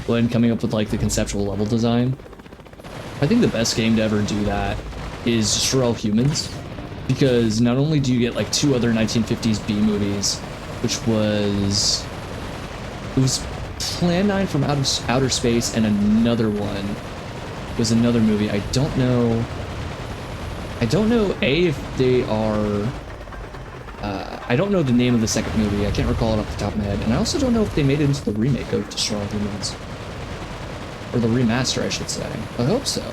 when coming up with, like, the conceptual level design. I think the best game to ever do that is Destroy All Humans, because not only do you get like 2 other 1950s B movies, which was Plan 9 from Outer Space, and another one was another movie. I don't know A, if they are I don't know the name of the second movie. I can't recall it off the top of my head, and I also don't know if they made it into the remake of Destroy All Humans. Or the remaster, I should say. I hope so.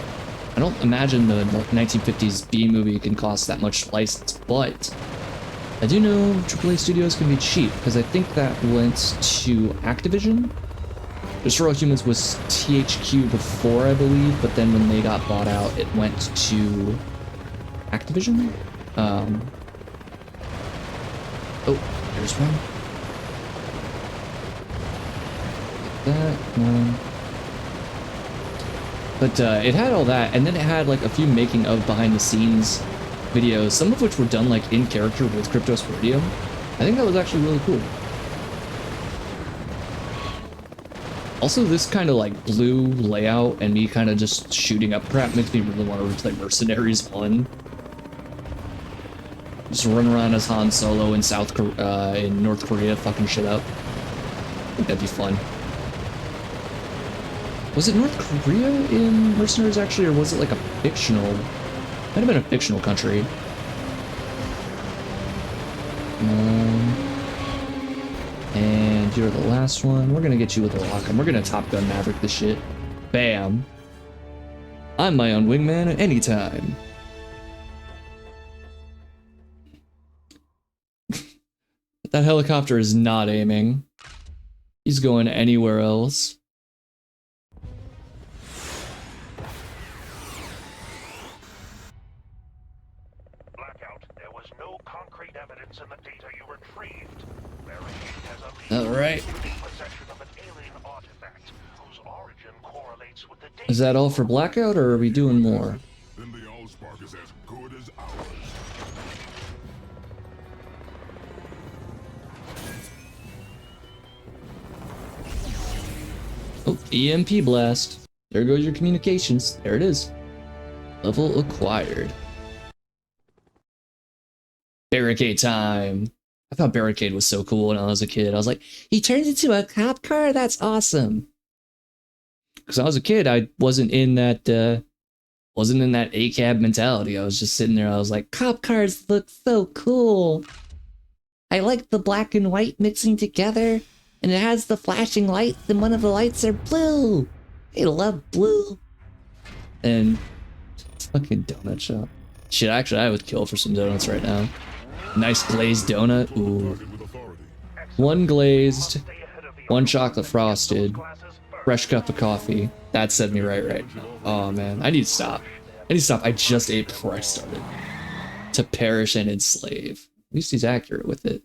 I don't imagine the 1950s B movie can cost that much license, but I do know AAA studios can be cheap, because I think that went to Activision. Destroy All Humans was THQ before, I believe, but then when they got bought out, it went to Activision? Oh, there's one. Like that, one. But it had all that, and then it had like a few making of behind the scenes videos, some of which were done like in character with Cryptosporidium. I think that was actually really cool. Also, this kind of like blue layout and me kind of just shooting up crap makes me really want to play Mercenaries 1. Just run around as Han Solo in in North Korea, fucking shit up. I think that'd be fun. Was it North Korea in Mercenaries actually, or was it like a fictional? Might have been a fictional country. And you're the last one. We're gonna get you with a lock, and we're gonna Top Gun Maverick this shit. Bam. I'm my own wingman at any time. That helicopter is not aiming. He's going anywhere else. Blackout, there was no concrete evidence in the data you retrieved. Barricade has a Alright. possession of an alien artifact whose origin correlates with the data. Is that all for Blackout, or are we doing more? Then the Allspark is as good as ours. Oh, EMP blast. There goes your communications. There it is. Level acquired. Barricade time. I thought Barricade was so cool when I was a kid. I was like, he turns into a cop car? That's awesome. Because I was a kid, I wasn't in that ACAB mentality. I was just sitting there, I was like, cop cars look so cool. I like the black and white mixing together. And it has the flashing lights, and one of the lights are blue. I love blue. And fucking donut shop. Shit, actually, I would kill for some donuts right now. Nice glazed donut. Ooh. One glazed, one chocolate frosted, fresh cup of coffee. That set me right now. Oh man, I need to stop. I just ate before I started. To perish and enslave. At least he's accurate with it.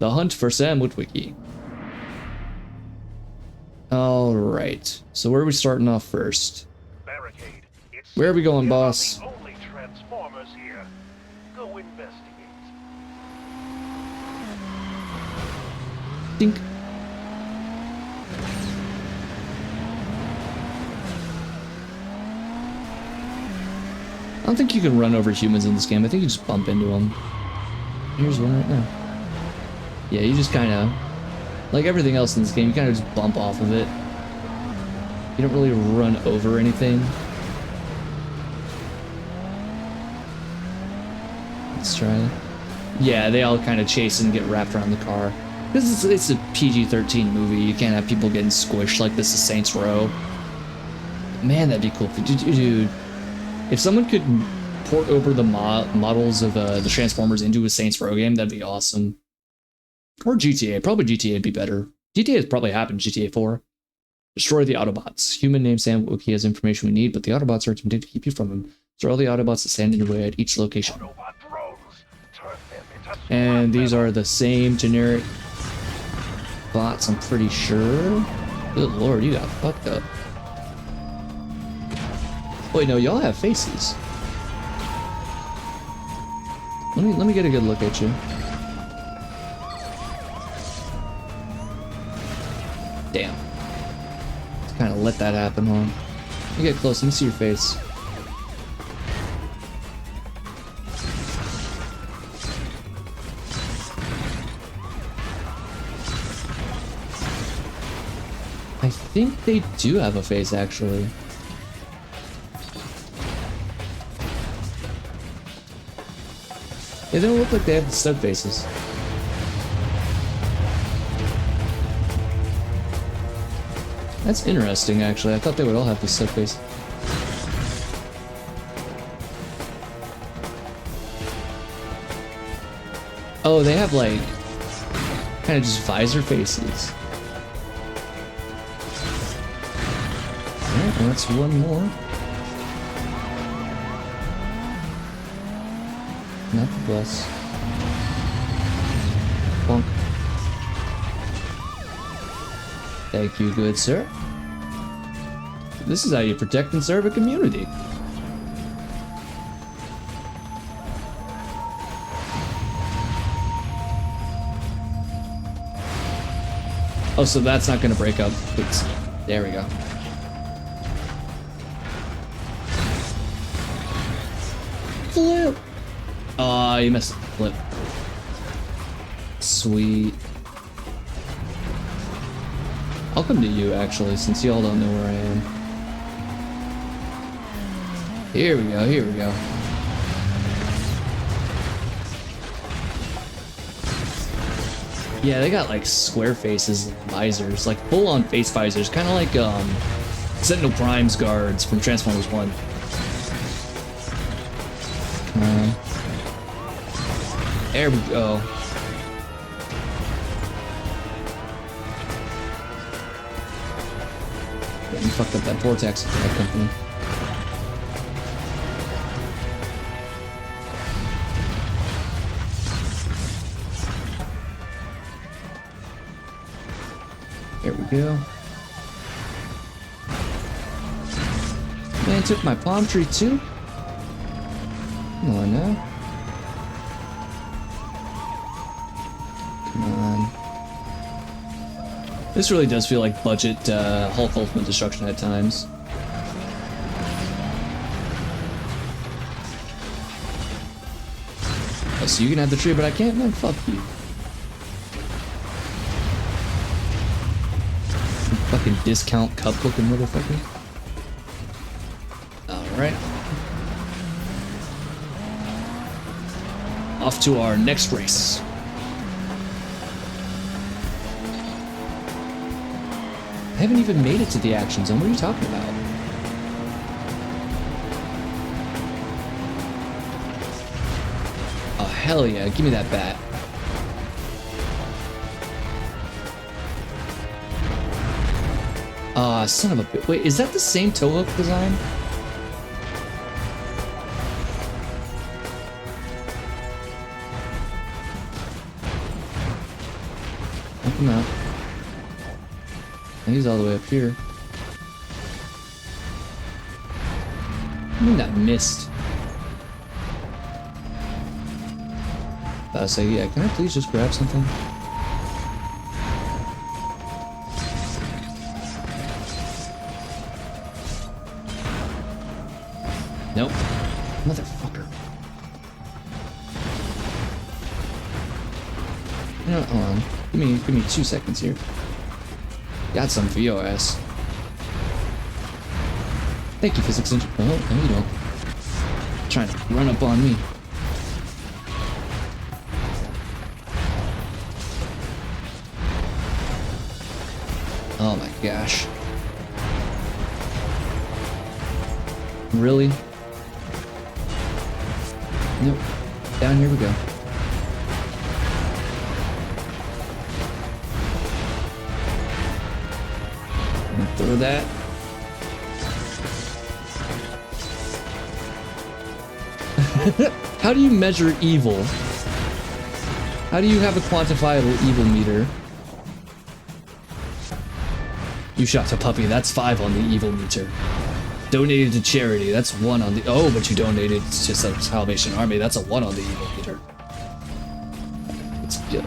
The hunt for Sam Witwicky. Alright, so where are we starting off first? Barricade. Where are we going, boss? The only Transformers here. Go investigate. Dink. I don't think you can run over humans in this game. I think you just bump into them. Here's one right now. Yeah, you just kind of... Like everything else in this game, you kind of just bump off of it. You don't really run over anything. Let's try it. Yeah, they all kind of chase and get wrapped around the car. This it's a PG-13 movie. You can't have people getting squished like this is Saints Row. Man, that'd be cool. Dude, if someone could port over the models of the Transformers into a Saints Row game, that'd be awesome. Or GTA. Probably GTA would be better. GTA has probably happened in GTA 4. Destroy the Autobots. Human named Sam Witwicky has information we need, but the Autobots are attempting to keep you from him. Destroy all the Autobots that stand in your way at each location. And these are the same generic bots, I'm pretty sure. Good lord, you got fucked up. Wait, no, y'all have faces. Let me get a good look at you. Damn. Just kind of let that happen, huh? Let me get close, let me see your face. I think they do have a face, actually. They don't look like they have the stud faces. That's interesting, actually. I thought they would all have the stud face. Oh, they have, like, kind of just visor faces. Alright, well, that's one more. Not the bus. Bonk. Thank you, good sir. This is how you protect and serve a community. Oh, so that's not gonna break up. Oops. There we go. Flip! Aw, you missed the flip. Sweet. I'll come to you, actually, since y'all don't know where I am. Here we go, here we go. Yeah, they got like square faces and visors, like full-on face visors, kind of like Sentinel Prime's guards from Transformers 1. There we go. You fucked up that vortex for that company. There we go. Man took my palm tree too? Come on now. Come on. This really does feel like budget Hulk Ultimate Destruction at times. Oh, so you can have the tree, but I can't? Man, fuck you. Fucking discount cup looking motherfucker. Alright. Off to our next race. I haven't even made it to the action zone. What are you talking about? Oh, hell yeah. Give me that bat. Son of a bitch. Wait, is that the same tow hook design? Help him out. He's all the way up here. I mean, that missed. I say, yeah, can I please just grab something? Nope. Motherfucker. You know, hold on. Give me 2 seconds here. Got some for your ass. Thank you, physics engine. Oh, no, you don't. Trying to run up on me. Oh my gosh. Really? Nope. Down here we go. Throw that. How do you measure evil? How do you have a quantifiable evil meter? You shot a puppy, that's 5 on the evil meter. Donated to charity, that's 1 on the... Oh, but you donated to Salvation Army, that's a 1 on the evil meter. Let's go.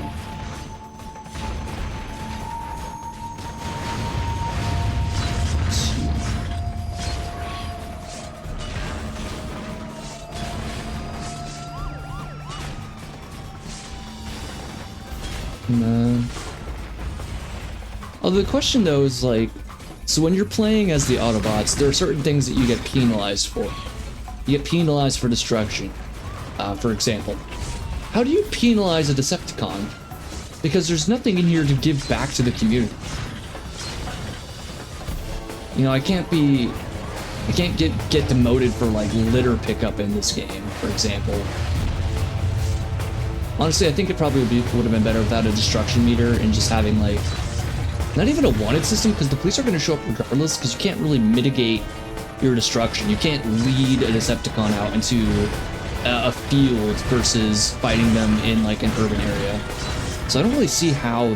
Oh, the question though is like, so when you're playing as the Autobots, there are certain things that you get penalized for. You get penalized for destruction, for example. How do you penalize a Decepticon? Because there's nothing in here to give back to the community. You know, I can't get demoted for like litter pickup in this game, for example. Honestly, I think it probably would have been better without a destruction meter and just having like, not even a wanted system, because the police are going to show up regardless, because you can't really mitigate your destruction. You can't lead a Decepticon out into a field versus fighting them in like an urban area. So I don't really see how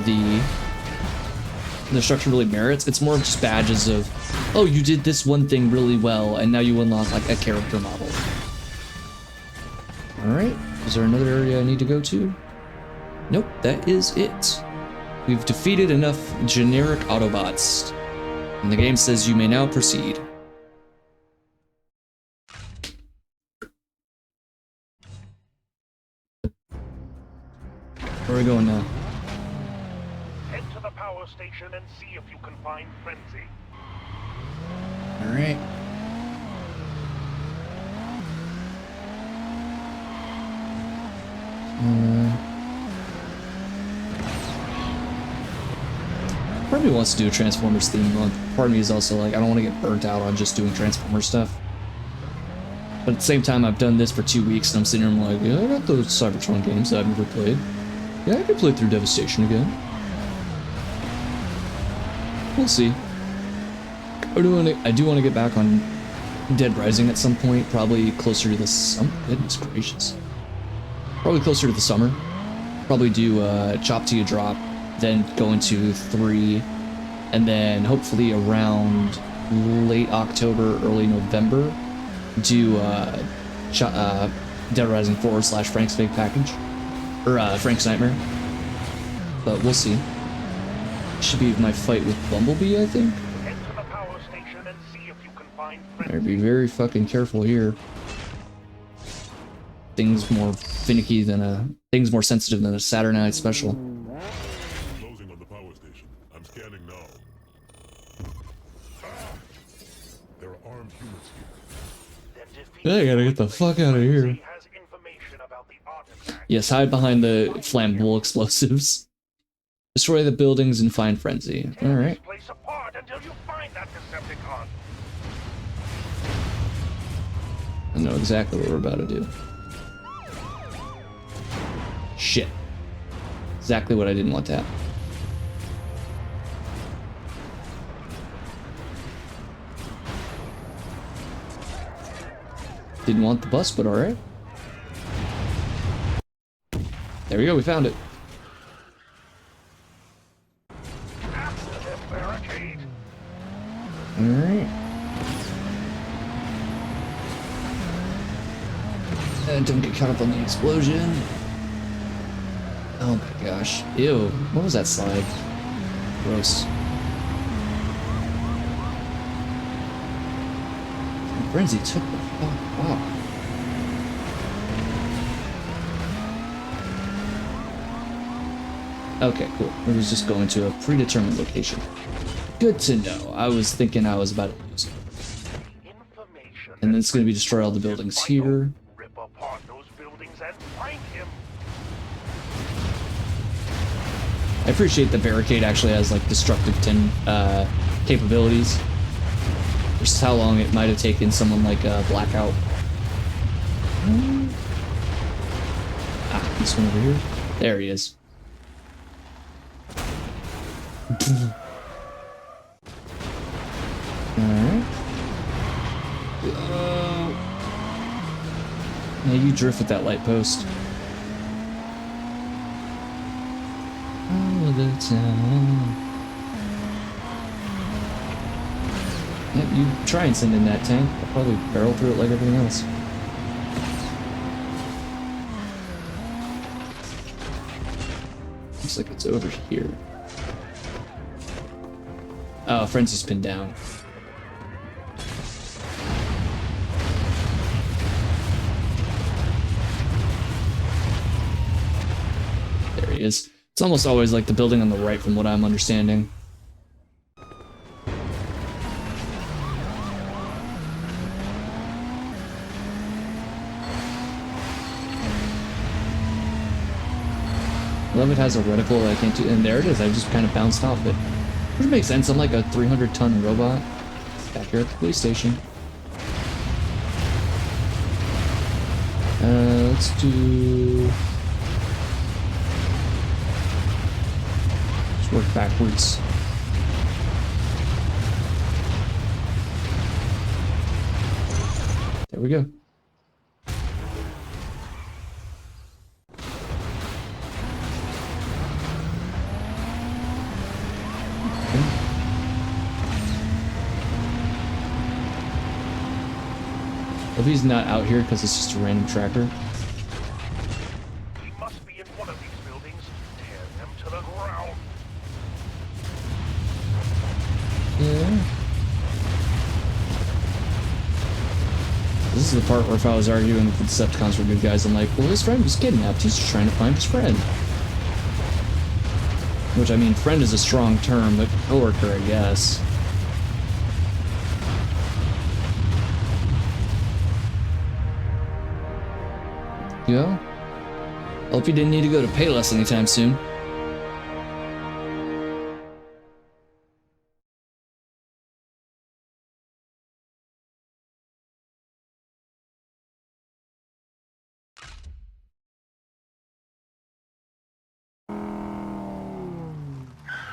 destruction really merits. It's more of just badges of, oh, you did this one thing really well, and now you unlock like a character model. Alright, is there another area I need to go to? Nope, that is it. We've defeated enough generic Autobots, and the game says you may now proceed. Where are we going now? Head to the power station and see if you can find Frenzy. Alright. Part of me wants to do a Transformers theme month. Part of me is also like, I don't want to get burnt out on just doing Transformers stuff. But at the same time, I've done this for 2 weeks, and I'm sitting here and I'm like, yeah, I got those Cybertron games that I've never played. Yeah, I could play through Devastation again. We'll see. I do want to get back on Dead Rising at some point, probably closer to the summer. Goodness gracious. Probably closer to the summer. Probably do Chop Till You Drop, then go into 3, and then hopefully around late October, early November, do Dead Rising 4 / Frank's Big Package. Or Frank's Nightmare. But we'll see. Should be my fight with Bumblebee, I think. Head to the power station and see if you can find Frenzy. Better be very fucking careful here. Things more finicky than things more sensitive than a Saturday Night Special. Closing on the power station. I'm scanning now. There are armed humans here. I gotta get the fuck out of here. Yes, hide behind the flammable explosives. Destroy the buildings and find Frenzy. Alright. I know exactly what we're about to do. Shit. Exactly what I didn't want to happen. Didn't want the bus, but alright. There we go, we found it. Alright. And don't get caught up on the explosion. Oh my gosh. Ew. What was that slide? Gross. Frenzy took the fuck off. Okay, cool. It was just going to a predetermined location. Good to know. I was thinking I was about to lose it. And then it's going to be destroy all the buildings here. Rip apart those buildings and find him. I appreciate the barricade actually has like destructive capabilities. Versus how long it might have taken someone like Blackout. Ah, this one over here. There he is. Alright. Yeah, you drift with that light post. All the time. Yep, you try and send in that tank. I'll probably barrel through it like everything else. Looks like it's over here. Oh, Frenzy's pinned down. There he is. It's almost always like the building on the right from what I'm understanding. I love it has a reticle that I can't do, and there it is, I just kind of bounced off it. Which makes sense, I'm like a 300-ton robot. Back here at the police station. Let's do... Let's work backwards. There we go. If he's not out here because it's just a random tracker. He must be in one of these buildings. Tear them to the ground. Yeah. This is the part where if I was arguing with the Decepticons were good guys, I'm like, well, his friend was kidnapped. He's just trying to find his friend. Which, I mean, friend is a strong term, but coworker, I guess. Yeah. Hope you didn't need to go to Payless anytime soon.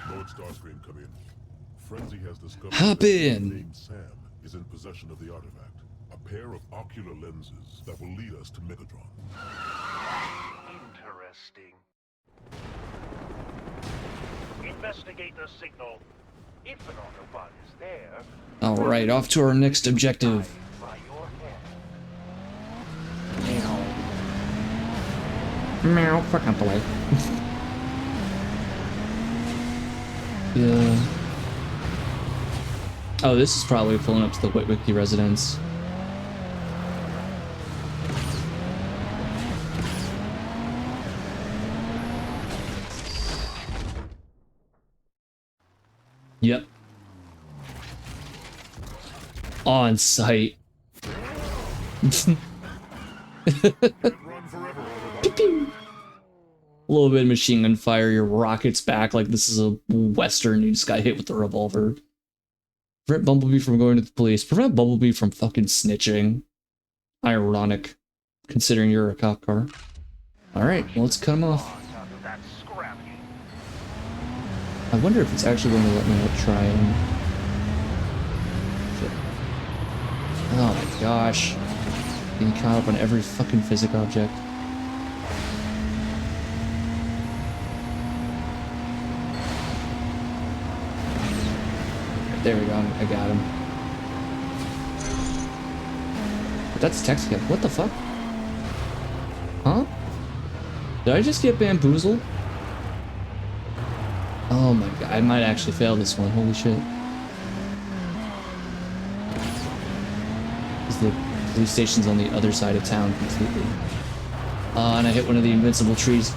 Lord Starscream, come in. Frenzy has discovered Hop that in. someone named Sam is in possession of the artifact. A pair of ocular lenses that will lead us to Megatron. Interesting. Investigate the signal. If an Autobot is there, Alright, off to our next objective. by your head. Meow, fucking play. Yeah. Oh, this is probably pulling up to the Witwicky residence. Yep. On site. Pew pew. A little bit of machine gun fire, your rockets back like this is a western. You just got hit with the revolver. Prevent Bumblebee from going to the police. Prevent Bumblebee from fucking snitching. Ironic, considering you're a cop car. Alright, well, let's cut him off. I wonder if it's actually going to let me try and... Shit. Oh my gosh. Getting caught up on every fucking physics object. There we go, I got him. But that's text kit. What the fuck? Huh? Did I just get bamboozled? Oh my god, I might actually fail this one. Holy shit. Because the police station's on the other side of town completely. And I hit one of the invincible trees.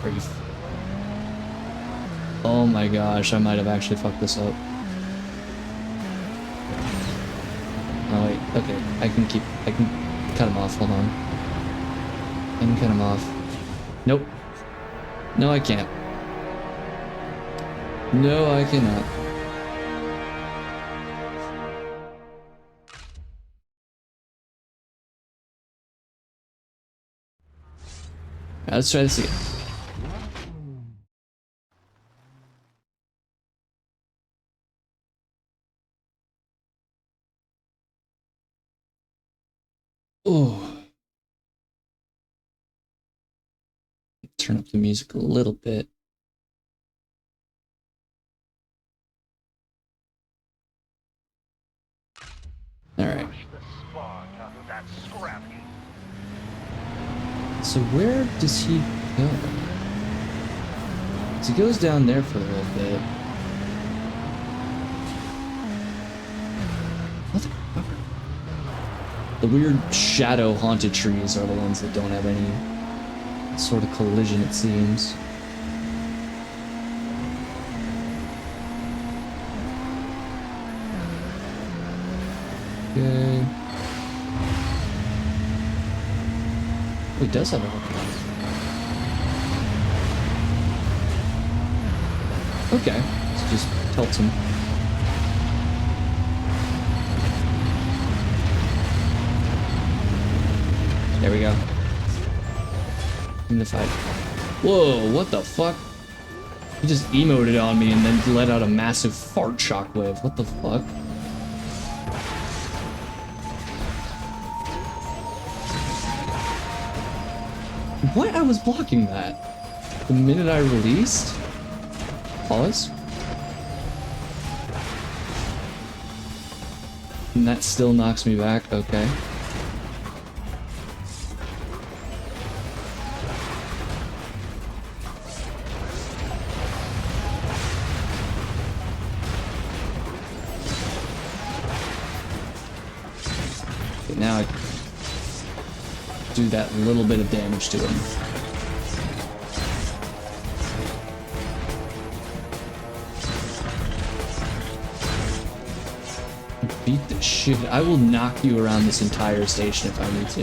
Oh my gosh, I might have actually fucked this up. Oh wait, okay, I can cut him off, hold on. I can cut him off. Nope. No, I can't. No, I cannot. Right, let's try this again. Oh. Turn up the music a little bit. Alright. So where does he go? So he goes down there for a little bit. Motherfucker. The weird shadow haunted trees are the ones that don't have any sort of collision, it seems. Okay. Oh, he does have a weapon. Okay, so just pelts him. There we go. In the fight. Whoa, what the fuck? He just emoted on me and then let out a massive fart shockwave. What the fuck? What? I was blocking that. The minute I released? Pause. And that still knocks me back. Okay. But now I do that little bit of damage to him. Beat the shit. I will knock you around this entire station if I need to.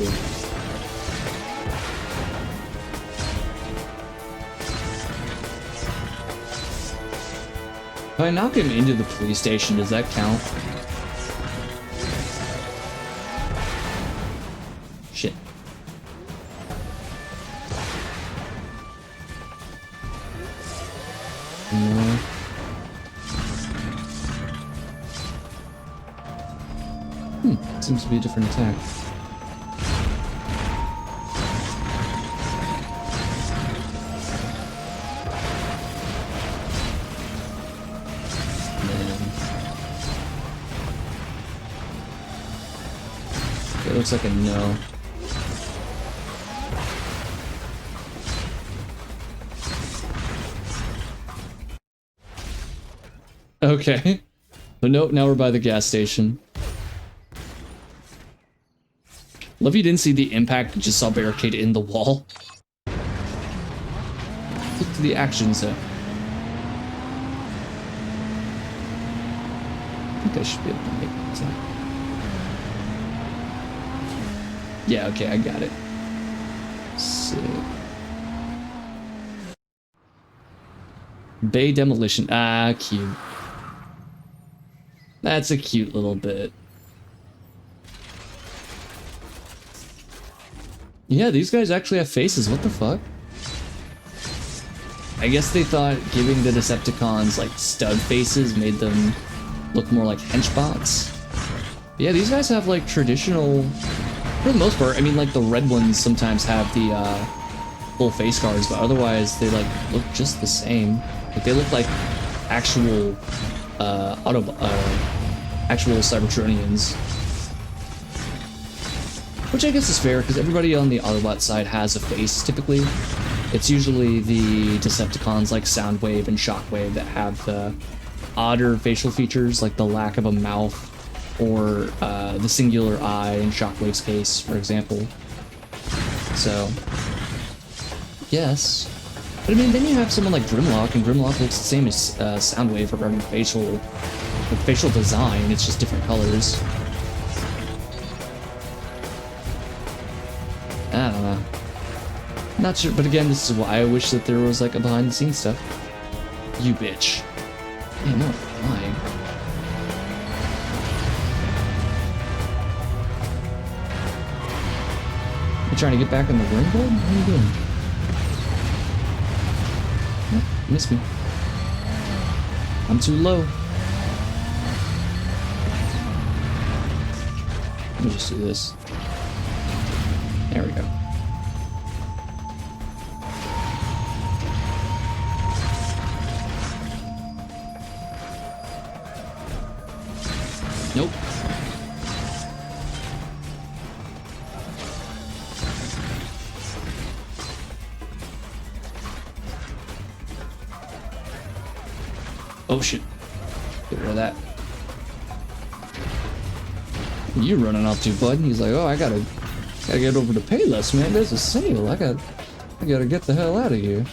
If I knock him into the police station, does that count? Shit. No. Seems to be a different attack. It looks like a no. Okay. But nope, now we're by the gas station. Love you didn't see the impact, you just saw barricade in the wall. Look to the actions though. I think I should be able to make that attack. Yeah, okay, I got it. Sick. Bay demolition. Ah, cute. That's a cute little bit. Yeah, these guys actually have faces. What the fuck? I guess they thought giving the Decepticons like stud faces made them look more like henchbots. But yeah, these guys have like traditional, for the most part. I mean, like the red ones sometimes have the full face guards, but otherwise they like look just the same. Like they look like actual actual Cybertronians. Which I guess is fair, because everybody on the Autobot side has a face, typically. It's usually the Decepticons like Soundwave and Shockwave that have the odder facial features, like the lack of a mouth, or the singular eye in Shockwave's case, for example. So, yes. But I mean, then you have someone like Grimlock, and Grimlock looks the same as Soundwave regarding facial design, it's just different colors. I don't know. Not sure, but again, this is why I wish that there was like a behind the scenes stuff. You bitch. Yeah, no, I'm lying. You trying to get back in the ring, bud? What are you doing? Oh, you missed me. I'm too low. Let me just do this. There we go. Nope. Oh shit. Get rid of that. You running off to, bud? He's like, oh, I gotta get over to Payless, man. There's a sale. I gotta get the hell out of here.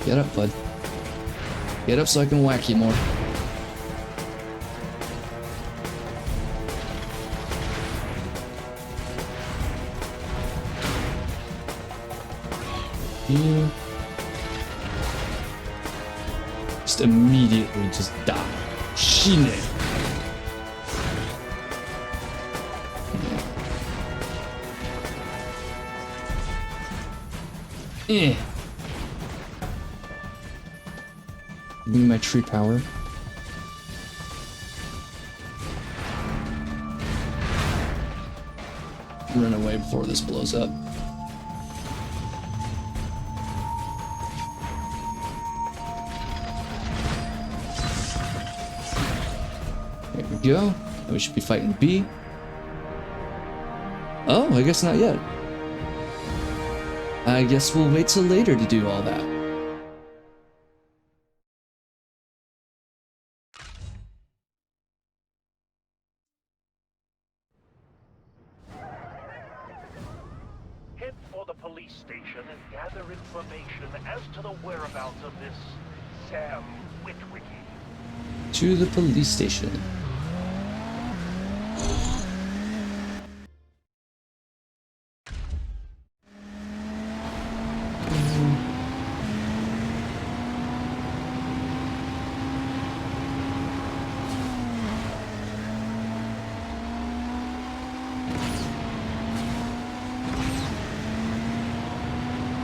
Get up, bud. Get up so I can whack you more. You just immediately just die. Shine. Eh. Give me my tree power. Run away before this blows up. There we go. We should be fighting B. Oh, I guess not yet. I guess we'll wait till later to do all that. police station and gather information as to the whereabouts of this Sam Witwicky. To the police station.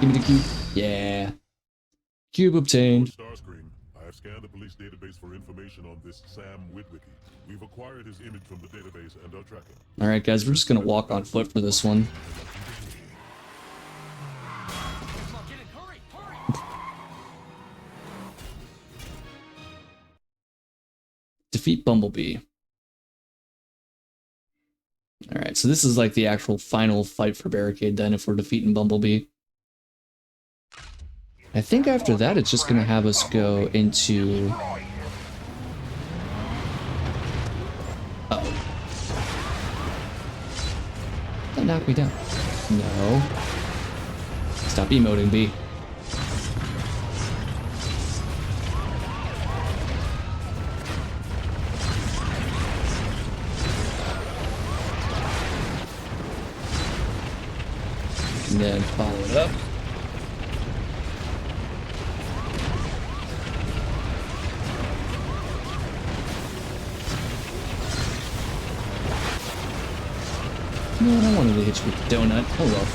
Give me the cube. Yeah. Cube obtained. Starscream, I have scanned the police database for information on this Sam Witwicky. We've acquired his image from the database and are tracking. Alright guys, we're just gonna walk on foot for this one. Defeat Bumblebee. Alright, so this is like the actual final fight for Barricade then if we're defeating Bumblebee. I think after that it's just gonna have us go into... Uh-oh. That knocked me down. No. Stop emoting, B. And then follow it up. No, I don't want to hit you with the donut. Oh well.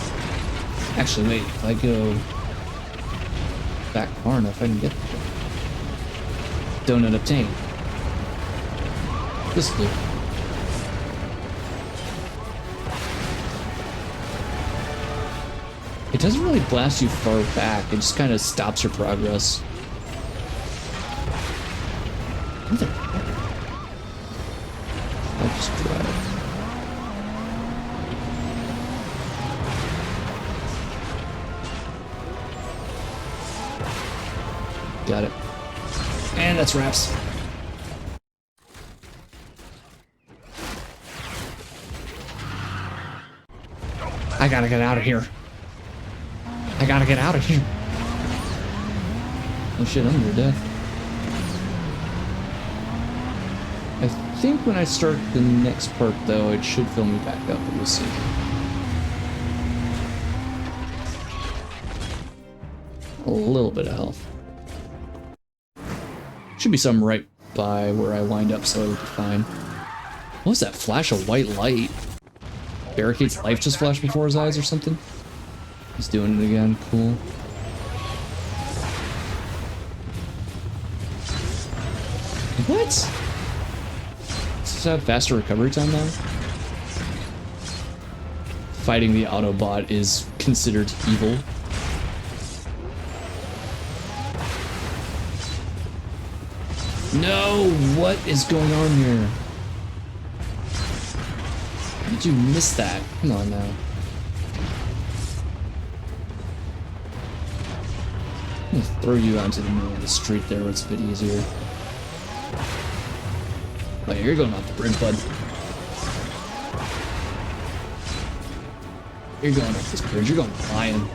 Actually, wait. If I go back far enough, I can get the donut obtained. This will do. It doesn't really blast you far back. It just kind of stops your progress. I'll just drive. Got it. And that's wraps. I gotta get out of here. I gotta get out of here. Oh shit, I'm near death. I think when I start the next part though, it should fill me back up, but we'll see. A little bit of health. Should be something right by where I wind up, so it would be fine. What was that flash of white light? Barricade's life just flashed before his eyes or something? He's doing it again, cool. What? Does this have faster recovery time now? Fighting the Autobot is considered evil. No! What is going on here? How did you miss that? Come on now. I'm gonna throw you onto the middle of the street there where it's a bit easier. Oh yeah, you're going off the bridge, bud. You're going off this bridge, you're going flying.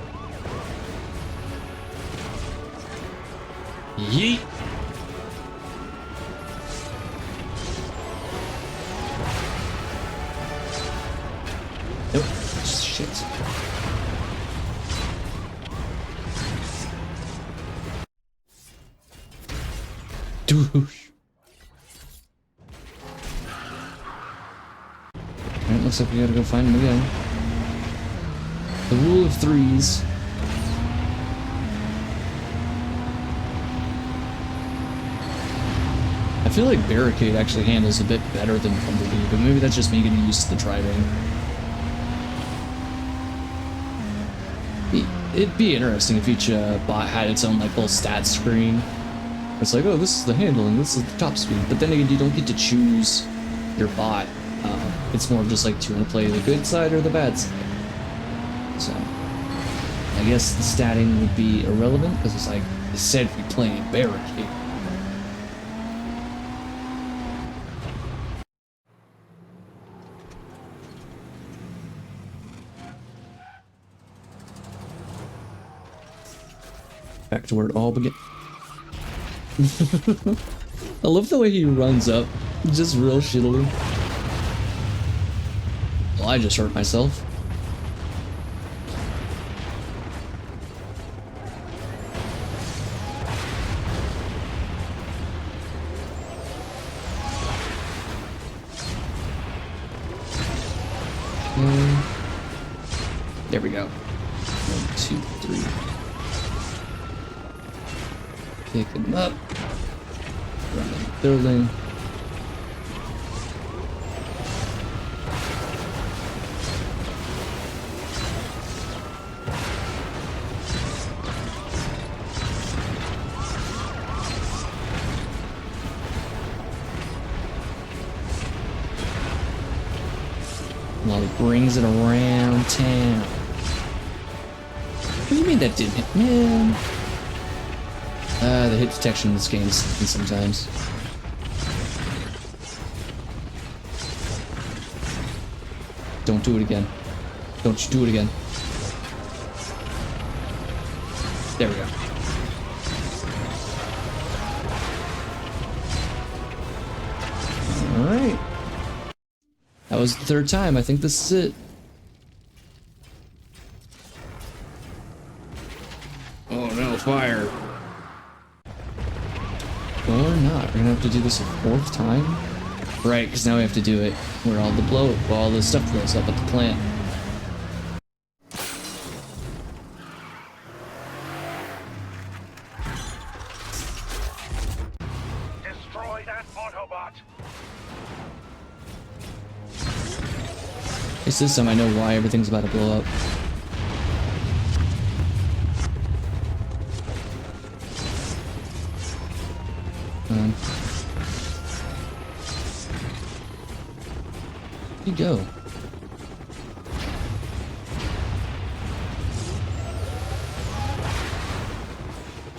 Yeet! Nope. Shit. Douche. Alright, looks like we gotta go find him again. The rule of threes. I feel like Barricade actually handles a bit better than Bumblebee, but maybe that's just me getting used to the driving. It'd be interesting if each bot had its own like little stats screen. It's like, oh, this is the handle and this is the top speed. But then again, you don't get to choose your bot. It's more of just like, do you want to play the good side or the bad side? So, I guess the statting would be irrelevant because it's like, it said we play Barricade. Back to where it all began. I love the way he runs up, just real shittily. Well, I just hurt myself. There we go. 1, 2, 3. Pick him up. Run in the building. While he brings it around town. What do you mean that didn't hit? Man. The hit detection in this game is sometimes. Don't do it again. Don't you do it again. There we go. Alright. That was the third time. I think this is it. Oh no, fire. Or not. We're gonna have to do this a fourth time? Right, because now we have to do it where all the stuff blows up at the plant. Destroy that Autobot! At least this time I know why everything's about to blow up. Where'd you go?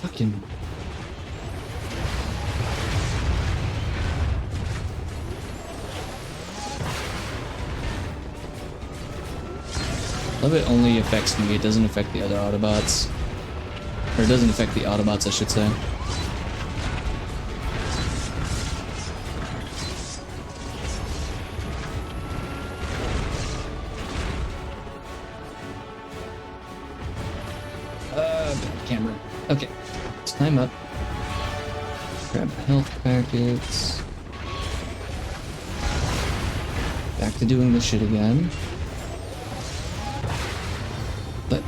Fucking... Love it only affects me, it doesn't affect the other Autobots. Or it doesn't affect the Autobots, I should say. Bad camera. Okay, time up. Grab the health packets. Back to doing this shit again. But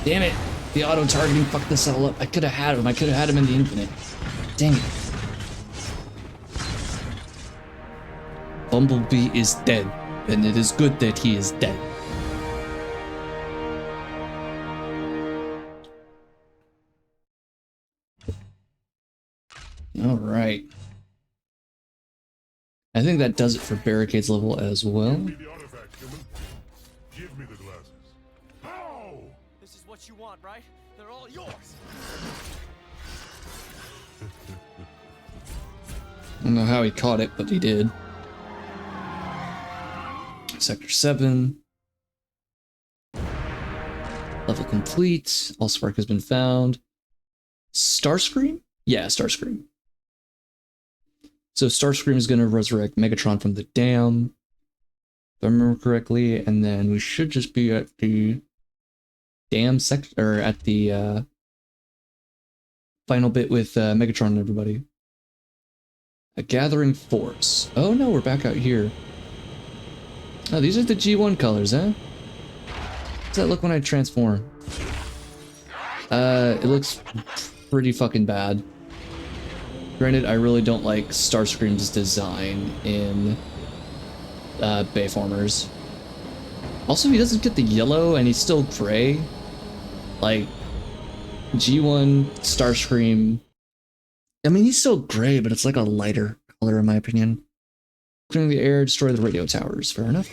damn it! The auto-targeting fucked this all up. I could have had him. I could have had him in the infinite. Dang it. Bumblebee is dead, and it is good that he is dead. Alright. I think that does it for Barricades level as well. Give me the artifact, human. Give me the glasses. Ow! This is what you want, right? They're all yours. I don't know how he caught it, but he did. Sector 7. Level complete. Allspark has been found. Starscream? Yeah, Starscream. So Starscream is going to resurrect Megatron from the dam, if I remember correctly, and then we should just be at the dam sector, or at the final bit with Megatron and everybody. A gathering force. Oh no, we're back out here. Oh, these are the G1 colors, huh? How does that look when I transform? It looks pretty fucking bad. Granted, I really don't like Starscream's design in Bayformers. Also, he doesn't get the yellow, and he's still gray. Like, G1, Starscream. I mean, he's still gray, but it's like a lighter color in my opinion. Clearing the air, destroy the radio towers. Fair enough.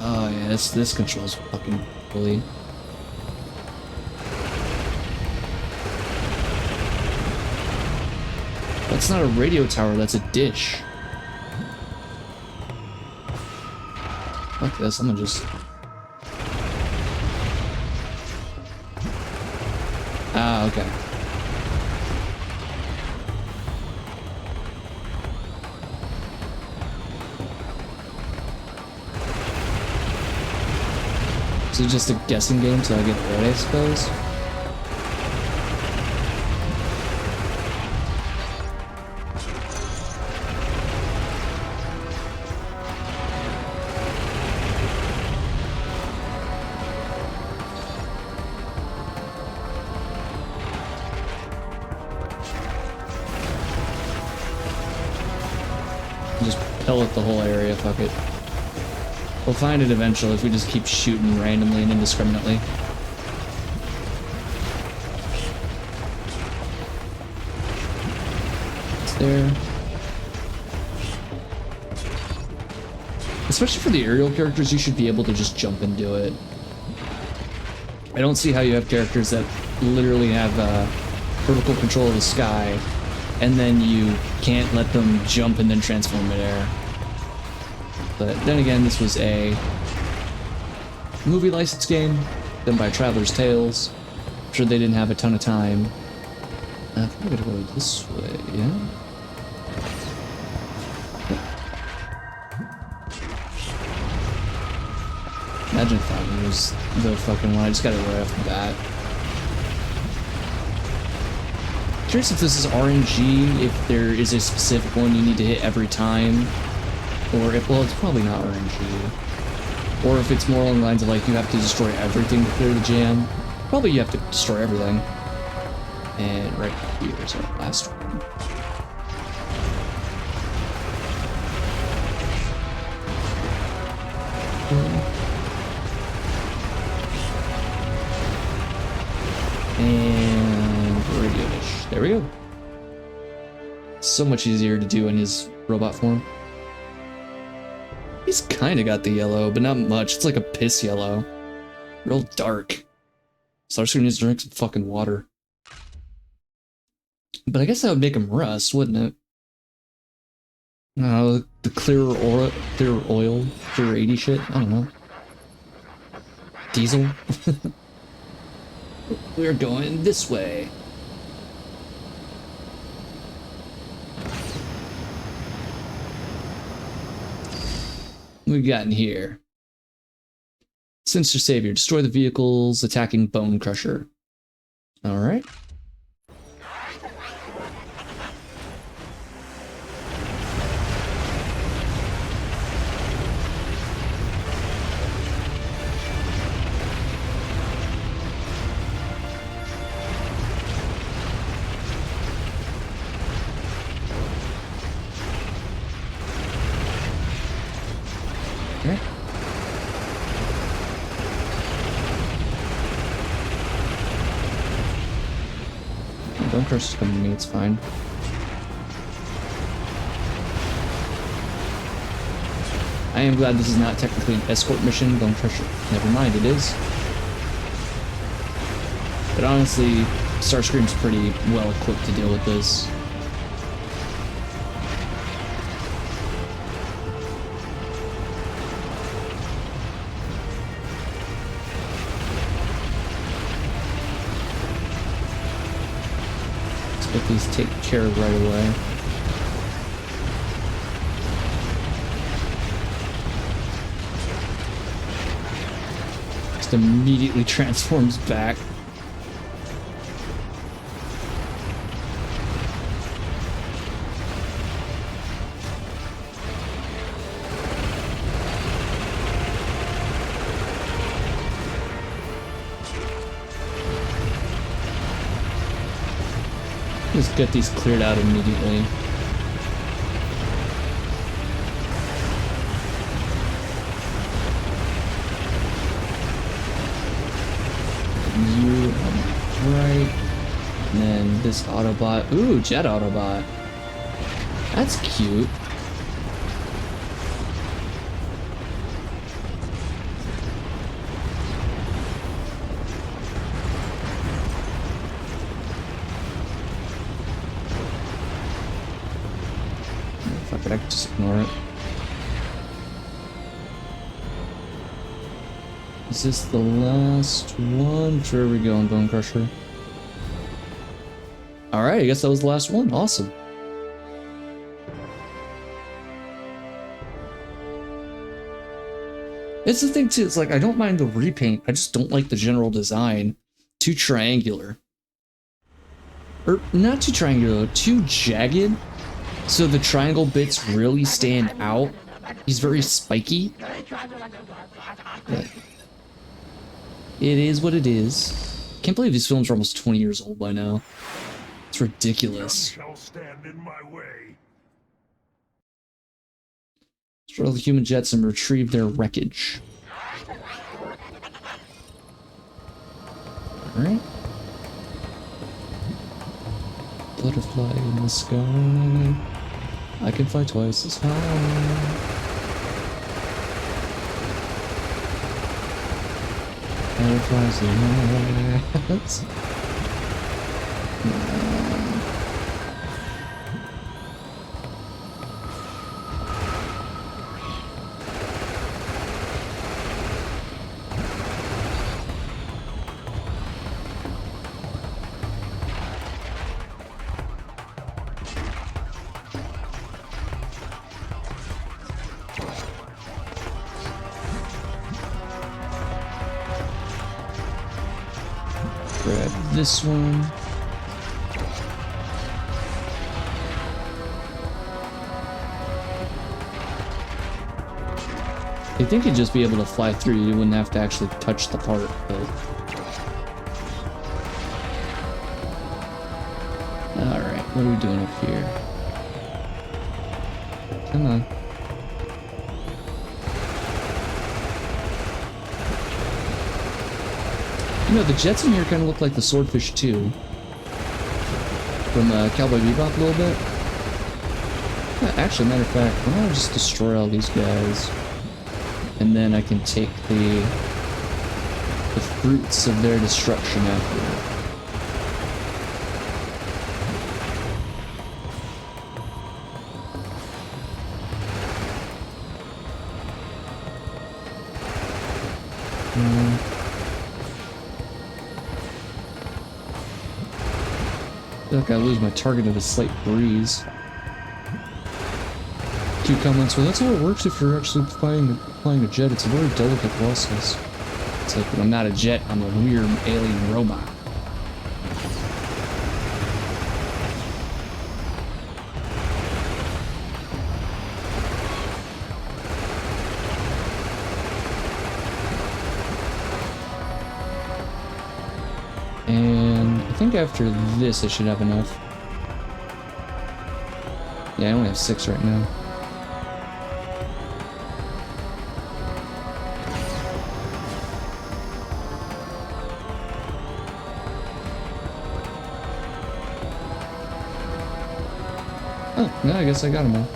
Oh yeah, this controls fucking bully. That's not a radio tower, that's a dish. Fuck this, I'm gonna just... Ah, okay. So just a guessing game till I get it right, I suppose? Just pellet the whole area, fuck it. We'll find it eventually if we just keep shooting randomly and indiscriminately. It's there. Especially for the aerial characters, you should be able to just jump and do it. I don't see how you have characters that literally have vertical control of the sky, and then you can't let them jump and then transform midair. But then again, this was a movie license game done by Traveler's Tales. I'm sure they didn't have a ton of time. I think I'm gonna go this way, yeah? Imagine if that one was the fucking one. I just got it right off the bat. Curious if this is RNG, if there is a specific one you need to hit every time. Or if, well, it's probably not RNG. Or if it's more along the lines of like you have to destroy everything to clear the jam. Probably you have to destroy everything. And right here is our last one. And radio dish. There we go. So much easier to do in his robot form. He's kind of got the yellow, but not much. It's like a piss yellow. Real dark. Starscream needs to drink some fucking water. But I guess that would make him rust, wouldn't it? No, the clear oil, clear 80 shit? I don't know. Diesel? We're going this way. What we got in here? Sinister Savior. Destroy the vehicles attacking Bone Crusher. Alright. Bone Crusher's coming to me, it's fine. I am glad this is not technically an escort mission. Bone Crusher, never mind, it is. But honestly, Starscream's pretty well equipped to deal with this. Get these taken care of right away. Just immediately transforms back. Just get these cleared out immediately. You right. And then this Autobot. Ooh, Jet Autobot. That's cute. Fuck it, I can just ignore it. Is this the last one? Where are we going, Bone Crusher? Alright, I guess that was the last one. Awesome. It's the thing too, it's like I don't mind the repaint, I just don't like the general design. Too triangular. Or not too triangular, too jagged. So the triangle bits really stand out. He's very spiky. But it is what it is. Can't believe these films are almost 20 years old by now. It's ridiculous. None shall stand in my way. Destroy the human jets and retrieve their wreckage. Alright. Butterfly in the sky. I can fly twice as high. Butterflies in my eyes. Grab this one. I think you'd just be able to fly through, you wouldn't have to actually touch the part, but... Alright, what are we doing up here? Come on. You know, the jets in here kind of look like the Swordfish too. From Cowboy Bebop a little bit. Actually, matter of fact, why don't I just destroy all these guys? And then I can take the fruits of their destruction after. I feel like I lose my target at a slight breeze. Few comments, well, that's how it works if you're actually flying a jet. It's a very delicate process. It's like, but I'm not a jet, I'm a weird alien robot. And I think after this I should have enough. Yeah, I only have 6 right now. Oh, no, I guess I got them all.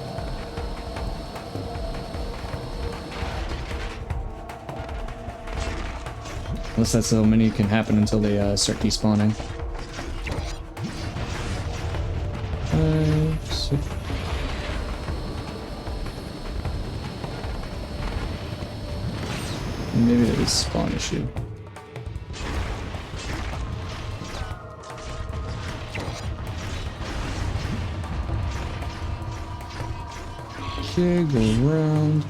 Unless that's how many can happen until they start despawning. 5, 6. Maybe that is spawn issue. Okay, go around.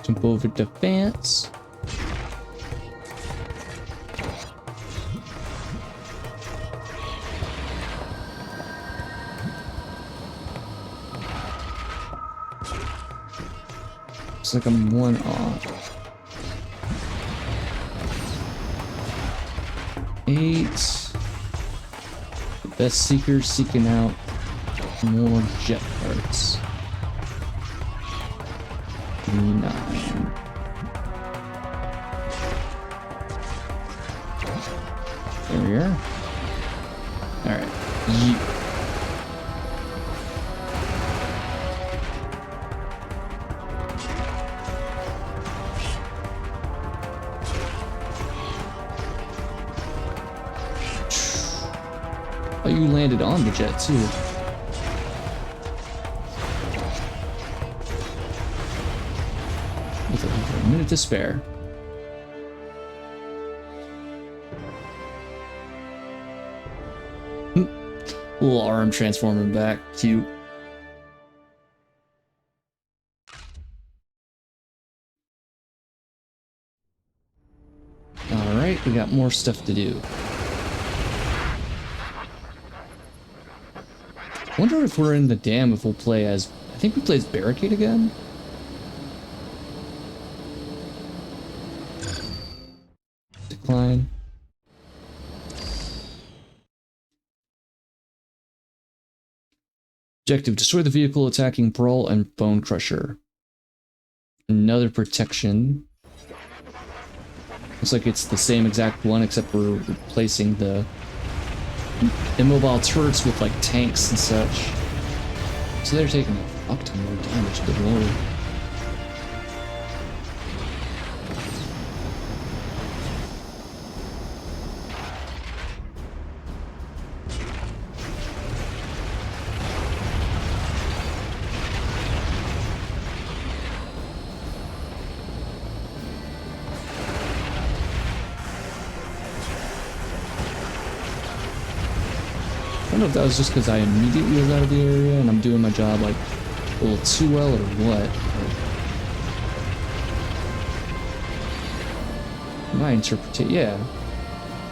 Jump over the fence. Looks like I'm 1 off. 8. The best seekers seeking out more jet parts. 9. There we are. Alright. Oh, you landed on the jet too. With a minute to spare. Little arm transforming back. Cute. Alright, we got more stuff to do. I wonder if we're in the dam, if we'll play as... I think we play as Barricade again? Decline. Objective, destroy the vehicle attacking Brawl and Bone Crusher. Another protection. Looks like it's the same exact one, except we're replacing the immobile turrets with like tanks and such. So they're taking a fuck ton more damage, good lord. I don't know if that was just because I immediately was out of the area and I'm doing my job like a little too well or what. My interpretation, yeah.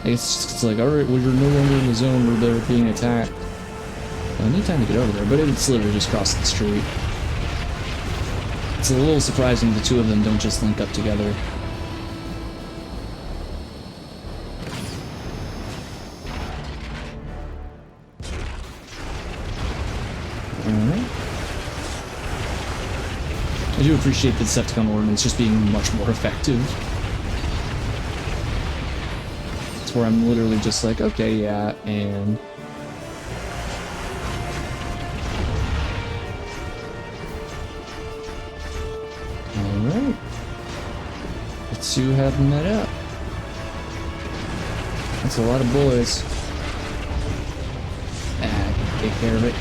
It's like, alright, well you're no longer in the zone where they're being attacked. Well, I need time to get over there, but it's literally just across the street. It's a little surprising the two of them don't just link up together. I do appreciate the Decepticon ordnance just being much more effective. It's where I'm literally just like, okay, yeah, and... Alright. The two have met up. That's a lot of boys. Ah, I can take care of it.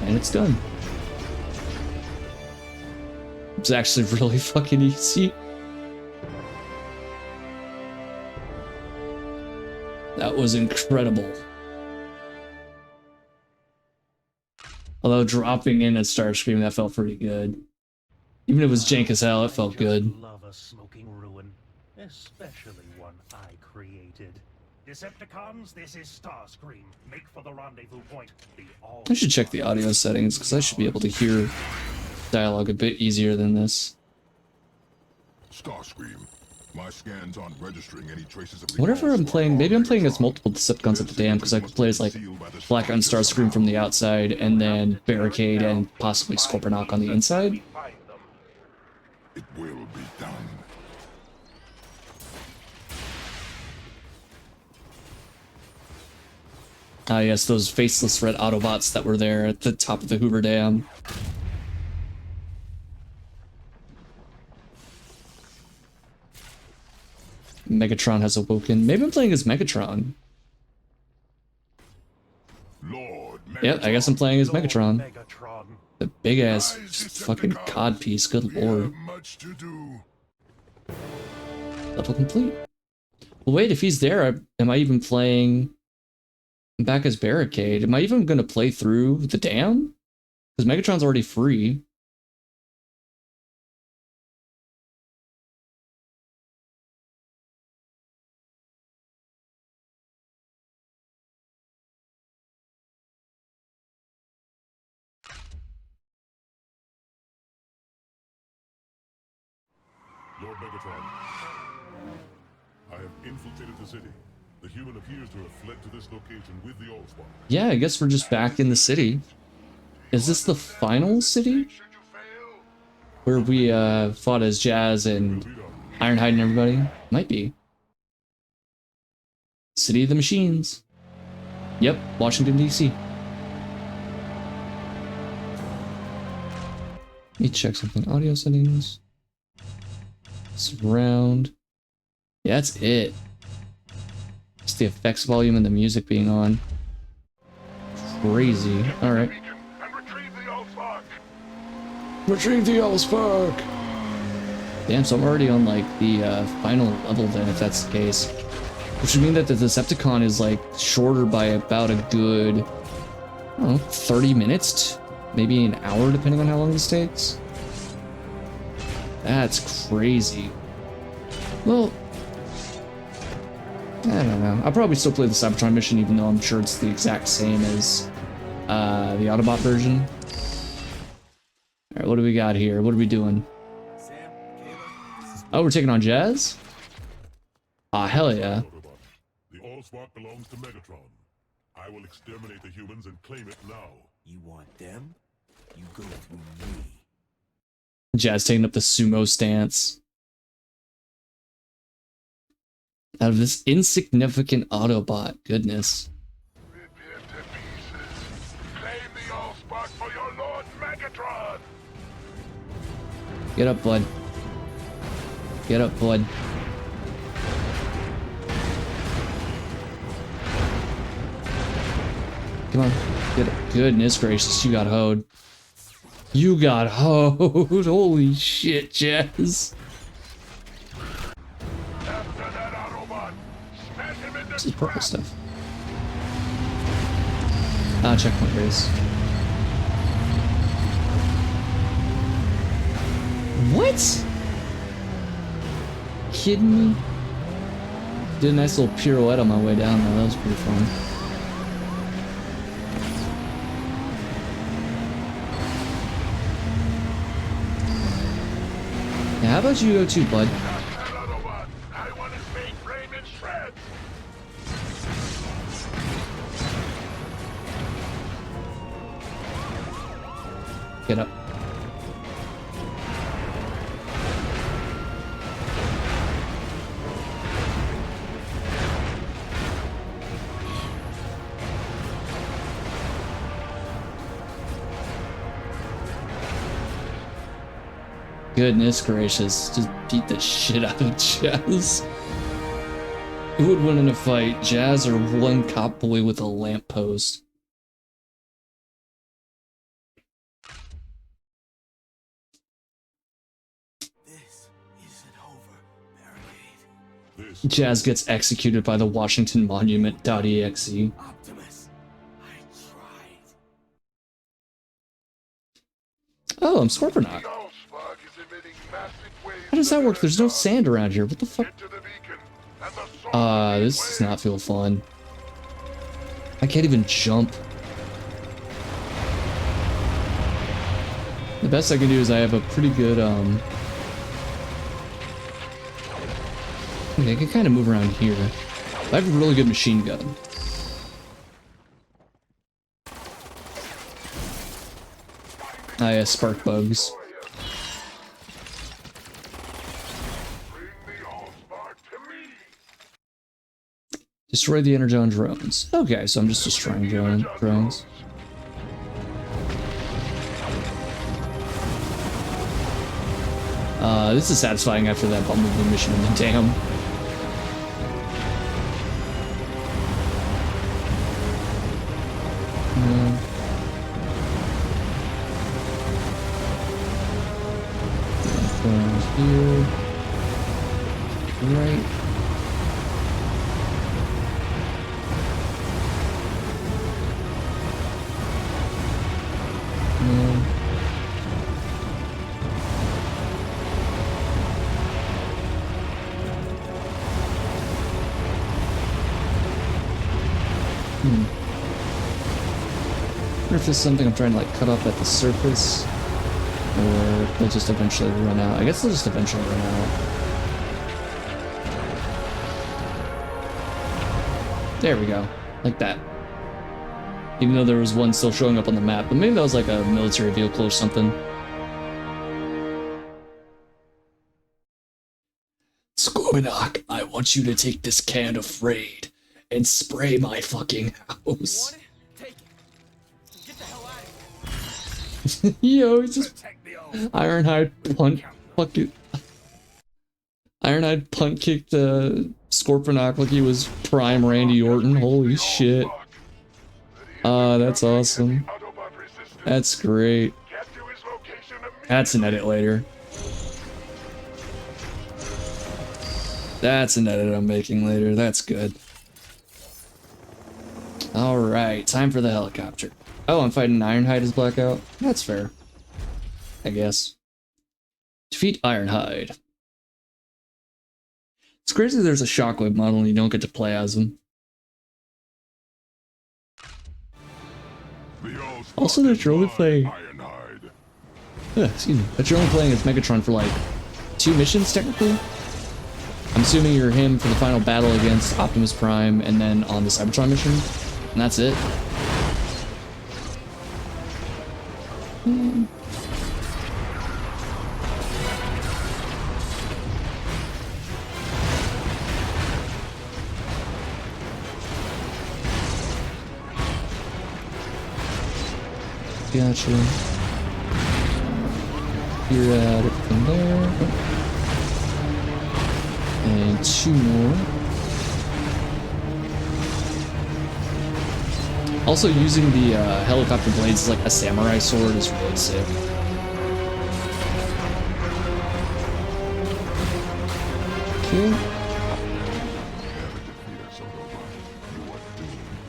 And it's done. It's actually really fucking easy. That was incredible. Although dropping in at Starscream, that felt pretty good. Even if it was jank as hell, it felt good. Love a smoking ruin, especially one I created. Decepticons, this is Starscream. Make for the rendezvous point. I should check the audio settings because I should be able to hear dialogue a bit easier than this. Starscream. My scans aren't registering any traces of the Whatever I'm playing, maybe I'm playing as multiple Decepticons at the dam because I could play as like Black and Starscream from the outside and then Barricade and possibly Scorponok on the inside. It will be done. Ah yes, those faceless red Autobots that were there at the top of the Hoover Dam. Megatron has awoken. Maybe I'm playing as Megatron. Lord Megatron. Yep, I guess I'm playing as Megatron. The big ass fucking codpiece, good lord. Much to do. Level complete. Well, wait, if he's there, am I even playing back as Barricade? Am I even gonna play through the dam? Because Megatron's already free. Lord Megatron. I have infiltrated the city. The human appears to have fled to this location with the Allspark. Yeah, I guess we're just back in the city. Is this the final city? Where we fought as Jazz and Ironhide and everybody? Might be. City of the Machines. Yep, Washington, D.C. Let me check something. Audio settings. Surround. Yeah, that's it. It's the effects volume and the music being on. Crazy. Alright. Retrieve the Allspark! Damn, so I'm already on like the final level then, if that's the case. Which would mean that the Decepticon is like shorter by about a good, I don't know, 30 minutes? Maybe an hour depending on how long this takes? That's crazy. Well, I don't know. I'll probably still play the Cybertron mission even though I'm sure it's the exact same as the Autobot version. Alright, what do we got here? What are we doing? Oh, we're taking on Jazz? Ah, hell yeah. The Allspark belongs to Megatron. I will exterminate the humans and claim it now. You want them? You go through me. Jazz taking up the sumo stance. Out of this insignificant Autobot, goodness. Rip him to pieces. Claim the Allspark for your Lord Megatron. Get up, bud. Get up, bud. Come on. Get up. Goodness gracious, you got hoed. You got hoed. Holy shit, Jazz. This is purple stuff. Ah, checkpoint race. What? Kidding me? Did a nice little pirouette on my way down though. That was pretty fun. Yeah, how about you go too, bud? Get up. Goodness gracious, just beat the shit out of Jazz. Who would win in a fight, Jazz or one cop boy with a lamppost? Jazz gets executed by the Washington Monument.exe. Oh, I'm Scorponaut. How does that work? There's no sand around here. What the fuck? This does not feel fun. I can't even jump. The best I can do is I have a pretty good, okay, I can kind of move around here. I have a really good machine gun. Ah, yeah, spark bugs. Destroy the Energon drones. Okay, so I'm just destroying drones. This is satisfying after that Bumblebee mission in the dam. Here. Right. I wonder if this is something I'm trying to like cut off at the surface, or they'll just eventually run out. I guess they'll just eventually run out. There we go. Like that. Even though there was one still showing up on the map, but maybe that was like a military vehicle or something. Scorponok, I want you to take this can of Raid and spray my fucking house. Take it. Get the hell out of here. Yo, he's just Ironhide punt kicked Scorponok like he was prime Randy Orton. Holy shit. That's awesome. That's great. That's an edit later. That's an edit I'm making later. That's good. Alright, time for the helicopter. Oh, I'm fighting Ironhide as Blackout? That's fair. I guess. Defeat Ironhide. It's crazy there's a Shockwave model and you don't get to play as him. Also, that you're only playing... excuse me. That you're only playing as Megatron for like 2 missions, technically? I'm assuming you're him for the final battle against Optimus Prime and then on the Cybertron mission. And that's it. Gotcha. You're at it from there. And 2 more. Also, using the helicopter blades as like a samurai sword is really sick. Okay.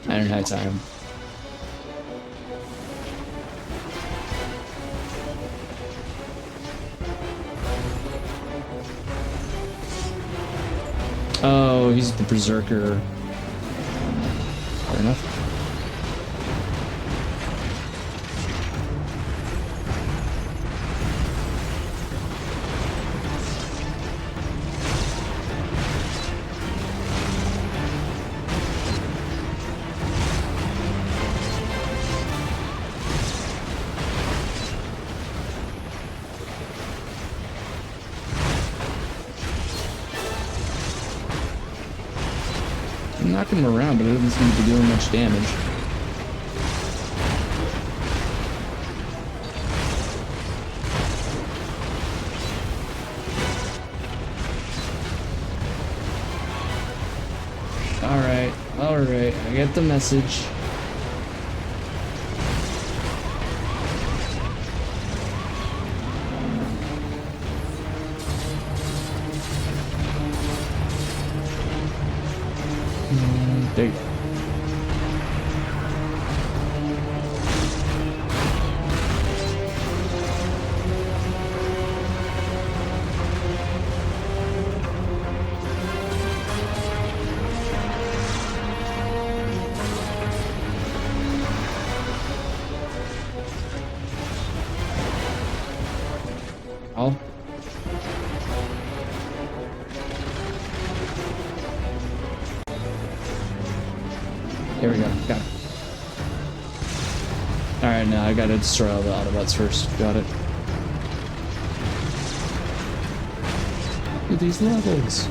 Ironhide time. Oh, he's the Berserker. Fair enough. I'm knocking him around, but it doesn't seem to be doing much damage. Alright, I get the message. There you go. Oh. There we go. Got it. Alright, now I gotta destroy all the Autobots first. Got it. Look at these levels.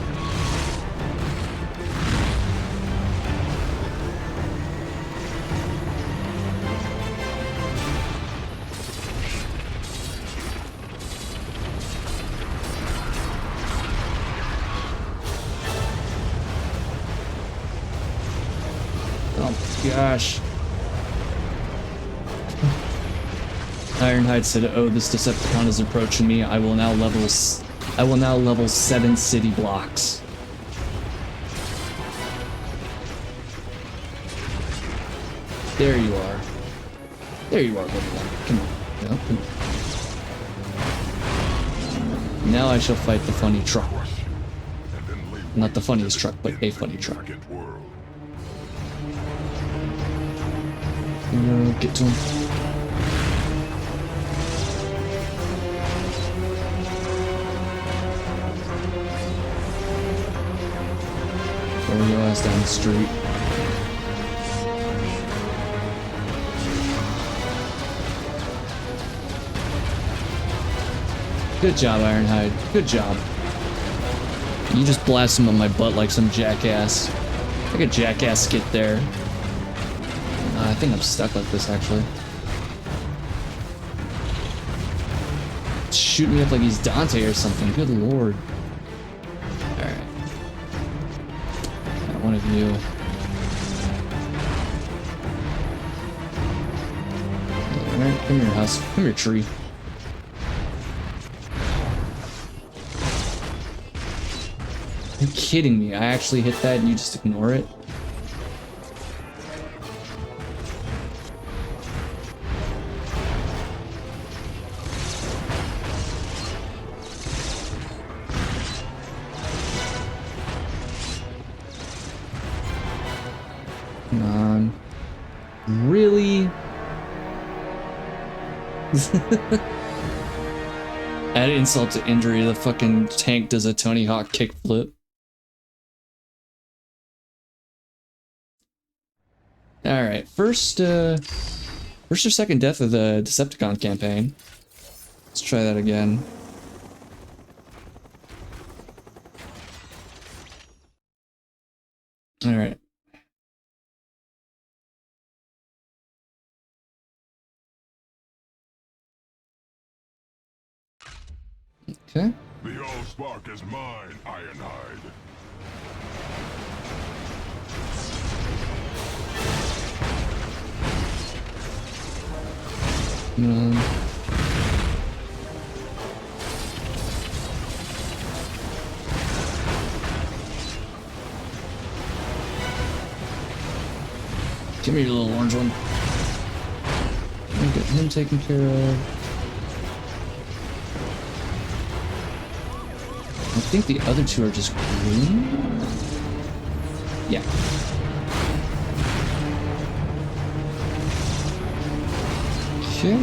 Gosh. Ironhide said, "Oh, this Decepticon is approaching me. I will now level 7 city blocks." There you are. There you are, everyone. Come on. No, come on. Now I shall fight the funny truck. Not the funniest truck, but a funny truck. Get to him. Throw your ass down the street. Good job, Ironhide. Good job. You just blast him on my butt like some jackass. Like a jackass skit there. I think I'm stuck like this, actually. Shoot me up like he's Dante or something. Good lord. Alright. Got one of you. Alright, come here, house. Come here, tree. Are you kidding me? I actually hit that and you just ignore it? Come on. Really? Add insult to injury, the fucking tank does a Tony Hawk kickflip. Alright, first or second death of the Decepticon campaign. Let's try that again. Alright. Okay. The Allspark is mine, Ironhide. Give me your little orange one. Get him taken care of. I think the other two are just green. Yeah. Okay.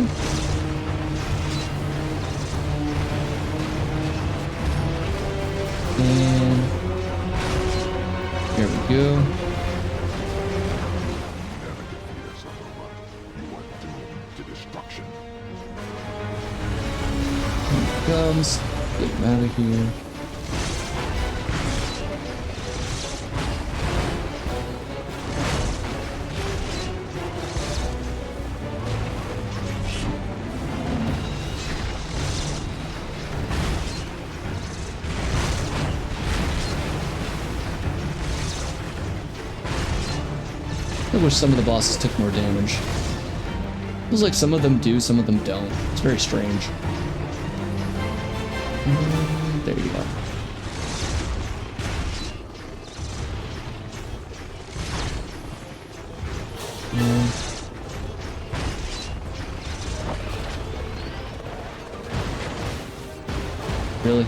And there we go. Never defeat us, Autobot. You are doomed to destruction. Here it comes. Get him out of here. I wish some of the bosses took more damage. Feels like some of them do, some of them don't. It's very strange. There you go. Really?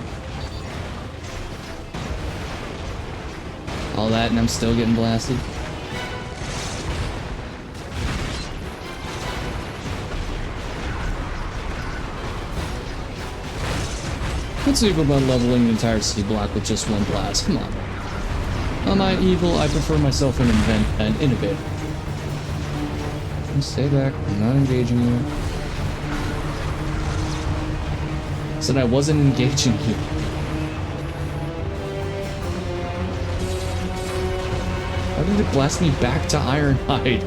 All that and I'm still getting blasted? What's evil about leveling the entire C block with just one blast? Come on. Am I evil? I prefer myself an innovator. Stay back. I'm not engaging you. Said I wasn't engaging you. How did it blast me back to Ironhide?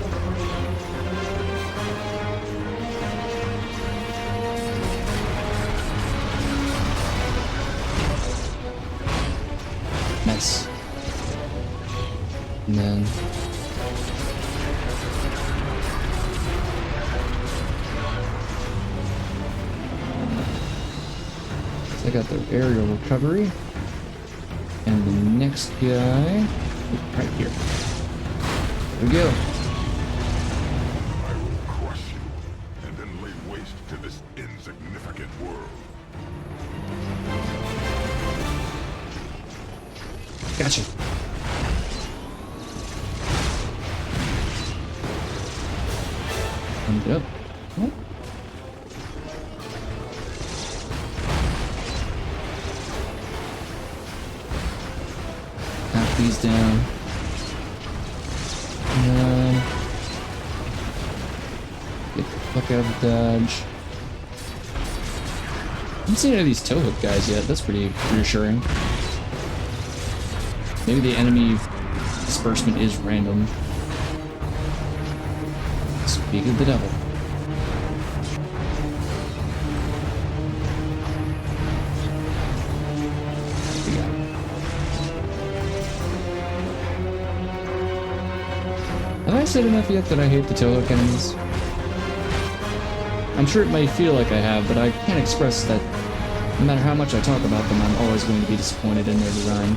Nice. And then I got their aerial recovery. And the next guy is right here. There we go. I will crush you and then lay waste to this insignificant world. Gotcha. And up. Oh. Knock these down. And get the fuck out of dodge. haven't seen any of these Towhook guys yet. That's pretty reassuring. Maybe the enemy disbursement is random. Speak of the devil. We got it. Have I said enough yet that I hate the Towhook enemies? I'm sure it may feel like I have, but I can't express that no matter how much I talk about them, I'm always going to be disappointed in their design.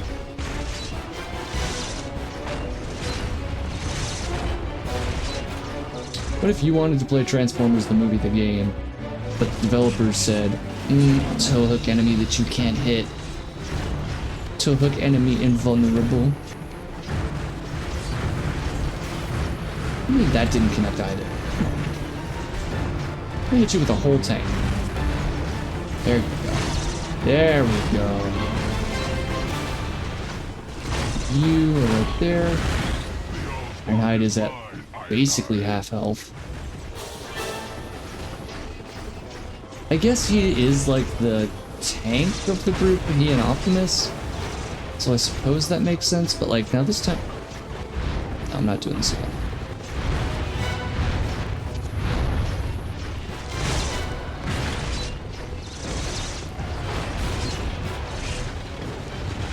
What if you wanted to play Transformers the movie, the game, but the developers said, Towhook enemy that you can't hit. Towhook enemy invulnerable. I mean, that didn't connect either. I hit you with a whole tank. There you go. There we go. You are right there. Ironhide is at basically half health. I guess he is like the tank of the group, he and Optimus. So I suppose that makes sense, but like now this time... No, I'm not doing this again.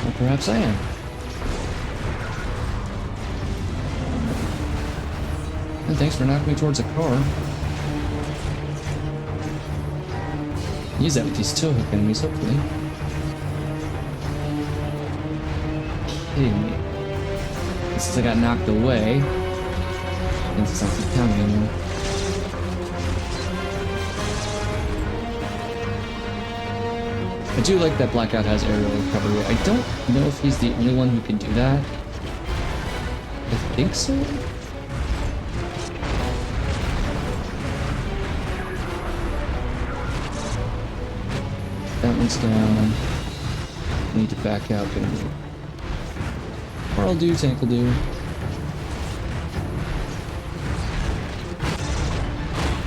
Well, perhaps I am. And thanks for knocking me towards a car. Use that with these Towhook enemies, hopefully. Kidding me. Since I got knocked away, and since I keep counting anymore. I do like that Blackout has aerial recovery. I don't know if he's the only one who can do that. I think so. That one's down. Need to back out. Or I'll do, tank will do.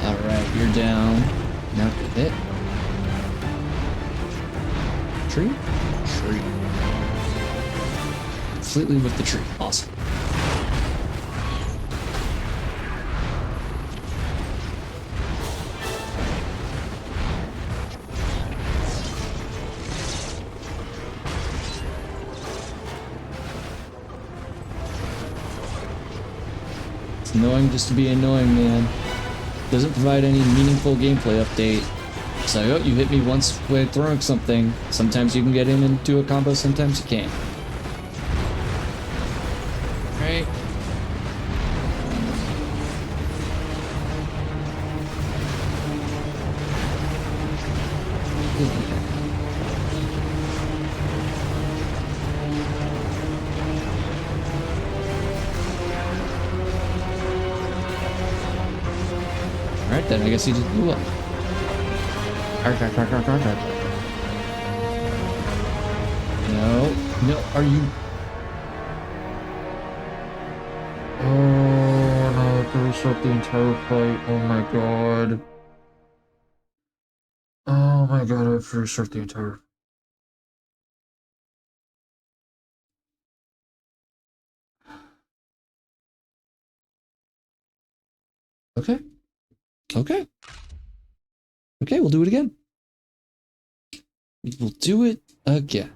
Alright, you're down. Now hit. Tree? Tree. Completely with the tree. Awesome. It's annoying just to be annoying, man. Doesn't provide any meaningful gameplay update. So, oh, you hit me once with throwing something. Sometimes you can get in into a combo, sometimes you can't. Right? Alright then, I guess he just blew up. No, are you... Oh no, I reset the entire fight, oh my god. Oh my god, I have to restart the entire... Okay. Okay. Okay, we'll do it again. We'll do it again.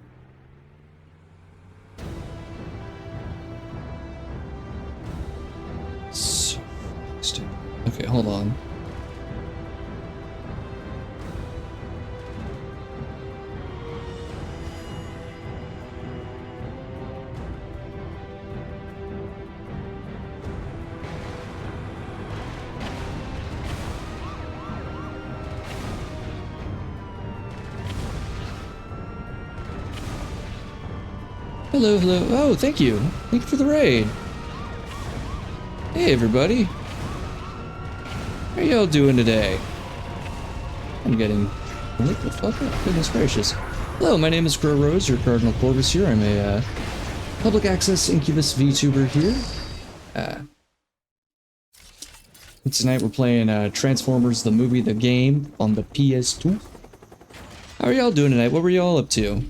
So stupid. Okay, hold on. Hello, hello. Oh, thank you. Thank you for the raid. Hey, everybody. How y'all doing today? I'm getting... What the fuck? Goodness gracious. Hello, my name is QrowRose, your Cardinal Corvus here. I'm a public access Incubus VTuber here. Tonight we're playing Transformers the movie, the game on the PS2. How are y'all doing tonight? What were y'all up to?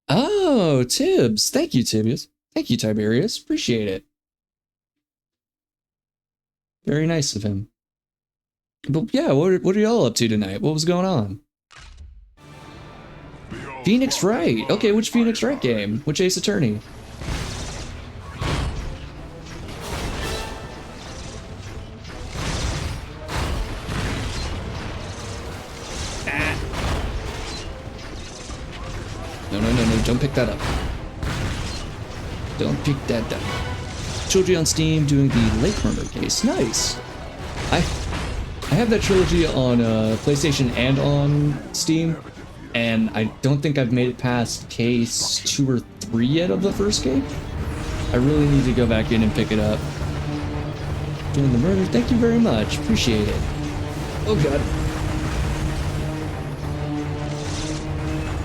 Oh, Tibbs. Thank you, Tibbius. Thank you, Tiberius. Appreciate it. Very nice of him. But yeah, what are y'all up to tonight? What was going on? Phoenix Wright. Okay, which Phoenix Wright game? Which Ace Attorney? No, don't pick that up. Don't pick that up. Trilogy on Steam doing the Lake Murder case. Nice. I have that trilogy on PlayStation and on Steam, and I don't think I've made it past case 2 or 3 yet of the first game. I really need to go back in and pick it up. Doing the murder, thank you very much. Appreciate it. Oh god.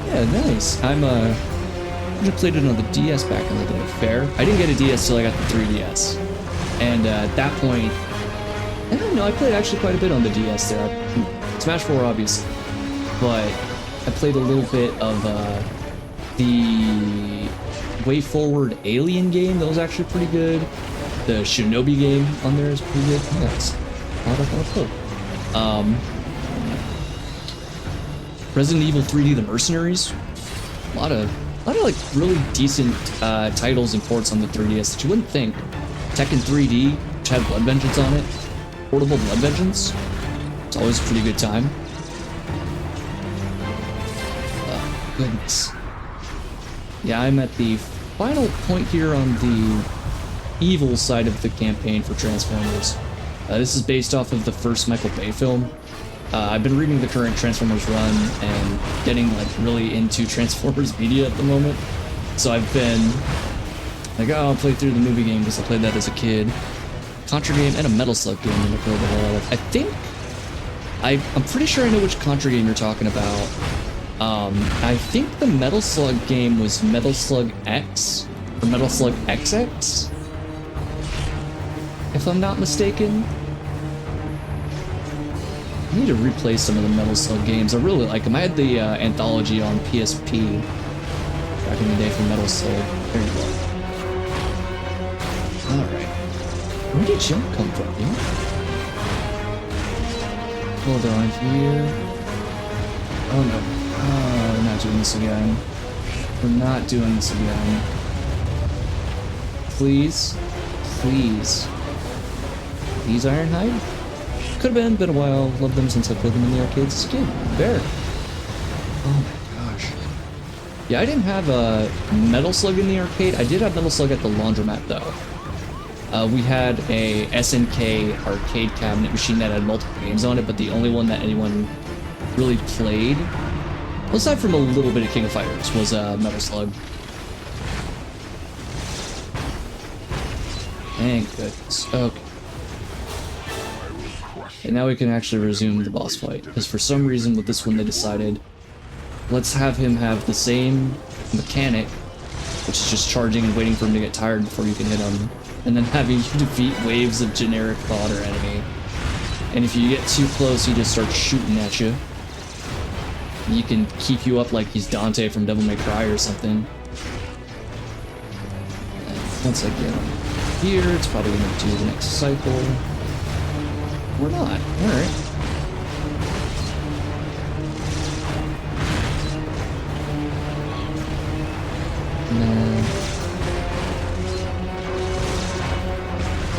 Yeah, nice. I played it on the DS back in the day. Fair. I didn't get a DS till I got the 3DS. And at that point, I don't know, I played actually quite a bit on the DS there. Smash 4 obviously. But I played a little bit of the Way Forward Alien game. That was actually pretty good. The Shinobi game on there is pretty good. Yes. Resident Evil 3D The Mercenaries. A lot of like really decent titles and ports on the 3DS that you wouldn't think. Tekken 3D, which had Blood Vengeance on it. Portable Blood Vengeance. It's always a pretty good time. Oh, goodness. Yeah, I'm at the final point here on the evil side of the campaign for Transformers. This is based off of the first Michael Bay film. I've been reading the current Transformers run and getting like really into Transformers media at the moment. So I've been like, oh, I'll play through the movie game because I played that as a kid. Contra game and a Metal Slug game that I played a lot of. I think I'm pretty sure I know which Contra game you're talking about. I think the Metal Slug game was Metal Slug X or Metal Slug XX, if I'm not mistaken. I need to replay some of the Metal Slug games. I really like them. I had the anthology on PSP back in the day for Metal Slug. There you go. Alright. Where did Jump come from, dude? Hold on here. Oh no. Oh, we're not doing this again. We're not doing this again. Please. Please. Please, Ironhide? Could have been a while. Loved them since I played them in the arcades as a kid. Fair. Oh my gosh. Yeah, I didn't have a Metal Slug in the arcade. I did have Metal Slug at the laundromat though. We had a SNK arcade cabinet machine that had multiple games on it, but the only one that anyone really played, aside from a little bit of King of Fighters, was Metal Slug. Thank goodness. Okay. And now we can actually resume the boss fight, because for some reason with this one they decided, let's have him have the same mechanic, which is just charging and waiting for him to get tired before you can hit him, and then having you defeat waves of generic fodder enemy. And if you get too close, he just starts shooting at you. He can keep you up like he's Dante from Devil May Cry or something. And once I get him here, it's probably going to do the next cycle. We're not. Alright.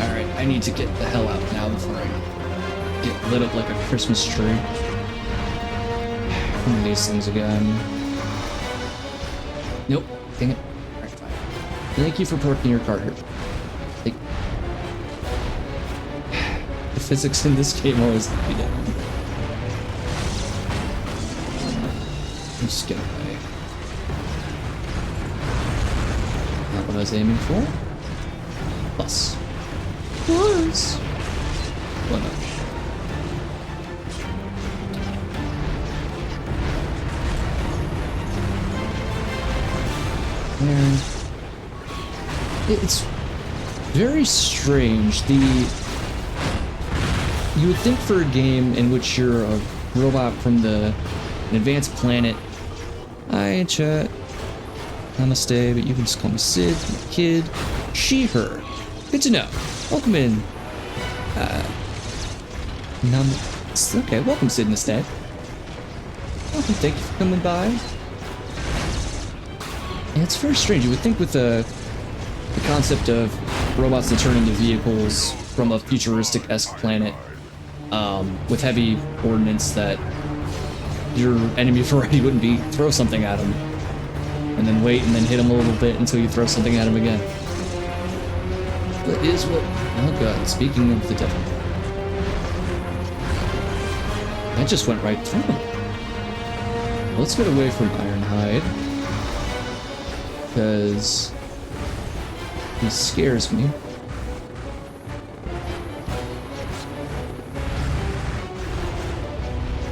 Alright, I need to get the hell out now before I get lit up like a Christmas tree. One of these things again. Nope. Dang it. Alright, fine. Thank you for parking your car here. The physics in this game always let me down. Just get away. Not what I was aiming for. Plus. Plus! Why not? There. very strange. You would think for a game in which you're a robot from an advanced planet. Hi, chat. Namaste, but you can just call me Sid, my kid. She, her. Good to know. Welcome in. Okay, welcome, Sid Namaste. Welcome, thank you for coming by. Yeah, it's very strange. You would think with the concept of robots that turn into vehicles from a futuristic-esque planet, with heavy ordnance, that your enemy variety wouldn't be throw something at them, and then wait and then hit them a little bit until you throw something at them again. But is what... Oh god, speaking of the devil. That just went right through him. Let's get away from Ironhide, because he scares me.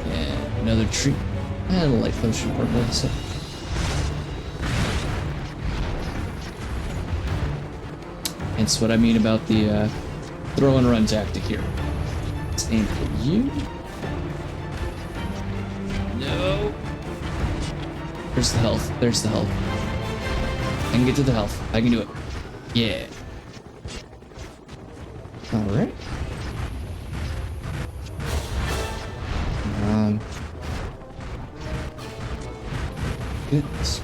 And another tree. And a light potion purple. So. Hence what I mean about the throw and run tactic here. Let's aim for you. No. There's the health. There's the health. I can get to the health. I can do it. Yeah. Alright. Come on. Goodness.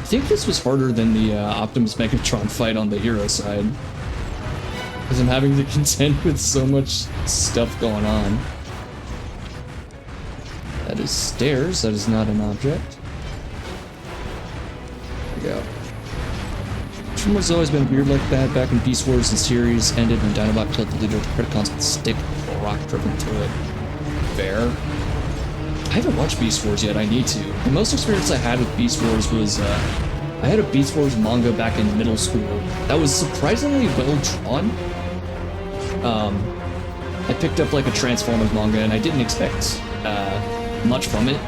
I think this was harder than the Optimus Megatron fight on the hero side, because I'm having to contend with so much stuff going on. That is stairs. That is not an object. There we go. Transformers has always been weird like that. Back in Beast Wars, the series ended when Dinobot killed the leader of the Predacons with a stick with a rock driven through it. Fair. I haven't watched Beast Wars yet. I need to. The most experience I had with Beast Wars was I had a Beast Wars manga back in middle school that was surprisingly well drawn. I picked up like a Transformers manga and I didn't expect much from it,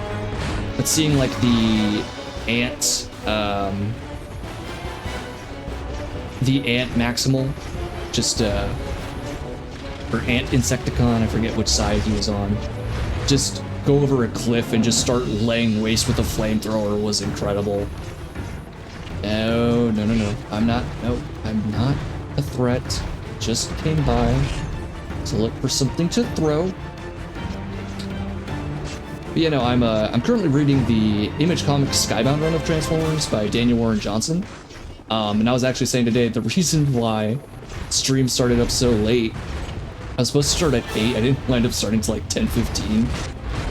but seeing like the ant Maximal, just or Ant Insecticon, I forget which side he was on, just go over a cliff and just start laying waste with a flamethrower was incredible. No, no, no, no. I'm not a threat. Just came by to look for something to throw. But yeah, no, I'm currently reading the Image Comics Skybound run of Transformers by Daniel Warren Johnson. And I was actually saying today, the reason why stream started up so late, I was supposed to start at 8, I didn't wind up starting to like 10:15,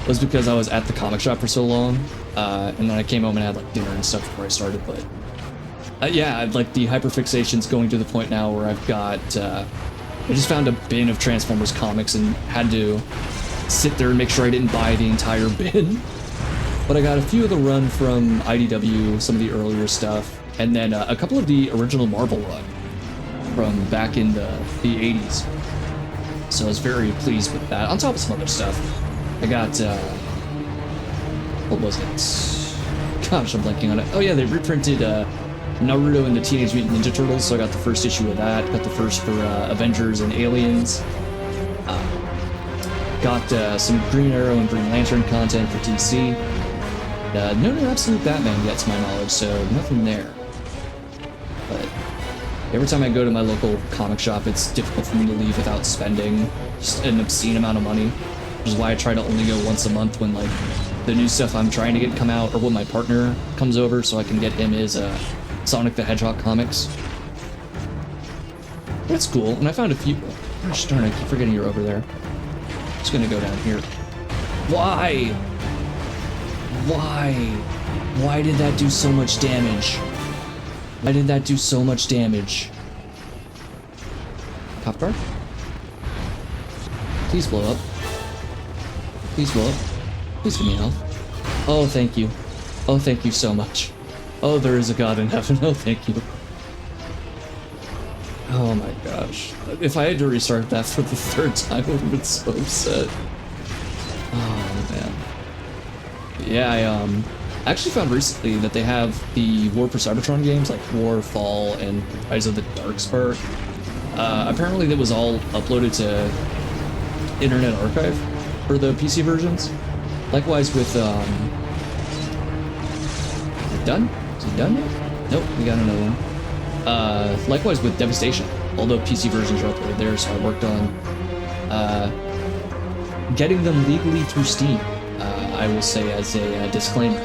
was because I was at the comic shop for so long, and then I came home and had like dinner and stuff before I started, but yeah, like the hyperfixation's going to the point now where I've got, I just found a bin of Transformers comics and had to sit there and make sure I didn't buy the entire bin. But I got a few of the run from IDW, some of the earlier stuff, and then a couple of the original Marvel run from back in the 80s. So I was very pleased with that, on top of some other stuff. I got, what was it? Gosh, I'm blanking on it. Oh yeah, they reprinted Naruto and the Teenage Mutant Ninja Turtles, so I got the first issue of that. Got the first for Avengers and Aliens. Got some Green Arrow and Green Lantern content for DC. No new Absolute Batman yet, to my knowledge, so nothing there. But every time I go to my local comic shop, it's difficult for me to leave without spending just an obscene amount of money, which is why I try to only go once a month when like the new stuff I'm trying to get come out, or when my partner comes over, so I can get him his Sonic the Hedgehog comics. That's cool, and I found a few. Gosh darn, I keep forgetting you're over there. Just gonna go down here. Why? Why? Why did that do so much damage? Why did that do so much damage? Cop car? Please blow up. Please blow up. Please give me health. Oh, thank you. Oh, thank you so much. Oh, there is a God in heaven. Oh, thank you. Oh my gosh. If I had to restart that for the third time, I would have been so upset. Oh, man. Yeah, I actually found recently that they have the War for Cybertron games like War, Fall, and Rise of the Darkspark. Apparently that was all uploaded to Internet Archive for the PC versions. Likewise with, is it done? Is it done yet? Nope, we got another one. Likewise with Devastation. All the PC versions are uploaded there, so I worked on getting them legally through Steam, I will say as a disclaimer.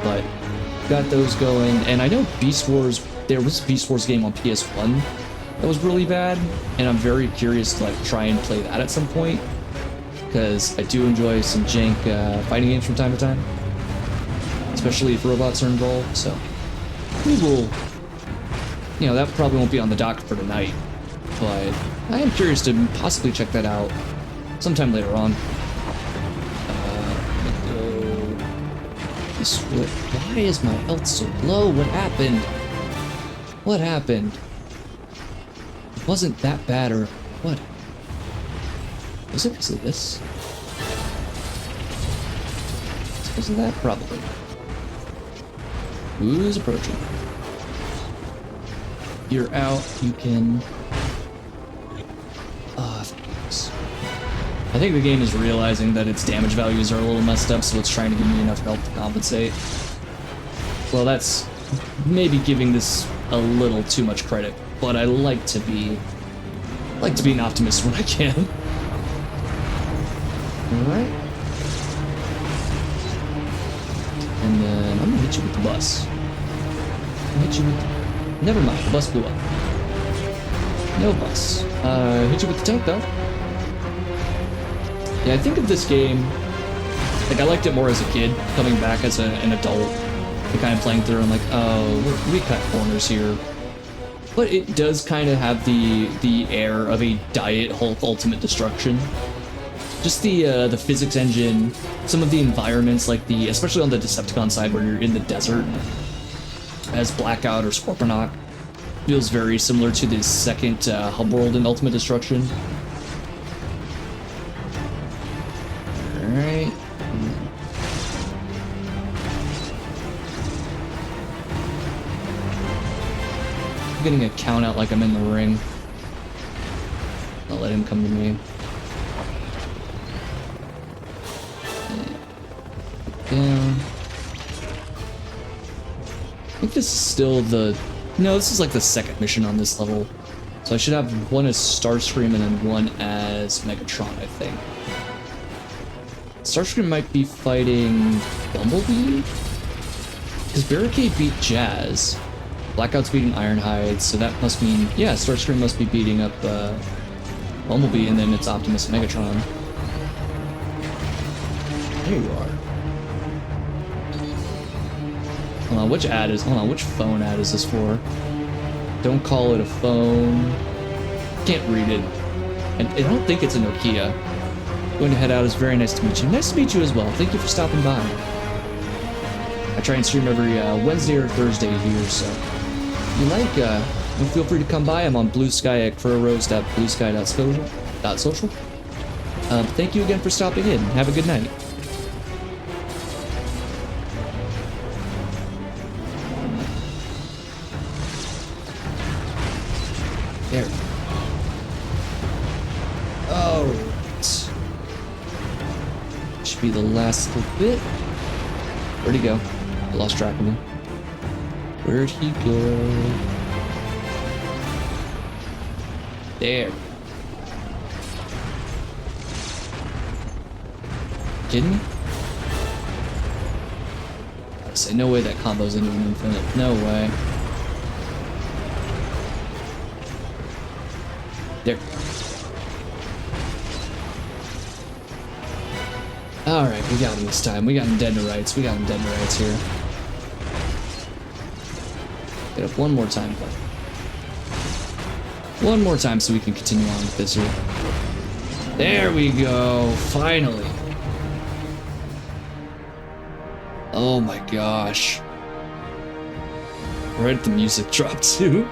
But got those going, and I know Beast Wars, there was a Beast Wars game on PS1 that was really bad, and I'm very curious to like try and play that at some point, because I do enjoy some jank fighting games from time to time, especially if robots are involved, so we will, you know, that probably won't be on the dock for tonight, but I am curious to possibly check that out sometime later on. Why is my health so low? What happened? What happened? It wasn't that bad, or what? Was it because of this? It's because of that, probably. Who's approaching? You're out. You can... thanks. I think the game is realizing that its damage values are a little messed up, so it's trying to give me enough health to compensate. Well, that's maybe giving this a little too much credit, but I like to be an optimist when I can. Alright. And then I'm gonna hit you with the bus. Hit you with the... Never mind, the bus blew up. No bus. Hit you with the tank though. Yeah, I think of this game, like I liked it more as a kid, coming back as an adult, and kind of playing through and like, oh, we cut corners here. But it does kind of have the air of a Diet Hulk Ultimate Destruction. Just the physics engine, some of the environments, like especially on the Decepticon side where you're in the desert, as Blackout or Scorponok, feels very similar to the second hub world in Ultimate Destruction. Alright. I'm getting a count out like I'm in the ring. I'll let him come to me. Down. I think this is still the... No, this is like the second mission on this level. So I should have one as Starscream and then one as Megatron, I think. Starscream might be fighting Bumblebee? Because Barricade beat Jazz. Blackout's beating Ironhide, so that must mean... Yeah, Starscream must be beating up Bumblebee, and then it's Optimus and Megatron. There you are. Hold on, which phone ad is this for? Don't call it a phone. Can't read it. And I don't think it's a Nokia. Going to head out. It's very nice to meet you. Nice to meet you as well. Thank you for stopping by. I try and stream every Wednesday or Thursday here, so if you like, feel free to come by. I'm on Blue Sky at crowrose.bluesky.social. Thank you again for stopping in. Have a good night. There. Oh. Should be the last little bit. Where'd he go? I lost track of him. Where'd he go? There. Kidding me? I say no way that combos into an infinite. No way. There. Alright, we got him this time. We got him dead to rights. We got him dead to rights here. Get up one more time, but one more time so we can continue on with this here. There we go. Finally. Oh my gosh. Right at the music drop too.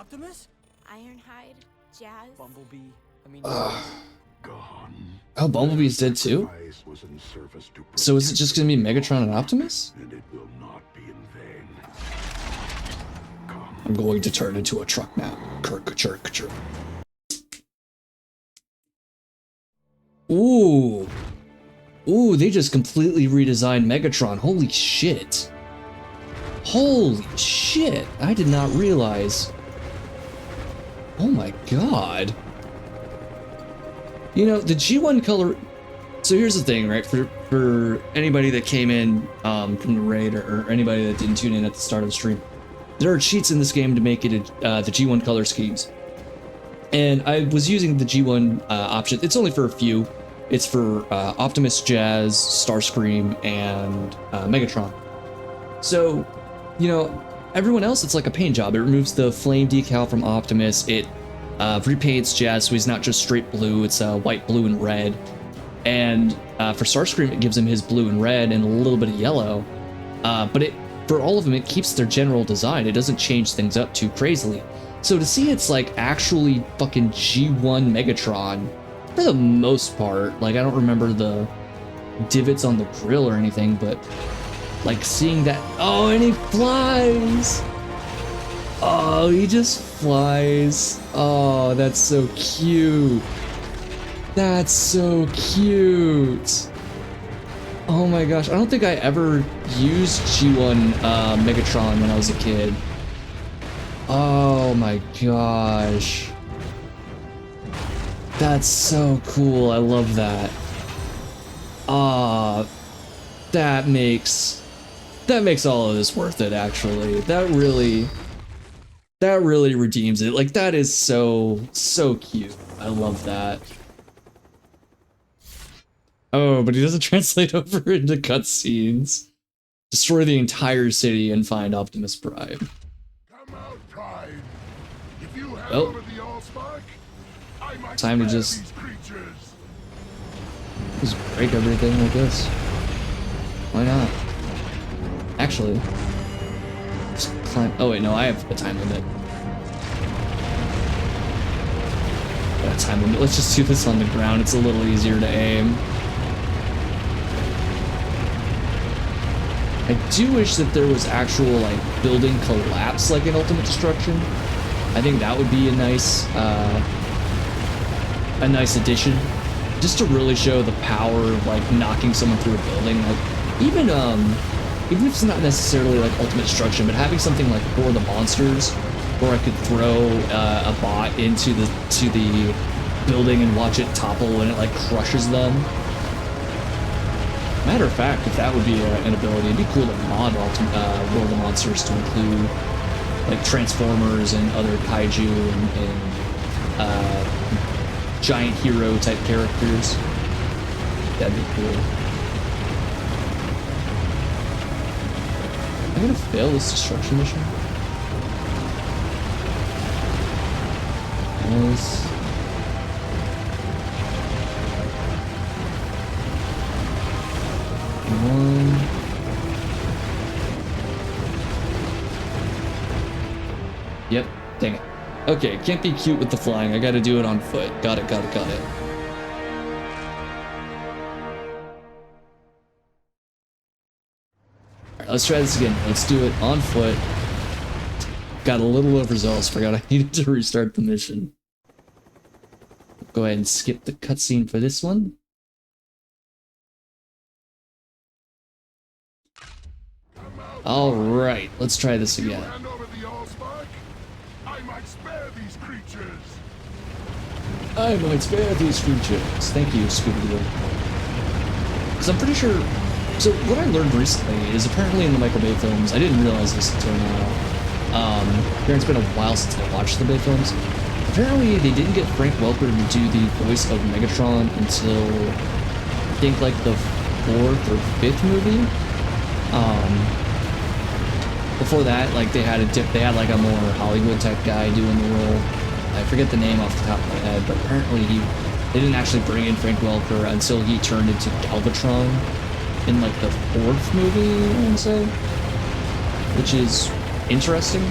Optimus? Ironhide, Jazz. Bumblebee. I mean, Gone. Oh, Bumblebee's dead too? Sacrifice was in service to So is it just gonna be Megatron and Optimus? and it will not be in vain. I'm going to turn into a truck now. Caricature. Ooh. Ooh, they just completely redesigned Megatron. Holy shit. Holy shit. I did not realize. Oh my god. You know, the G1 color... So here's the thing, right? For anybody that came in from the raid or anybody that didn't tune in at the start of the stream, there are cheats in this game to make it the G1 color schemes. And I was using the G1 option. It's only for a few. It's for Optimus, Jazz, Starscream, and Megatron. So, you know, everyone else, it's like a paint job. It removes the flame decal from Optimus. It repaints Jazz so he's not just straight blue. It's white, blue, and red. And for Starscream, it gives him his blue and red and a little bit of yellow. But for all of them, it keeps their general design. It doesn't change things up too crazily. So to see it's like actually fucking G1 Megatron, for the most part, like I don't remember the divots on the grill or anything, but like seeing that, oh, and he flies! Oh, he just flies. Oh, that's so cute. That's so cute. Oh my gosh, I don't think I ever used G1 Megatron when I was a kid. Oh my gosh. That's so cool, I love that. That makes all of this worth it, actually. That really redeems it. Like, that is so cute. I love that. Oh, but he doesn't translate over into cutscenes. Destroy the entire city and find Optimus Prime. Come out, Pride. If you hand Well, over the Allspark, I might time to spare just these creatures. break everything like this. Why not? Actually, just climb. Oh wait, no, I have a time limit. Got a time limit. Let's just do this on the ground. It's a little easier to aim. I do wish that there was actual like building collapse like in Ultimate Destruction. I think that would be a nice addition, just to really show the power of like knocking someone through a building. Like even if it's not necessarily like Ultimate Destruction, but having something like For the Monsters, where I could throw a bot into the building and watch it topple when it like crushes them. Matter of fact, if that would be an ability, it'd be cool to mod World of Monsters to include like Transformers and other kaiju and giant hero type characters. That'd be cool. I'm gonna fail this destruction mission. Nice. One. Yep, dang it. Okay, can't be cute with the flying. I gotta do it on foot. Got it. Alright, let's try this again. Let's do it on foot. Got a little overzealous. Forgot I needed to restart the mission. Go ahead and skip the cutscene for this one. Alright, let's try this again. Hand over the Allspark, I might spare these creatures. Thank you, Scooby-Doo. Because I'm pretty sure... So, what I learned recently is apparently in the Michael Bay films, I didn't realize this until now. It's been a while since I watched the Bay films. Apparently, they didn't get Frank Welker to do the voice of Megatron until, I think, like the 4th or 5th movie. Before that, like they had like a more Hollywood type guy doing the role. I forget the name off the top of my head, but apparently they didn't actually bring in Frank Welker until he turned into Galvatron in like the 4th movie, I want to say, which is interesting.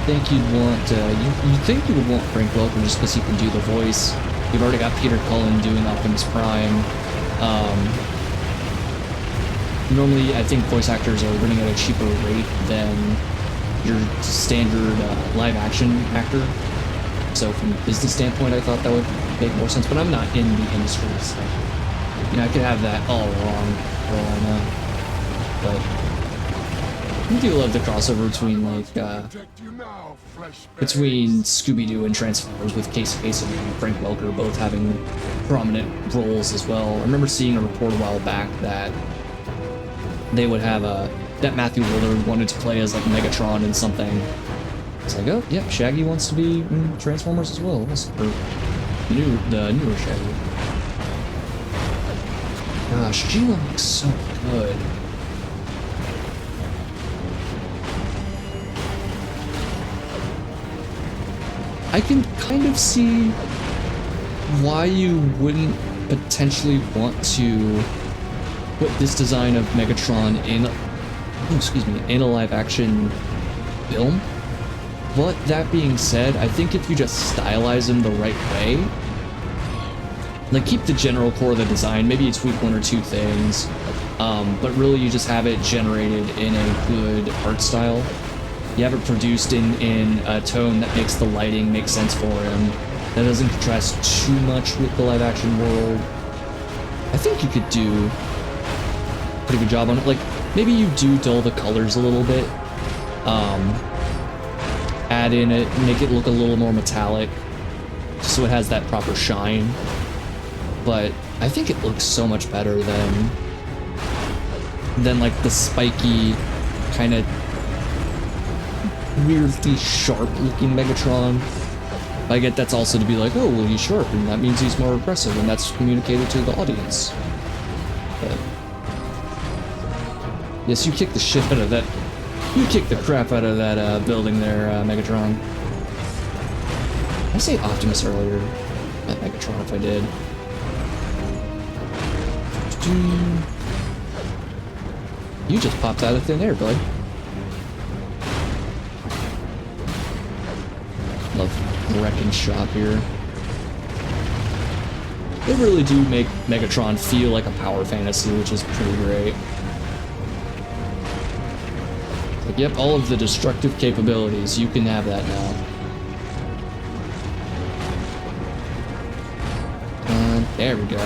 think you'd want, you think you would want Frank Welker just because he can do the voice. You've already got Peter Cullen doing Optimus Prime. Normally, I think voice actors are running at a cheaper rate than your standard live-action actor. So from a business standpoint, I thought that would make more sense, but I'm not in the industry, so, you know, I could have that all wrong for all I know. But I do love the crossover between, like, between Scooby-Doo and Transformers with Casey Kasem and Frank Welker both having prominent roles as well. I remember seeing a report a while back that they would have that Matthew Lillard wanted to play as like Megatron in something. It's like, oh, yeah, Shaggy wants to be in Transformers as well. The newer Shaggy. Gosh, Sheila looks so good. I can kind of see why you wouldn't potentially want to put this design of Megatron in a live-action film. But that being said, I think if you just stylize him the right way, like keep the general core of the design, maybe you tweak one or two things, but really you just have it generated in a good art style. You have it produced in a tone that makes the lighting make sense for him, that doesn't contrast too much with the live-action world. I think you could do a pretty good job on it. Like, maybe you do dull the colors a little bit, add in it, make it look a little more metallic, so it has that proper shine. But I think it looks so much better than like the spiky, kind of weirdly sharp looking Megatron. I get that's also to be like, oh, well, he's sharp, and that means he's more aggressive, and that's communicated to the audience. But yes, you kick the shit out of that. You kick the crap out of that building there, Megatron. Did I say Optimus earlier? Not Megatron if I did. You just popped out of thin air, bud. Love the wrecking shop here. They really do make Megatron feel like a power fantasy, which is pretty great. Like, yep, all of the destructive capabilities, you can have that now. There we go.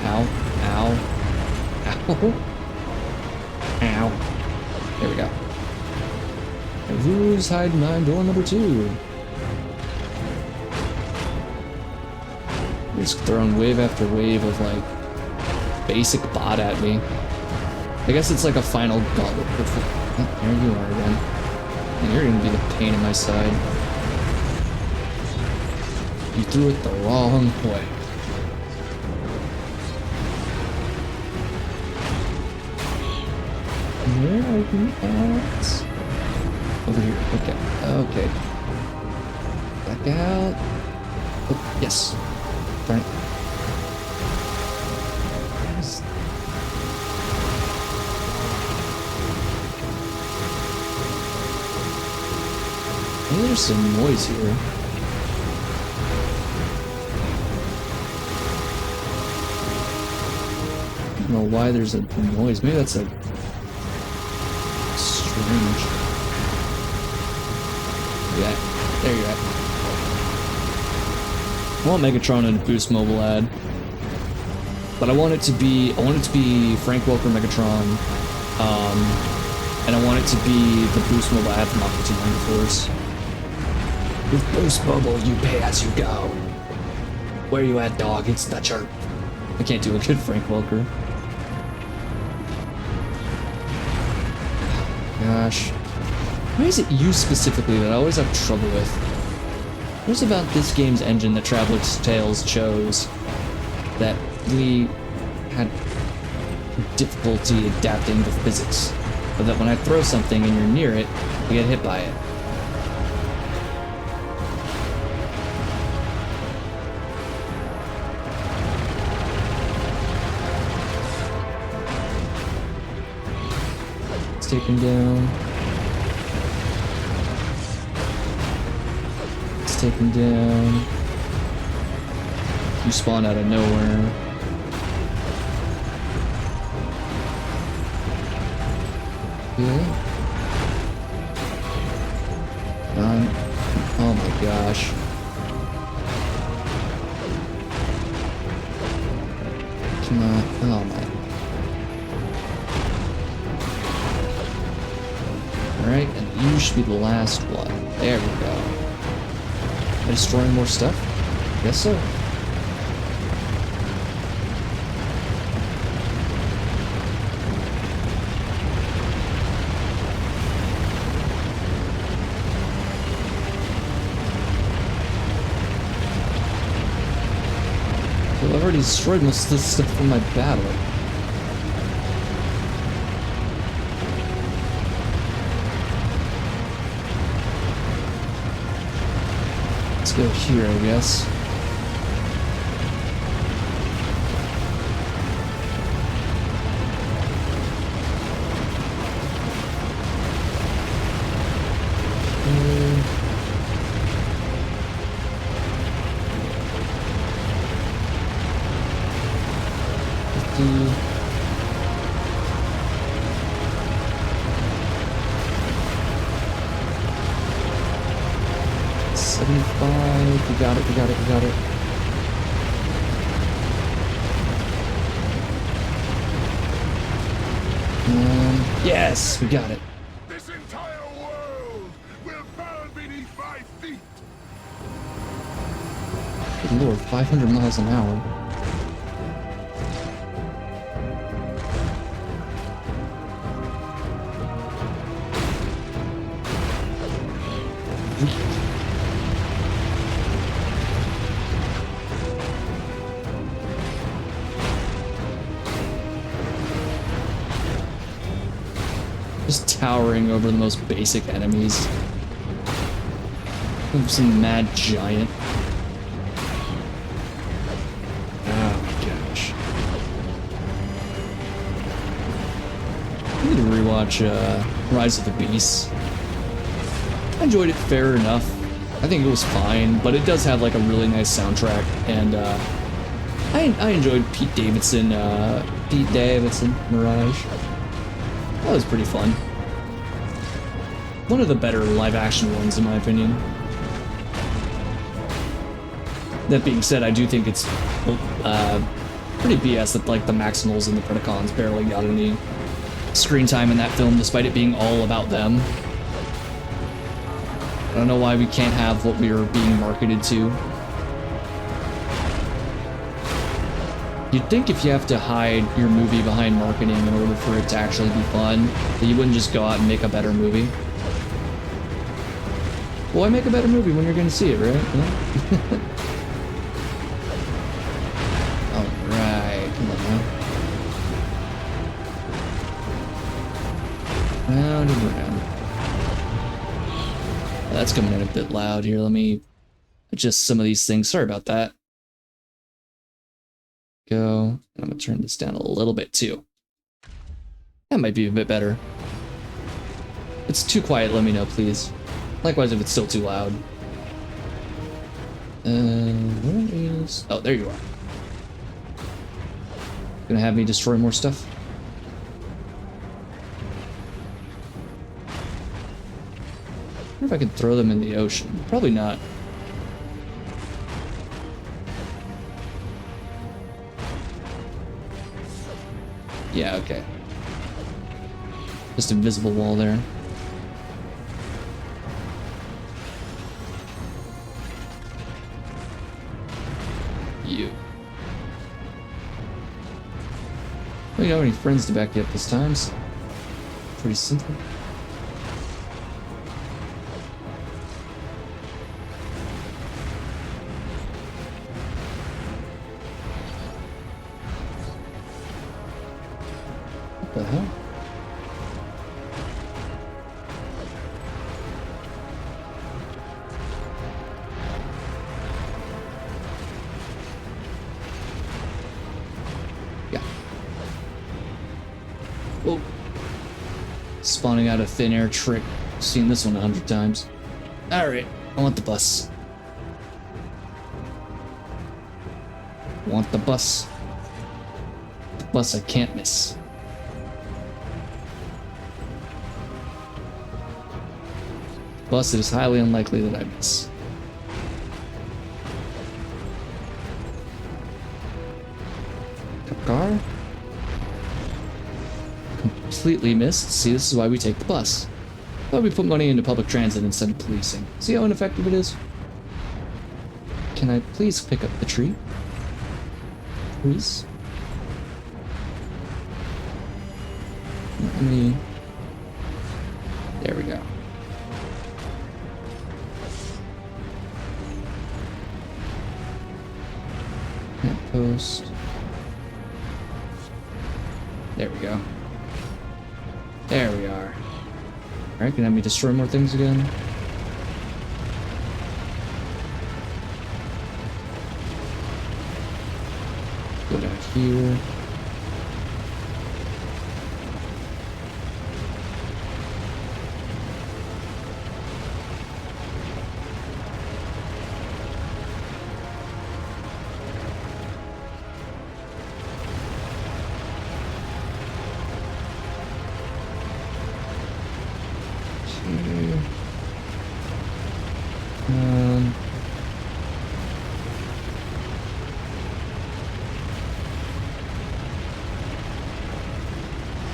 Ow, ow, ow, ow. There we go. And who's hiding behind door number 2? Just throwing wave after wave of like basic bot at me. I guess it's like a final gauntlet. Oh, there you are again. And you're gonna be the pain in my side. You threw it the wrong way. Where are you at? Over here. Okay. Okay. Back out. Oh, yes. Darn it. Maybe there's some noise here. I don't know why there's a noise. Maybe that's a strange. Yeah, there you're at. I want Megatron in a Boost Mobile ad, but I want it to be Frank Welker Megatron, and I want it to be the Boost Mobile ad from Aqua Teen Hunger Force. With Boost Mobile, you pay as you go. Where you at, dog? It's the chirp. I can't do a good Frank Welker. Gosh. Why is it you specifically that I always have trouble with? What is about this game's engine that Traveler's Tales chose that we had difficulty adapting the physics? But that when I throw something and you're near it, you get hit by it. taken down. It's taken down. You spawn out of nowhere. Yeah. Oh my gosh. Come on. Oh my. Alright, and you should be the last one. There we go. Am I destroying more stuff? Guess so. Well, I've already destroyed most of this stuff from my battle. Let's go here, I guess. We got it, we got it, we got it. Yes, we got it. This entire world will burn beneath my feet. Good lord, 500 miles an hour. Just towering over the most basic enemies. Some mad giant. Oh my gosh. I need to rewatch Rise of the Beasts. I enjoyed it fair enough. I think it was fine, but it does have like a really nice soundtrack, and I enjoyed Pete Davidson, Mirage. That was pretty fun. One of the better live-action ones, in my opinion. That being said, I do think it's pretty BS that like the Maximals and the Predacons barely got any screen time in that film, despite it being all about them. I don't know why we can't have what we are being marketed to. You'd think if you have to hide your movie behind marketing in order for it to actually be fun, that you wouldn't just go out and make a better movie. Well, why make a better movie when you're going to see it, right? Yeah. Alright, come on now. Round and round. That's coming in a bit loud here. Let me adjust some of these things. Sorry about that. Go. I'm gonna turn this down a little bit too. That might be a bit better. If it's too quiet, let me know, please. Likewise, if it's still too loud. Where is... Oh, there you are. Gonna have me destroy more stuff? I wonder if I can throw them in the ocean. Probably not. Yeah, okay. Just invisible wall there. You. We don't have any friends to back you up this time, so pretty simple. What the hell? spawning out of thin air trick. Seen this one 100 times. Alright, I want the bus. Want the bus. The bus I can't miss. The bus it is highly unlikely that I miss. Car? Completely missed. See, this is why we take the bus. Why we put money into public transit instead of policing. See how ineffective it is? Can I please pick up the tree? Please? Let me... There we go. Lamp post. There we go. There we are. Alright, can have me destroy more things again? Go down here.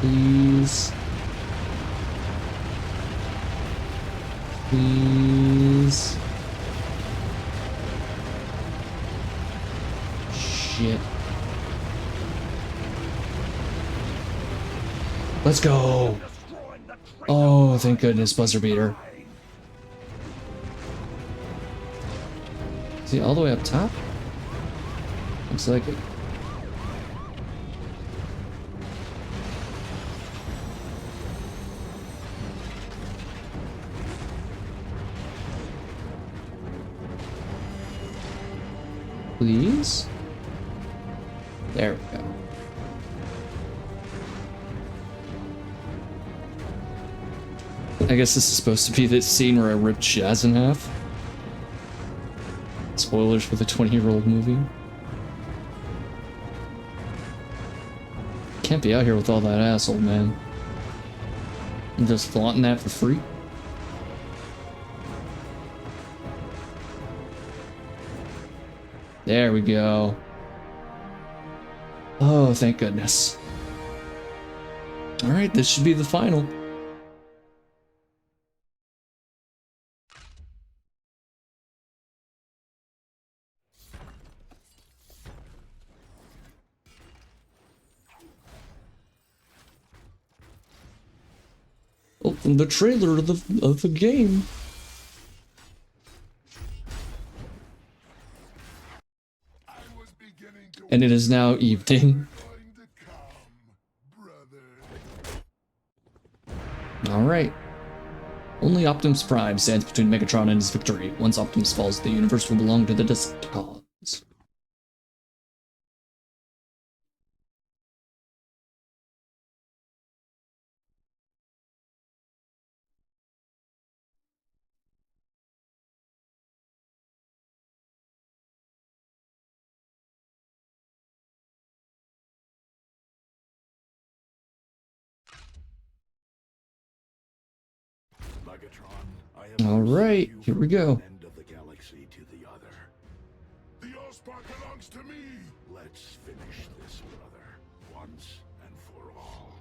Please. Please. Shit. Let's go. Oh, thank goodness, buzzer beater. Is he all the way up top? Looks like it. Please? There we go. I guess this is supposed to be the scene where I ripped Shaz in half. Spoilers for the 20-year-old movie. Can't be out here with all that asshole, man. I'm just flaunting that for free. There we go. Oh, thank goodness. Alright, this should be the final. Open the trailer of the game. And it is now evening. Alright. Only Optimus Prime stands between Megatron and his victory. Once Optimus falls, the universe will belong to the Decepticons. All right, here we go. End of the galaxy to the other. The Allspark belongs to me. Let's finish this, brother, once and for all.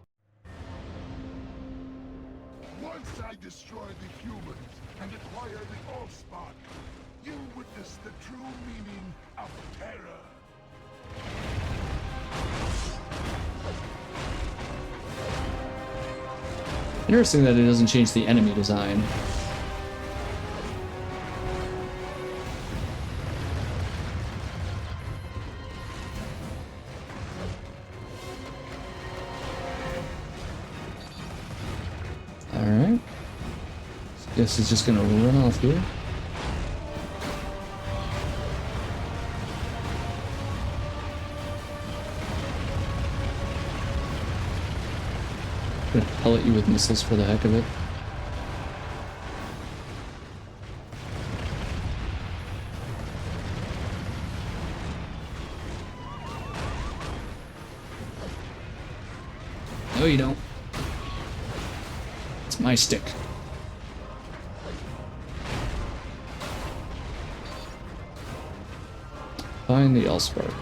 Once I destroy the humans and acquire the Allspark, you witness the true meaning of terror. Interesting that it doesn't change the enemy design. Alright. Guess it's just gonna run off here. Gonna pellet you with missiles for the heck of it. No, you don't. It's my stick. Find the Allspark.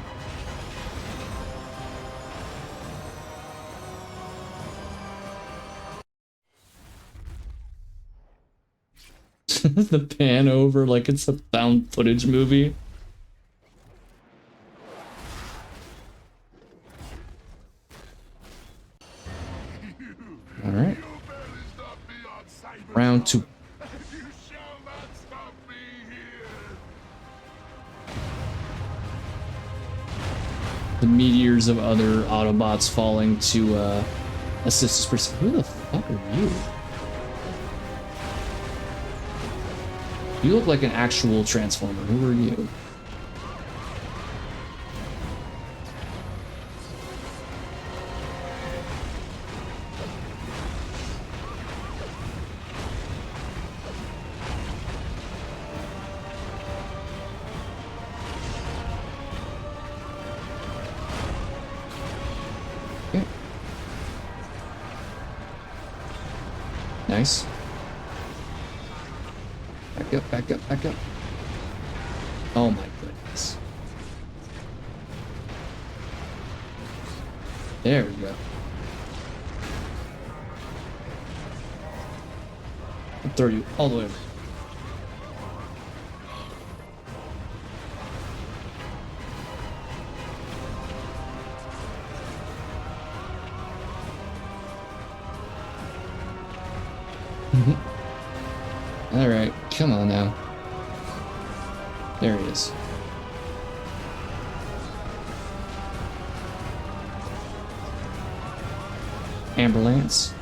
The pan over like it's a found footage movie. All right. Round 2. The meteors of other Autobots falling to assist us. Who the fuck are you? You look like an actual Transformer. Who are you? Okay. Nice. Back up, back up, back up. Oh my goodness. There we go. I'll throw you all the way over. All right, come on now. There he is. Ambulance.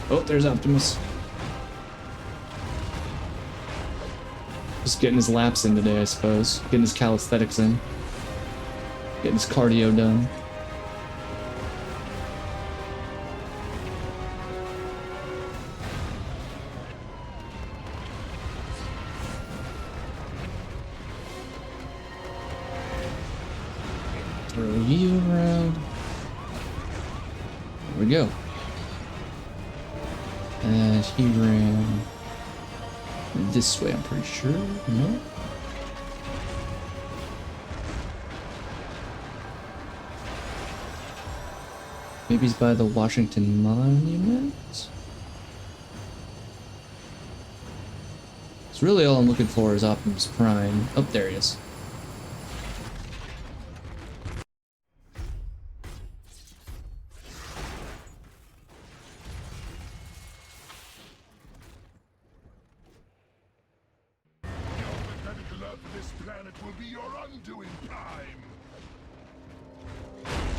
Oh, there's Optimus. Just getting his laps in today, I suppose. Getting his calisthenics in. Getting his cardio done. Throw you around. There we go. And he ran this way, I'm pretty sure. No? Maybe he's by the Washington Monument? It's really all I'm looking for is Optimus Prime. Oh, there he is.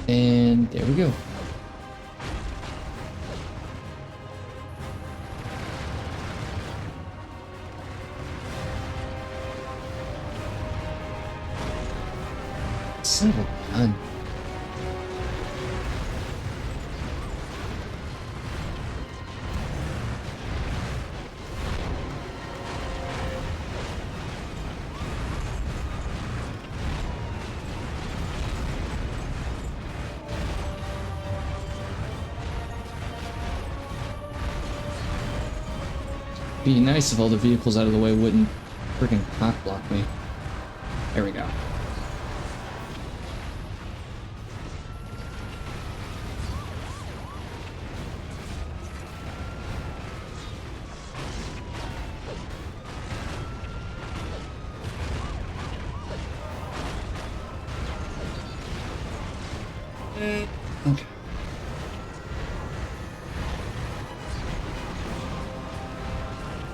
And there we go. Son of a gun. Be nice if all the vehicles out of the way wouldn't freaking cock block me. There we go. Okay.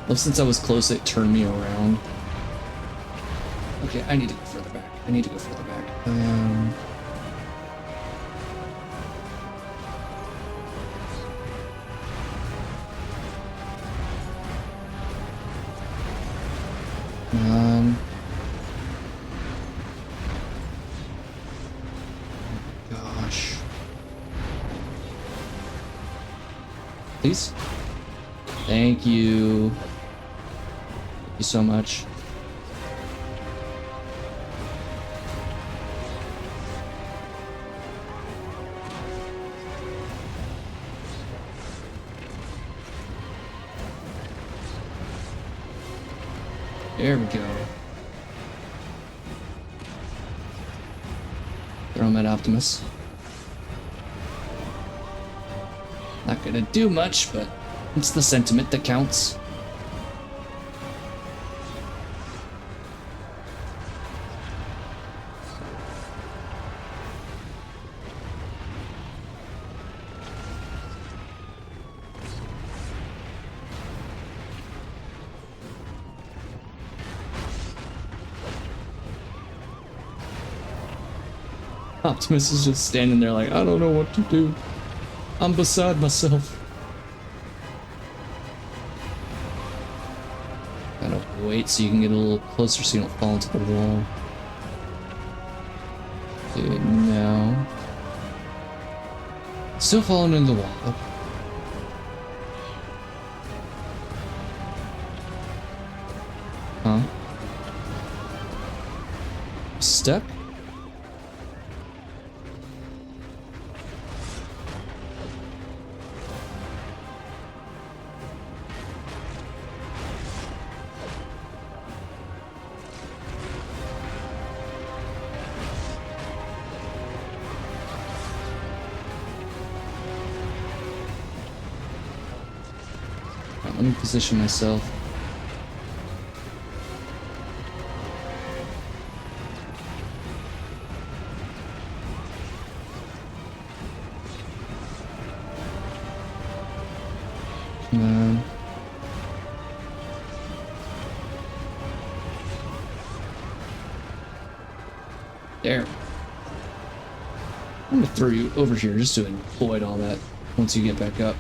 Well, since I was close, it turned me around. Okay, I need to go further back. I need to go further back. please. Thank you. Thank you so much. There we go. Throw him at Optimus. Not gonna do much, but it's the sentiment that counts. Optimus is just standing there like, I don't know what to do. I'm beside myself. Gotta wait so you can get a little closer so you don't fall into the wall. Okay, now. Still falling into the wall. Huh? Stuck? Let me position myself. There. I'm gonna throw you over here just to avoid all that once you get back up.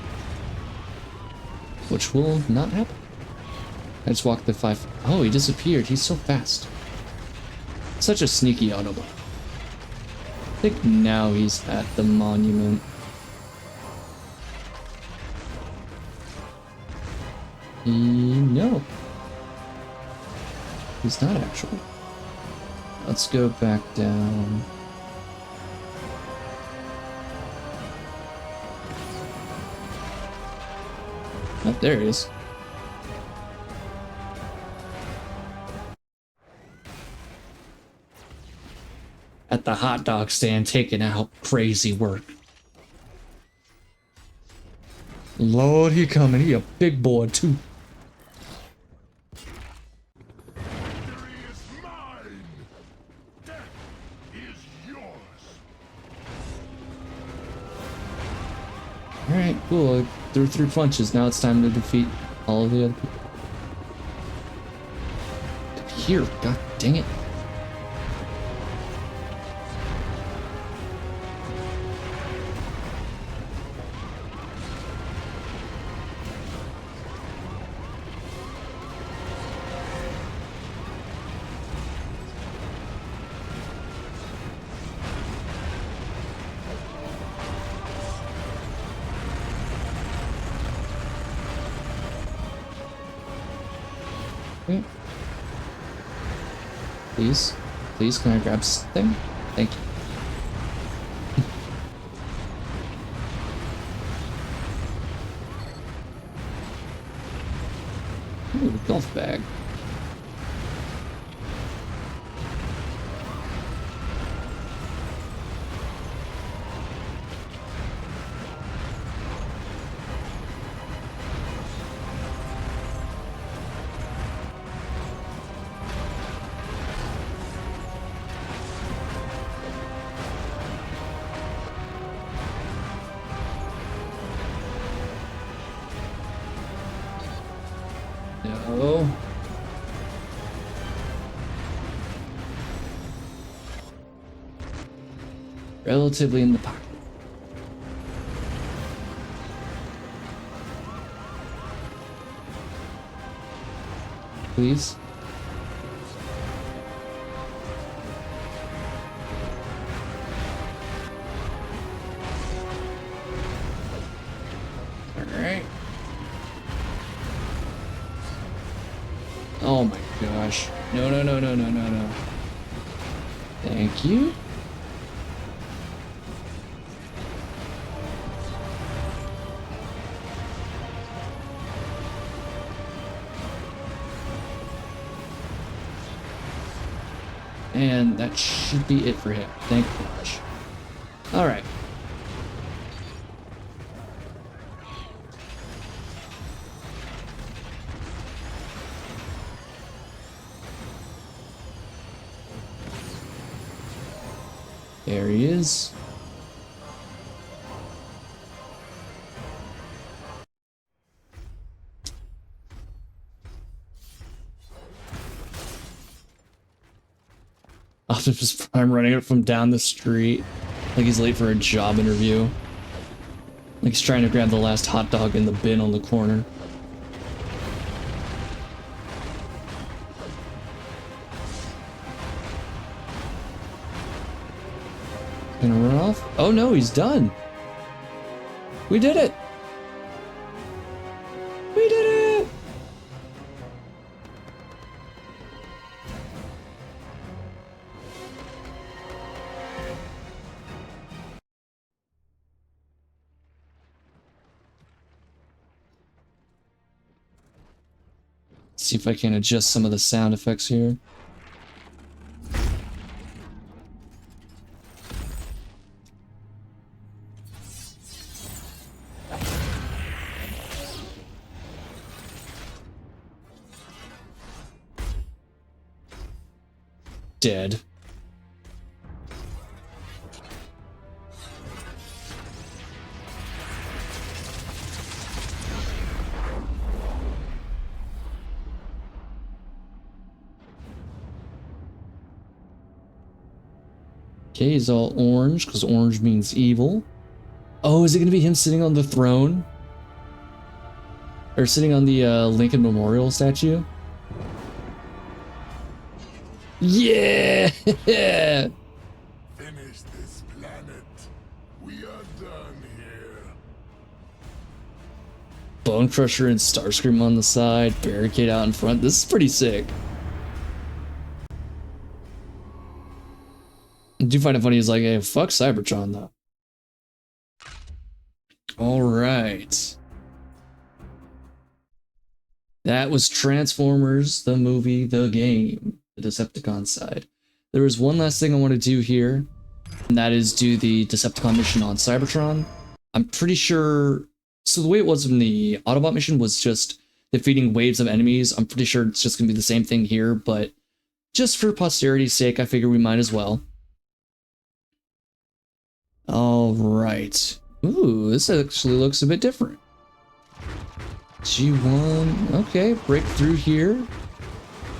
Which will not happen. I just walked the 5. Oh, he disappeared. He's so fast. Such a sneaky Autobot. I think now he's at the monument. No. He's not actually. Let's go back down. Oh, there he is. At the hot dog stand, taking out crazy work. Lord, he coming. He a big boy too. Victory is mine. Death is yours. All right, cool. I threw 3 punches. Now it's time to defeat all of the other people. Here, god dang it. Okay. Please, can I grab something? Thank you. Ooh, golf bag. No. Relatively in the pocket. Please. All right. No, no, no, no, no, no, no. Thank you. And that should be it for him. Thank gosh. All right. There he is. Optimus Prime running up from down the street like he's late for a job interview. Like he's trying to grab the last hot dog in the bin on the corner. Gonna run off? Oh no, he's done. We did it. We did it. See if I can adjust some of the sound effects here. Dead. Okay, he's all orange, because orange means evil. Oh, is it going to be him sitting on the throne? Or sitting on the Lincoln Memorial statue? Yeah! Finish this planet. We are done here. Bone Crusher and Starscream on the side, barricade out in front. This is pretty sick. I do find it funny, he's like, hey, fuck Cybertron though. Alright. That was Transformers, the movie, the game. The Decepticon side. There was one last thing I want to do here, and that is do the Decepticon mission on Cybertron. I'm pretty sure, so the way it was in the Autobot mission was just defeating waves of enemies. I'm pretty sure it's just going to be the same thing here, but just for posterity's sake, I figure we might as well. All right. Ooh, this actually looks a bit different. G1, okay, break through here.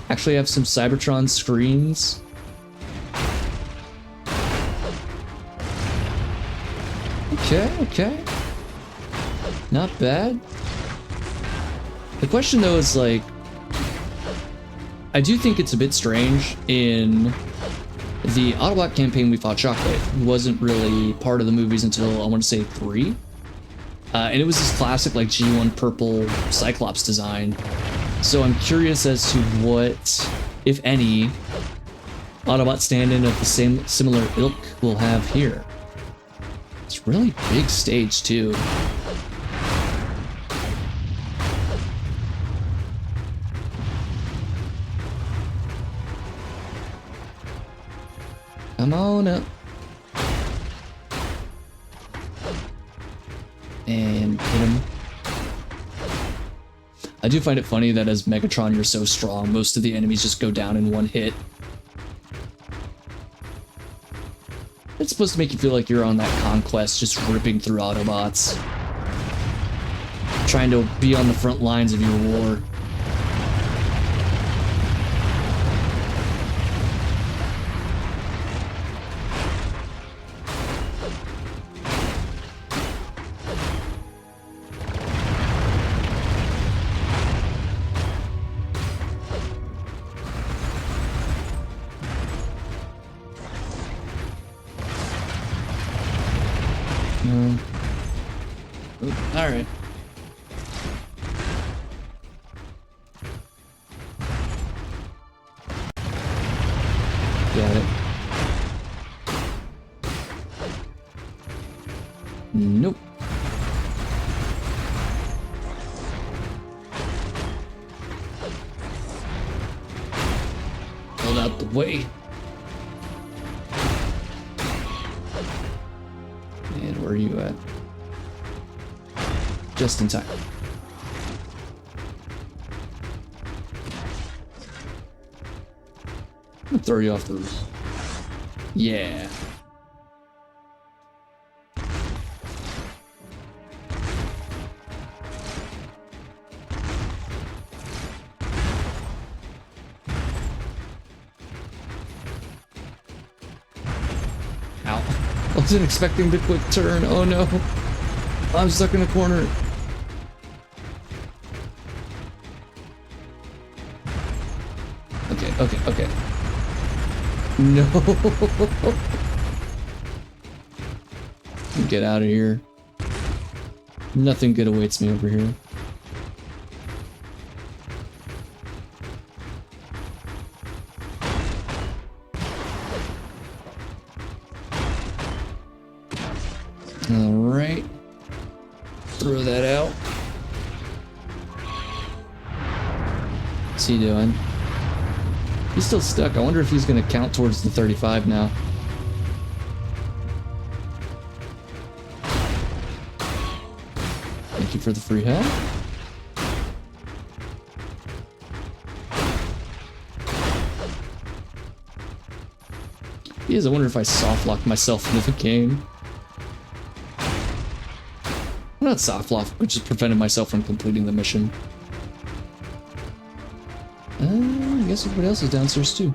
Actually have some Cybertron screens. Okay. Not bad. The question though is like, I do think it's a bit strange in the Autobot campaign we fought Shockwave, who wasn't really part of the movies until I want to say 3. And it was this classic like G1 purple Cyclops design. So I'm curious as to what, if any, Autobot stand-in of the same similar ilk we'll have here. It's a really big stage too. Come on up. And hit him. I do find it funny that as Megatron you're so strong, most of the enemies just go down in one hit. It's supposed to make you feel like you're on that conquest, just ripping through Autobots. Trying to be on the front lines of your war. All right. at it. Nope. Hold out the way. And where are you at? Just in time. I'm gonna throw you off the roof. Yeah. Ow. Wasn't expecting the quick turn. Oh no. I'm stuck in a corner. Okay. No. Get out of here. Nothing good awaits me over here. Alright. Throw that out. What's he doing? He's still stuck. I wonder if he's going to count towards the 35 now. Thank you for the free hat. He is. I wonder if I soft locked myself into the game. I'm not soft locked, but just prevented myself from completing the mission. I guess everybody else is downstairs too.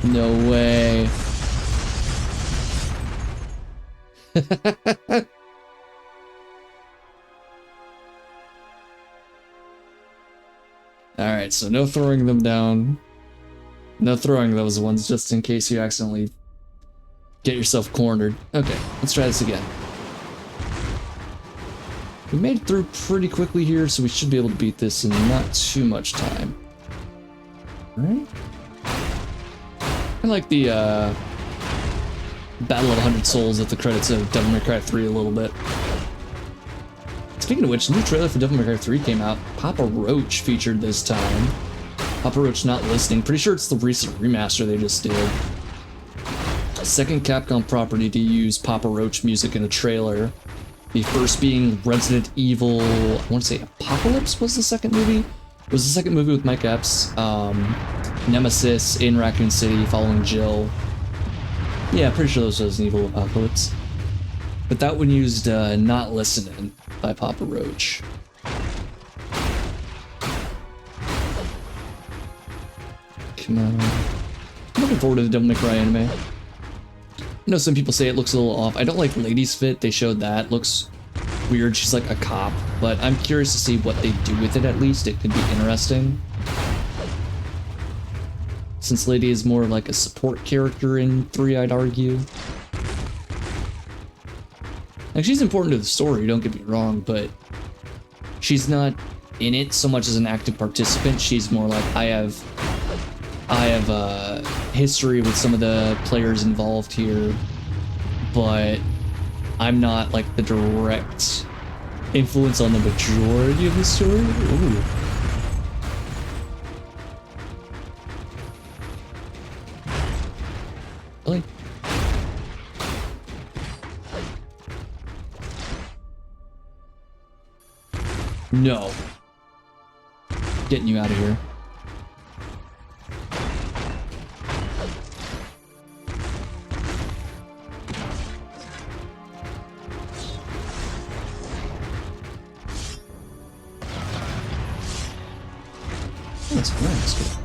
No way. Alright, so no throwing them down. No throwing those ones just in case you accidentally get yourself cornered. Okay, let's try this again. We made it through pretty quickly here, so we should be able to beat this in not too much time. Alright. I like the Battle of 100 Souls at the credits of Devil May Cry 3 a little bit. Speaking of which, the new trailer for Devil May Cry 3 came out. Papa Roach featured this time. Papa Roach not listening. Pretty sure it's the recent remaster they just did. Second Capcom property to use Papa Roach music in a trailer. The first being Resident Evil, I want to say Apocalypse was the second movie? It was the second movie with Mike Epps. Nemesis in Raccoon City following Jill. Yeah, pretty sure those was Resident Evil Apocalypse. But that one used Not Listening by Papa Roach. Come on. I'm looking forward to the Devil May Cry anime. I know some people say it looks a little off. I don't like Lady's Fit. They showed that. Looks weird. She's like a cop. But I'm curious to see what they do with it at least. It could be interesting. Since Lady is more like a support character in 3, I'd argue. Like, she's important to the story, don't get me wrong, but she's not in it so much as an active participant. She's more like, I have history with some of the players involved here, but I'm not like the direct influence on the majority of the story. Ooh. Really? No. Getting you out of here. That's nice.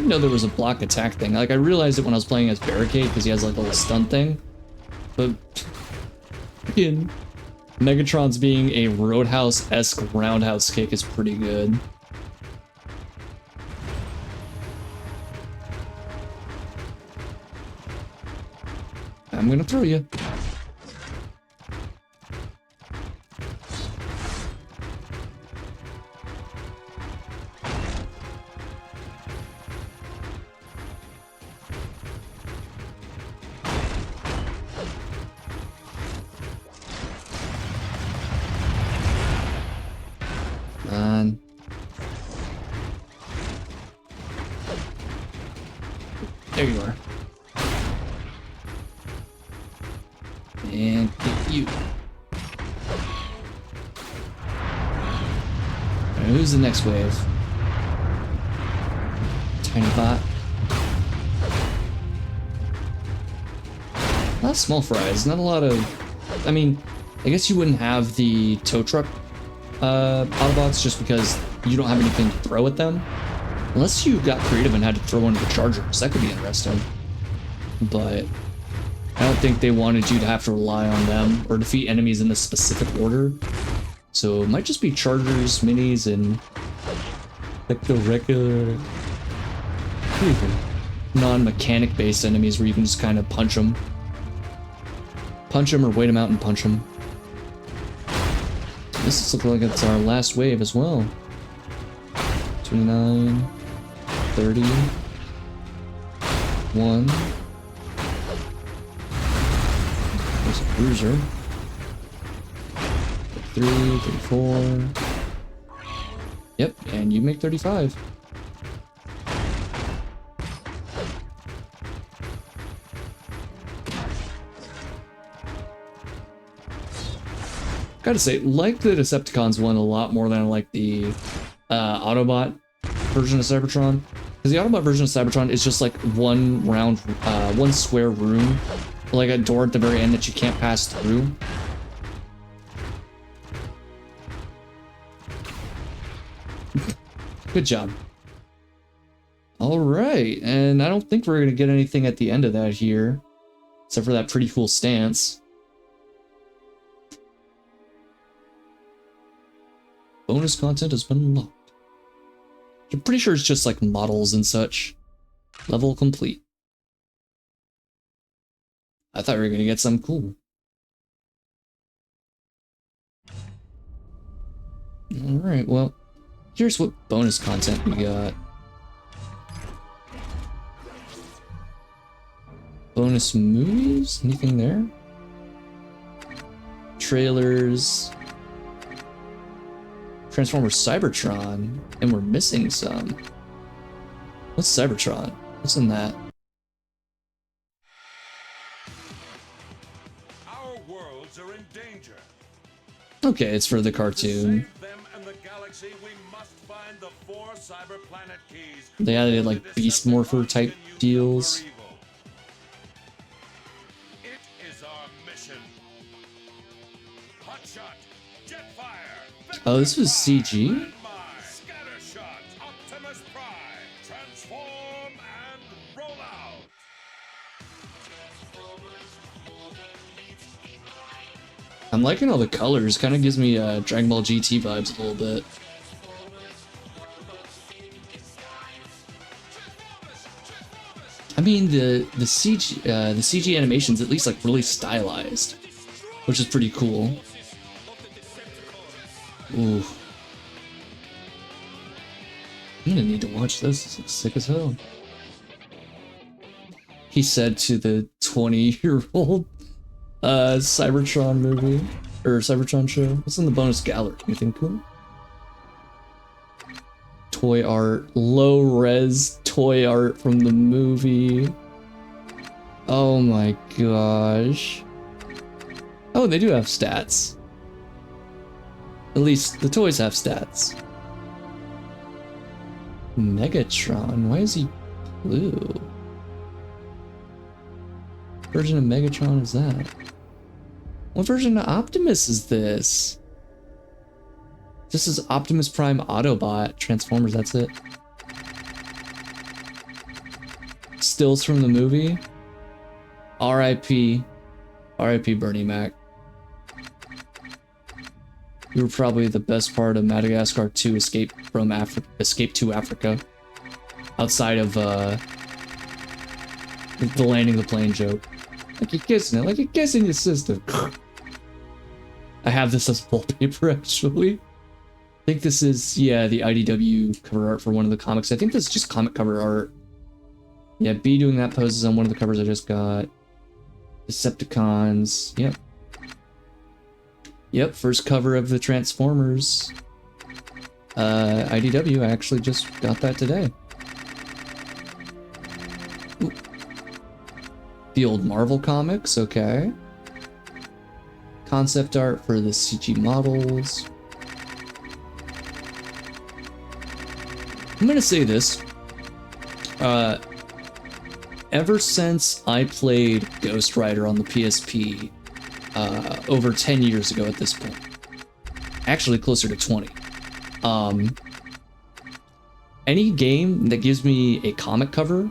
didn't know there was a block attack thing. Like, I realized it when I was playing as Barricade because he has like a little stun thing. But freaking Megatron's being a Roadhouse-esque roundhouse kick is pretty good. I'm gonna throw you. There you are. And get you. Alright, who's the next wave? Tiny bot. A lot of small fries, not a lot of... I mean, I guess you wouldn't have the tow truck Autobots just because you don't have anything to throw at them. Unless you got creative and had to throw into the Chargers, that could be interesting. But I don't think they wanted you to have to rely on them or defeat enemies in a specific order. So it might just be Chargers, Minis, and like the regular non-mechanic based enemies where you can just kind of punch them. Punch them or wait them out and punch them. This is looking like it's our last wave as well. 29, 30, 1. There's a bruiser. 33, 34. Yep, and you make 35. Gotta say, like the Decepticons one a lot more than I like the Autobot version of Cybertron. Because the Autobot version of Cybertron is just like one round, one square room. Like a door at the very end that you can't pass through. Good job. Alright, and I don't think we're gonna get anything at the end of that here. Except for that pretty cool stance. Bonus content has been unlocked. I'm pretty sure it's just like models and such. Level complete. I thought we were gonna get something cool. Alright, well, here's what bonus content we got. Bonus movies? Anything there? Trailers. Transformers Cybertron, and we're missing some. What's Cybertron? What's in that? Our worlds are in danger. Okay, it's for the cartoon. Save them and the galaxy, we must find the 4 cyber planet keys. They added like Beast Morpher type deals. It is our mission. Hotshot, Jetfire. Oh, this was CG? Scattershot, Optimus Prime, transform and roll out. I'm liking all the colors. Kind of gives me Dragon Ball GT vibes a little bit. I mean, the CG animation's at least like really stylized, which is pretty cool. Ooh. I'm gonna need to watch this. This looks sick as hell. He said to the 20-year-old Cybertron movie, or Cybertron show. What's in the bonus gallery? Anything cool? Toy art, low-res toy art from the movie. Oh my gosh. Oh, they do have stats. At least the toys have stats. Megatron, why is he blue? What version of Megatron is that? What version of Optimus is this? This is Optimus Prime Autobot. Transformers, that's it. stills from the movie. R.I.P. R.I.P. Bernie Mac. You were probably the best part of Madagascar 2 Escape to Africa. Outside of the landing the plane joke. Like you're kissing it, like you're kissing your sister. I have this as wallpaper actually. I think this is, yeah, the IDW cover art for one of the comics. I think this is just comic cover art. Yeah, B doing that pose is on one of the covers I just got. Decepticons, yep. Yep, first cover of the Transformers. IDW, I actually just got that today. Ooh. The old Marvel comics, okay. Concept art for the CG models. I'm gonna say this. Ever since I played Ghost Rider on the PSP, over 10 years ago at this point, actually closer to 20, any game that gives me a comic cover,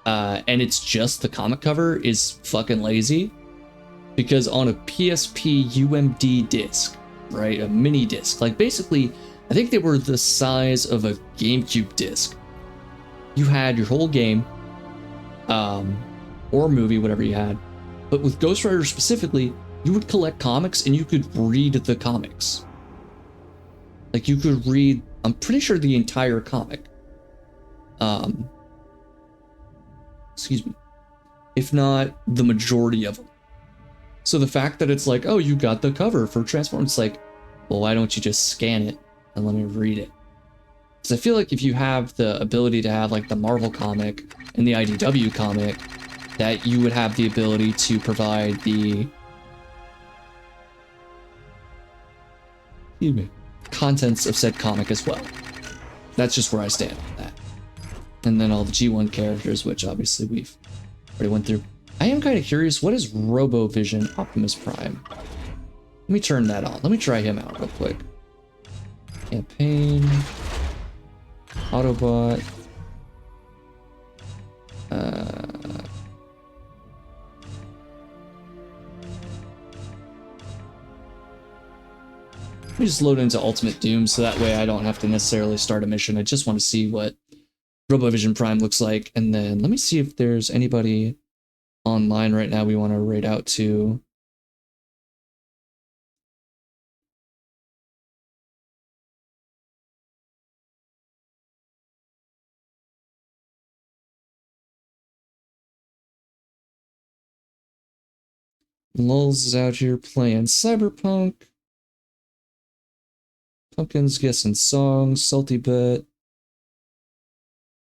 and it's just the comic cover, is fucking lazy. Because on a PSP UMD disc, right, a mini disc, like basically, I think they were the size of a GameCube disc. You had your whole game, or movie, whatever you had. But with Ghost Rider specifically, you would collect comics and you could read the comics. Like you could read, I'm pretty sure the entire comic. Excuse me. If not the majority of them. So the fact that it's like, oh, you got the cover for Transformers, it's like, well, why don't you just scan it and let me read it? Because I feel like if you have the ability to have like the Marvel comic and the IDW comic, that you would have the ability to provide the contents of said comic as well. That's just where I stand on that. And then all the G1 characters, which obviously we've already went through. I am kind of curious, what is RoboVision Optimus Prime? Let me turn that on. Let me try him out real quick. Campaign. Autobot. Let me just load into Ultimate Doom so that way I don't have to necessarily start a mission. I just want to see what RoboVision Prime looks like. And then let me see if there's anybody online right now we want to raid out to. Lulz is out here playing Cyberpunk. Pumpkin's guessing songs. Salty Bet.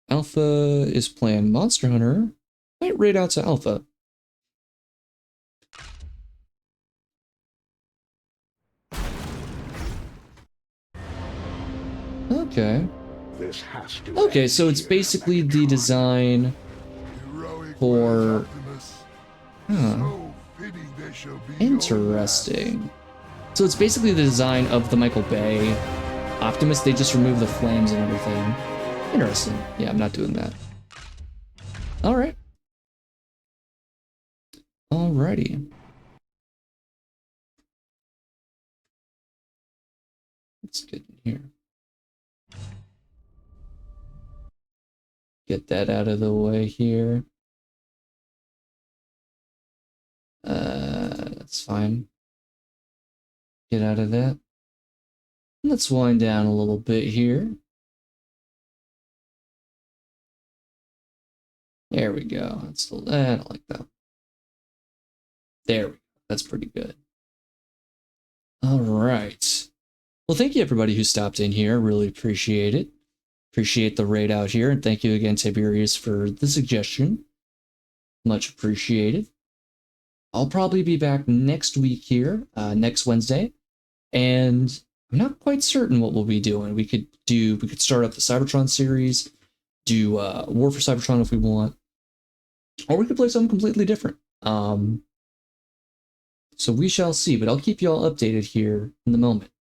Alpha is playing Monster Hunter. Might raid out to Alpha. Okay. This has to Okay, so it's basically the design for... Huh. Interesting. So it's basically the design of the Michael Bay Optimus. They just remove the flames and everything. Interesting. Yeah, I'm not doing that. Alright. Alrighty. Let's get in here. Get that out of the way here. That's fine. Get out of that. Let's wind down a little bit here. There we go. That's I don't like that. There we go. That's pretty good. All right. Well, thank you everybody who stopped in here. Really appreciate it. Appreciate the raid out here, and thank you again, Tiberius, for the suggestion. Much appreciated. I'll probably be back next week here, next Wednesday, and I'm not quite certain what we'll be doing. We could start up the Cybertron series, do War for Cybertron if we want, or we could play something completely different. So we shall see, but I'll keep you all updated here in the moment.